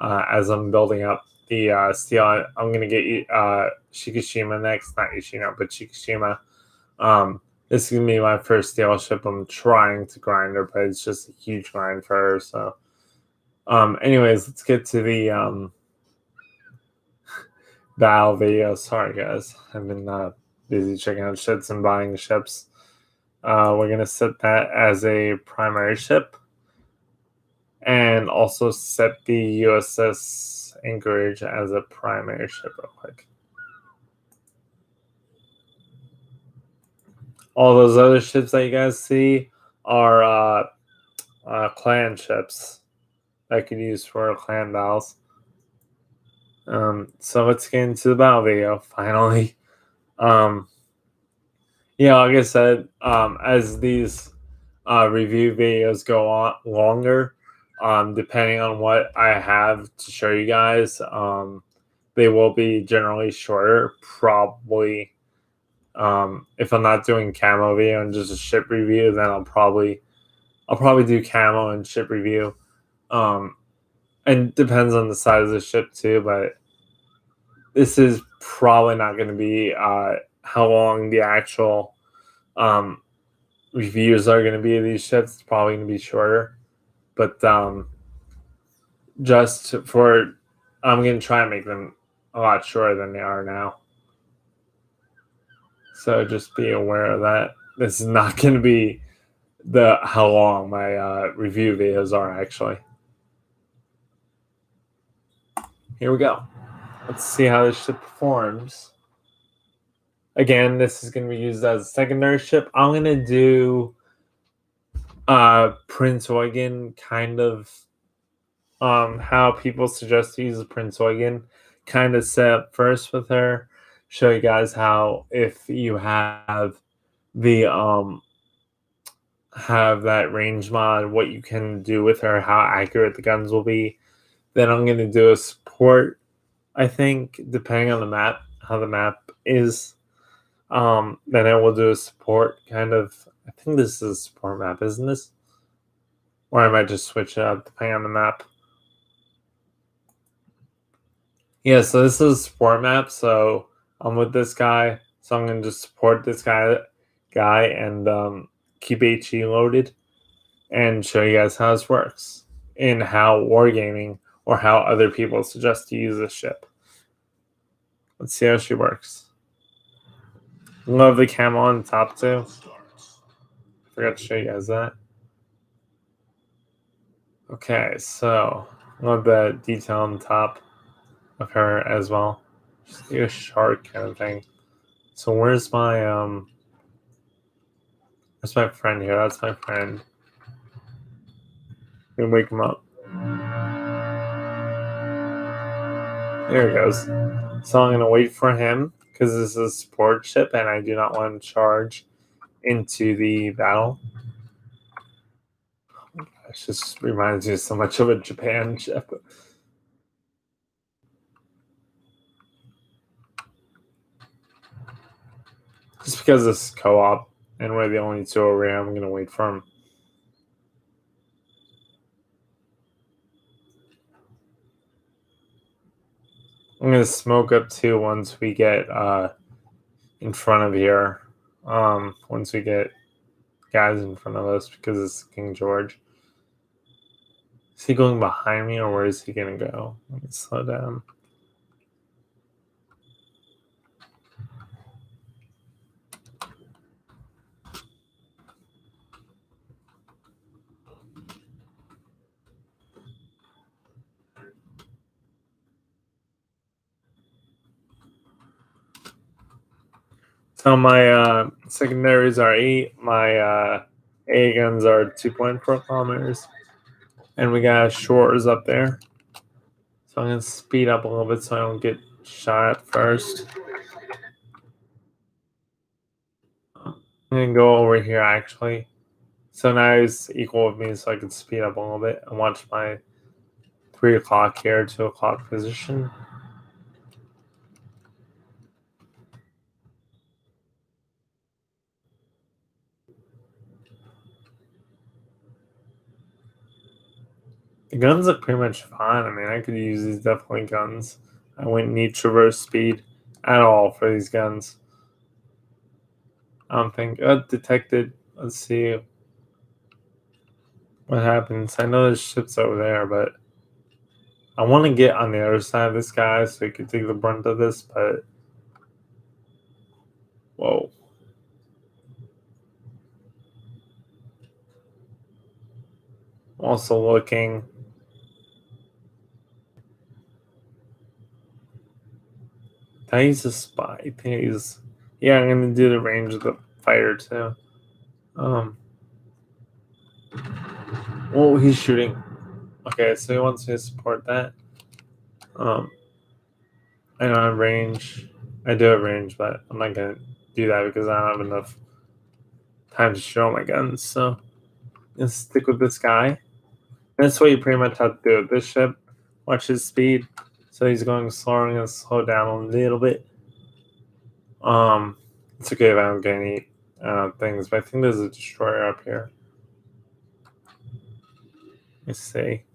As I'm building up the steel, I'm going to get Shikishima next. Not Ishino, but Shikishima. This is going to be my first steel ship. I'm trying to grind her, but it's just a huge grind for her. So, anyways, let's get to the battle video. Sorry, guys. I've been busy checking out ships and buying ships. We're going to set that as a primary ship. And also set the USS Anchorage as a primary ship real quick. All those other ships that you guys see are clan ships that I could use for clan battles. So let's get into the battle video finally. Yeah, like I said, as these review videos go on longer, depending on what I have to show you guys, they will be generally shorter. Probably, if I'm not doing camo video and just a ship review, then I'll probably do camo and ship review. And depends on the size of the ship too, but this is probably not going to be how long the actual reviews are going to be of these ships. It's probably going to be shorter, but just for I'm going to try and make them a lot shorter than they are now. So just be aware of that. This is not going to be how long my review videos are actually. Here we go. Let's see how this ship performs. Again, this is going to be used as a secondary ship. I'm going to do Prince Eugen, kind of how people suggest to use Prince Eugen. Kind of set up first with her. Show you guys how, if you have the have that range mod, what you can do with her, how accurate the guns will be. Then I'm going to do a support, I think, depending on the map, how the map is. Then I will do a support kind of. I think this is a support map, isn't this? Or I might just switch it up depending on the map. Yeah, so this is a support map. So I'm with this guy. So I'm going to just support this guy and keep HE loaded and show you guys how this works in how wargaming or how other people suggest to use this ship. Let's see how she works. Love the camo on top too. Forgot to show you guys that. Okay, so love the detail on top of her as well. Just like a shark kind of thing. So where's my friend here? That's my friend. Gonna wake him up. There he goes. So I'm gonna wait for him because this is a support ship, and I do not want to charge into the battle. It just reminds me so much of a Japan ship. Just because this is co-op and we're the only two over here, I'm gonna wait for him. I'm gonna smoke up too once we get in front of here. Once we get guys in front of us because it's King George. Is he going behind me or where is he gonna go? Let me slow down. So my secondaries are 8. My A guns are 2.4 kilometers. And we got shores up there. So I'm going to speed up a little bit so I don't get shot at first. I'm going to go over here actually. So now he's equal with me so I can speed up a little bit and watch my 3 o'clock here, 2 o'clock position. The guns look pretty much fine. I mean, I could use these definitely guns. I wouldn't need traverse speed at all for these guns. I don't think. Detected. Let's see what happens. I know there's ships over there, but I want to get on the other side of this guy so he can take the brunt of this, but whoa. Also looking. Did I use a spy? I think I use. Yeah, I'm gonna do the range of the fighter too. Oh, he's shooting. Okay, so he wants me to support that. I don't have range. I do have range, but I'm not gonna do that because I don't have enough time to show my guns. So let's stick with this guy. That's what you pretty much have to do with this ship. Watch his speed. So he's going slower. I'm gonna slow down a little bit. It's okay if I don't get any things, but I think there's a destroyer up here. Let's see.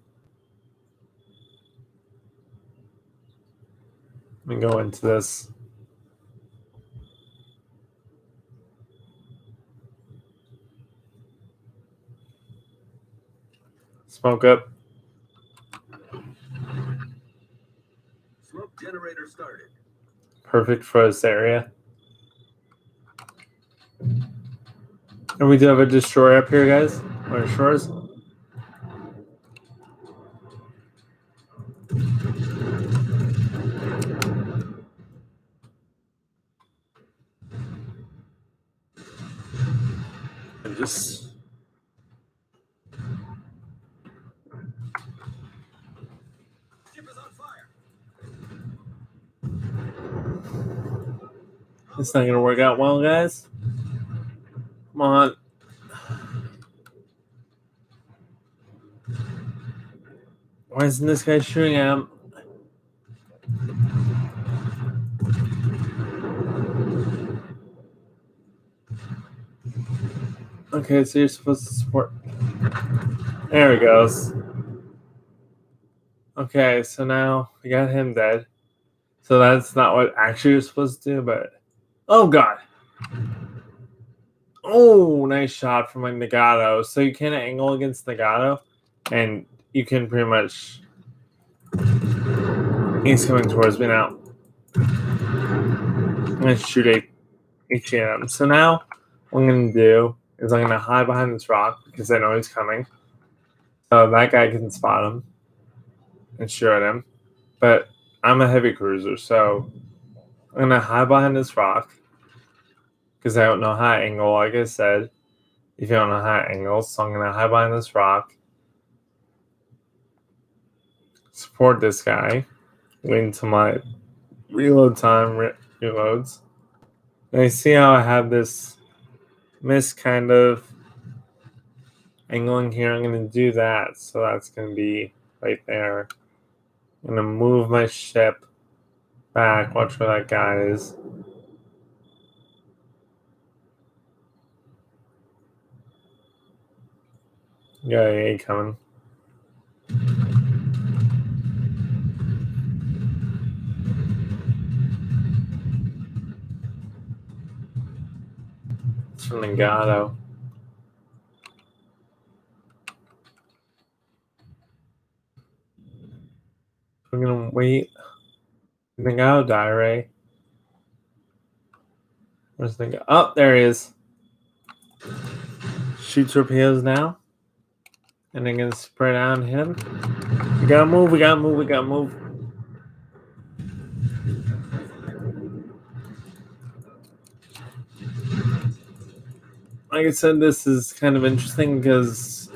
Let me go into this. Smoke up. Smoke generator started. Perfect for this area. And we do have a destroyer up here, guys. On our shores. And just Ship is on fire. it's not gonna work out well, guys. Come on. Why isn't this guy shooting at him? Okay, so you're supposed to support. There he goes. Okay, so now we got him dead. So that's not what actually you're supposed to do, but oh god. Oh, nice shot from my Nagato. So you can angle against Nagato, and you can pretty much. He's coming towards me now. I'm gonna shoot a HM. So now what I'm gonna do is I'm gonna hide behind this rock because I know he's coming. So that guy can spot him and shoot at him. But I'm a heavy cruiser, so I'm gonna hide behind this rock because I don't know how to angle, like I said. If you don't know how to angle, so I'm gonna hide behind this rock. Support this guy. Wait until my reload time reloads. And I see how I have this miss kind of angling here. I'm going to do that. So that's going to be right there. I'm going to move my ship back. Watch where that guy is. Yeah, coming. It's from Nagato. We're going to wait. Nagato die, Ray. Where's Nagato? Oh, there he is. Shoot torpedoes now. And they're going to spread out him. We got to move. We got to move. We got to move. Like I said, this is kind of interesting because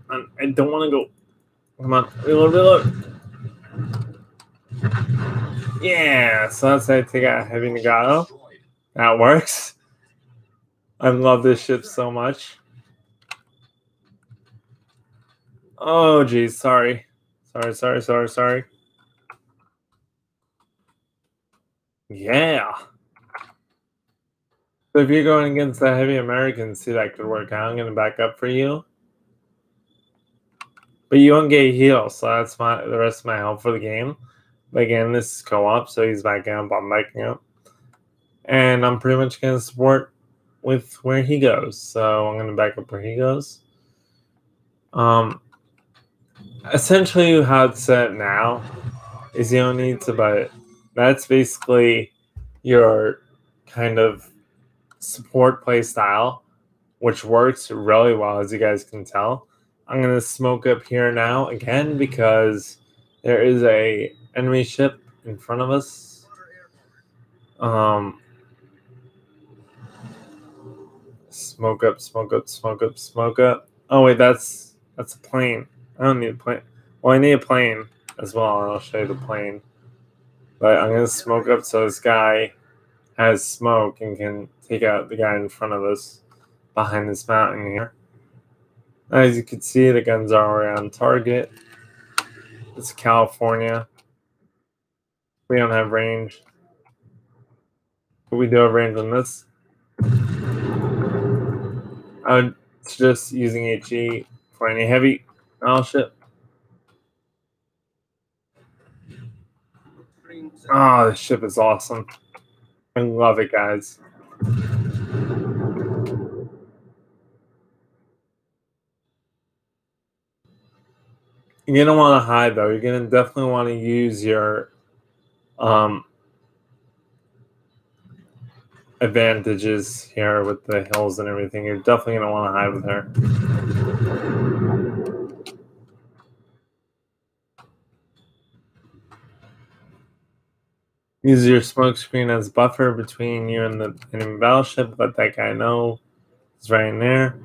I don't want to go. Come on, reload. Yeah, so that's how I take out Heavy Nagato. That works. I love this ship so much. Oh, geez, sorry. Sorry. Yeah. So if you're going against the heavy Americans, see, that could work out. I'm going to back up for you. But you won't get heal, so that's the rest of my help for the game. But again, this is co-op, so he's backing up, I'm backing up. And I'm pretty much going to support with where he goes. So I'm going to back up where he goes. Essentially how it's set now is you don't need to, but that's basically your kind of support play style, which works really well, as you guys can tell. I'm going to smoke up here now again because there is a enemy ship in front of us. Smoke up. Oh wait, that's a plane. I don't need a plane. Well, I need a plane as well, and I'll show you the plane. But I'm going to smoke up so this guy has smoke and can take out the guy in front of us behind this mountain here. As you can see, the guns are already on target. It's California. We don't have range. But we do have range on this. I would suggest using HE for any heavy battleship. Oh, this ship is awesome. I love it, guys. You're going to want to hide, though. You're going to definitely want to use your advantages here with the hills and everything. You're definitely going to want to hide with her. Use your smoke screen as buffer between you and the enemy battleship. Let that guy know it's right in there.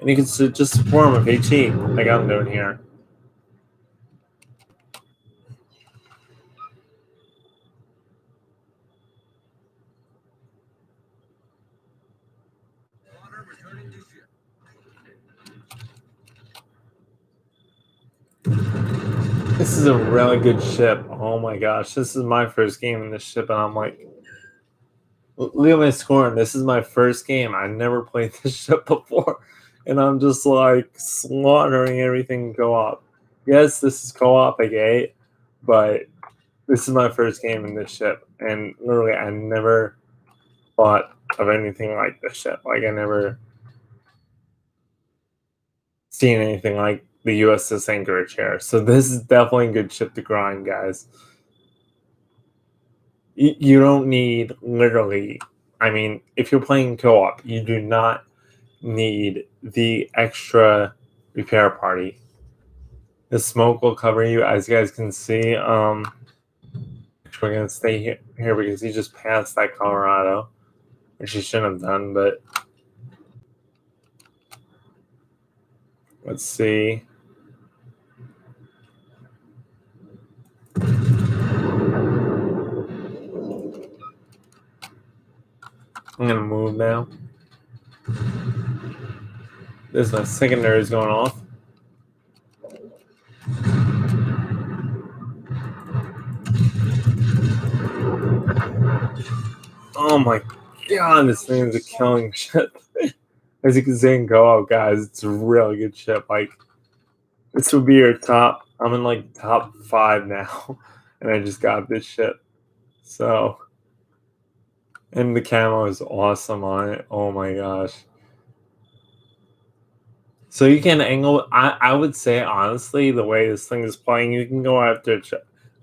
And you can just support him with HE, like I'm doing here. This is a really good ship. Oh my gosh, this is my first game in this ship, and I'm like, look at my scoring. This is my first game. I never played this ship before, and I'm just like slaughtering everything co-op. Yes, this is co-op, I get it, but this is my first game in this ship, and literally, I never thought of anything like this ship. Like, I never seen anything like the USS Anchorage here. So this is definitely a good ship to grind, guys. You don't need, literally, I mean, if you're playing co-op, you do not need the extra repair party. The smoke will cover you, as you guys can see. We're going to stay here because he just passed that Colorado, which he shouldn't have done, but let's see. I'm gonna move now. This my secondary is going off. Oh my god, this thing is a killing ship. As you can see and go out, guys, it's a really good ship. Like, this would be your top. I'm in like top 5 now, and I just got this ship. So, and the camo is awesome on it. Oh my gosh. So you can angle. I would say honestly, the way this thing is playing, you can go after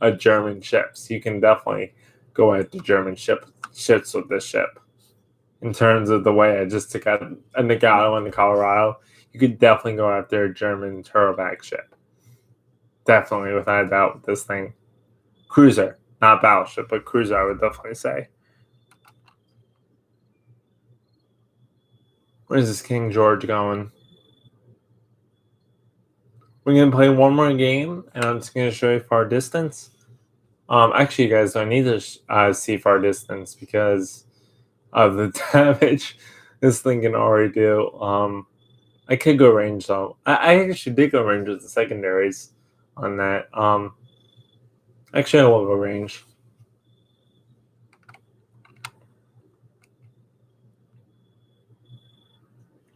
a German ships. You can definitely go after German ships with this ship. In terms of the way I just took out a Nagato and the Colorado, you could definitely go after a German turboback ship. Definitely, without a doubt, with this thing. Cruiser, not battleship, but cruiser, I would definitely say. Where's this King George going? We're going to play one more game, and I'm just going to show you far distance. Actually, you guys don't need to see far distance because of the damage this thing can already do. I could go range though. I actually did go range with the secondaries on that. Actually, I will go range.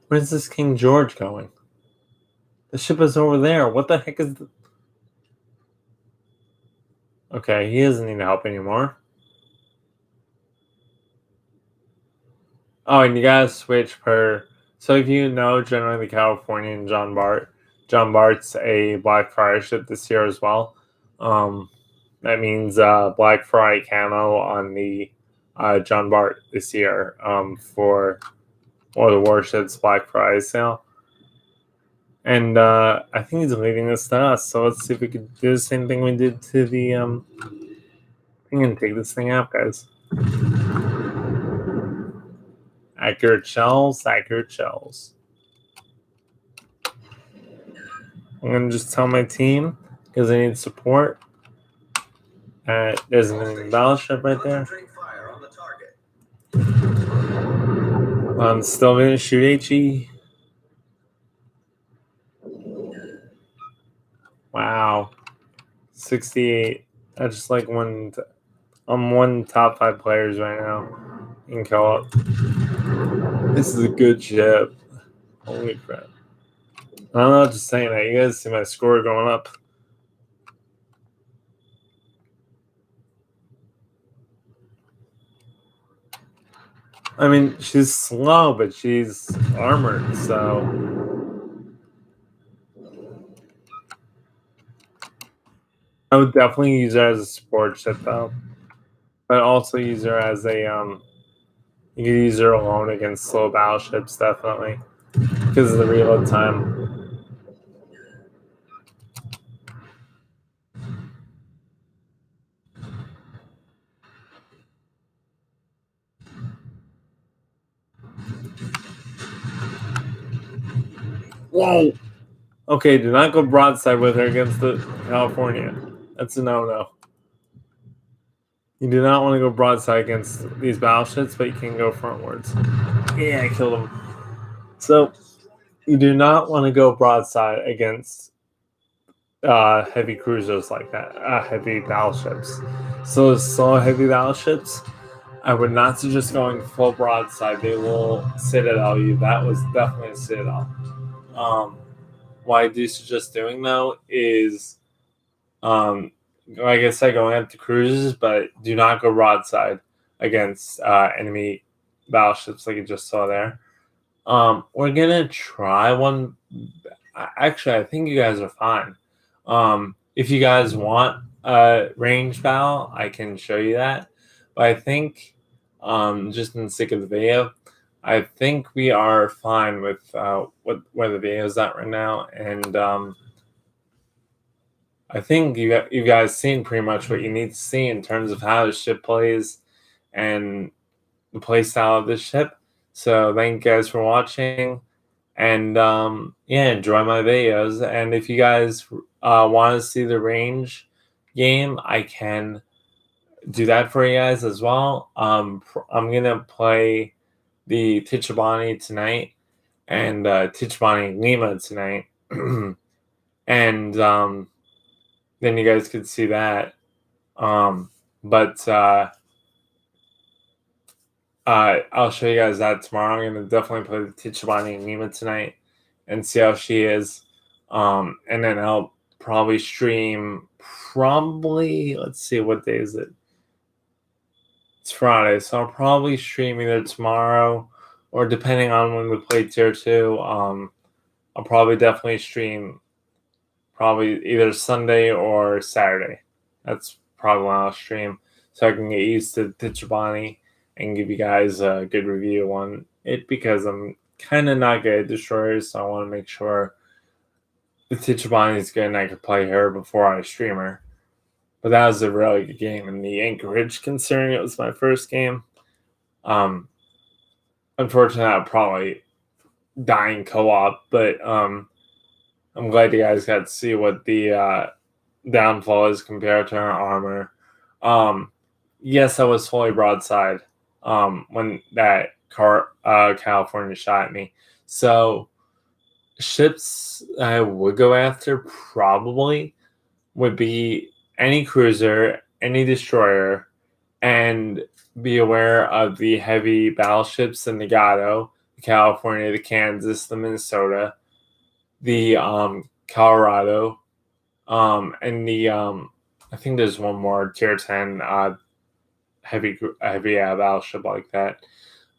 Where's this King George going? The ship is over there. What the heck is? Okay, he doesn't need help anymore. Oh, and you gotta switch per. So if you know, generally the Californian John Bart's a Black Friday ship this year as well. That means Black Friday camo on the John Bart this year for one of the warships Black Friday sale. And I think he's leaving this to us. So let's see if we could do the same thing we did to the thing and take this thing out, guys. Accurate shells, accurate shells. I'm gonna just tell my team because I need support. There's an enemy battleship right there. Still gonna shoot HE. Wow, 68. That's just like I'm one top 5 players right now in co-op. This is a good ship. Holy crap! I'm not just saying that. You guys see my score going up. I mean, she's slow, but she's armored, so I would definitely use her as a support ship, though. But also use her as a you can use her alone against slow battleships, definitely, because of the reload time. Whoa! Okay, do not go broadside with her against the California. That's a no-no. You do not want to go broadside against these battleships, but you can go frontwards. Yeah, I killed him. So, you do not want to go broadside against heavy cruisers like that, heavy battleships. So, slow heavy battleships, I would not suggest going full broadside. They will citadel you. That was definitely a citadel. What I do suggest doing though is, like I said, going up to cruisers, but do not go broadside against enemy battleships like you just saw there. We're gonna try one. Actually, I think you guys are fine. If you guys want a range battle, I can show you that. But I think, just in the sake of the video, I think we are fine with where the video is at right now, and I think you guys seen pretty much what you need to see in terms of how the ship plays and the play style of this ship. So thank you guys for watching, and yeah, enjoy my videos. And if you guys want to see the range game, I can do that for you guys as well. I'm gonna play the Tichibani tonight and Tichibani Lima tonight. And then you guys could see that. But I'll show you guys that tomorrow. I'm going to definitely play the Tichibani Lima tonight and see how she is. And then I'll probably stream let's see, what day is it? It's Friday, so I'll probably stream either tomorrow or depending on when we play tier 2, I'll probably definitely stream probably either Sunday or Saturday. That's probably when I'll stream so I can get used to Tichibani and give you guys a good review on it because I'm kind of not good at destroyers, so I want to make sure the Tichibani is good and I can play her before I stream her. But that was a really good game in the Anchorage, considering it was my first game. Unfortunately, I'll probably die in co-op, but I'm glad you guys got to see what the downfall is compared to her armor. Yes, I was fully broadside when that California shot me. So ships I would go after probably would be any cruiser, any destroyer, and be aware of the heavy battleships, the Nagato, the California, the Kansas, the Minnesota, the Colorado, and the I think there's one more tier 10 heavy battleship like that.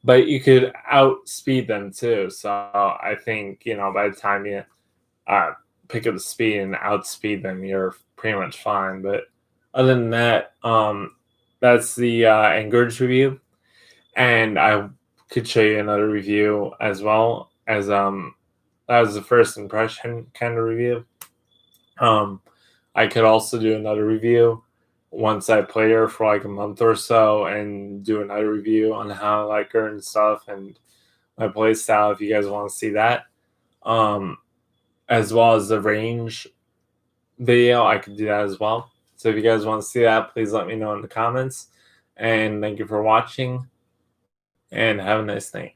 But you could outspeed them too. So I think by the time you pick up the speed and outspeed them, you're pretty much fine. But other than that, that's the Anchorage review, and I could show you another review as well as that was the first impression kind of review. I could also do another review once I play her for like a month or so and do another review on how I like her and stuff and my play style if you guys want to see that. As well as the range video, I could do that as well. So if you guys want to see that, please let me know in the comments. And thank you for watching and have a nice night.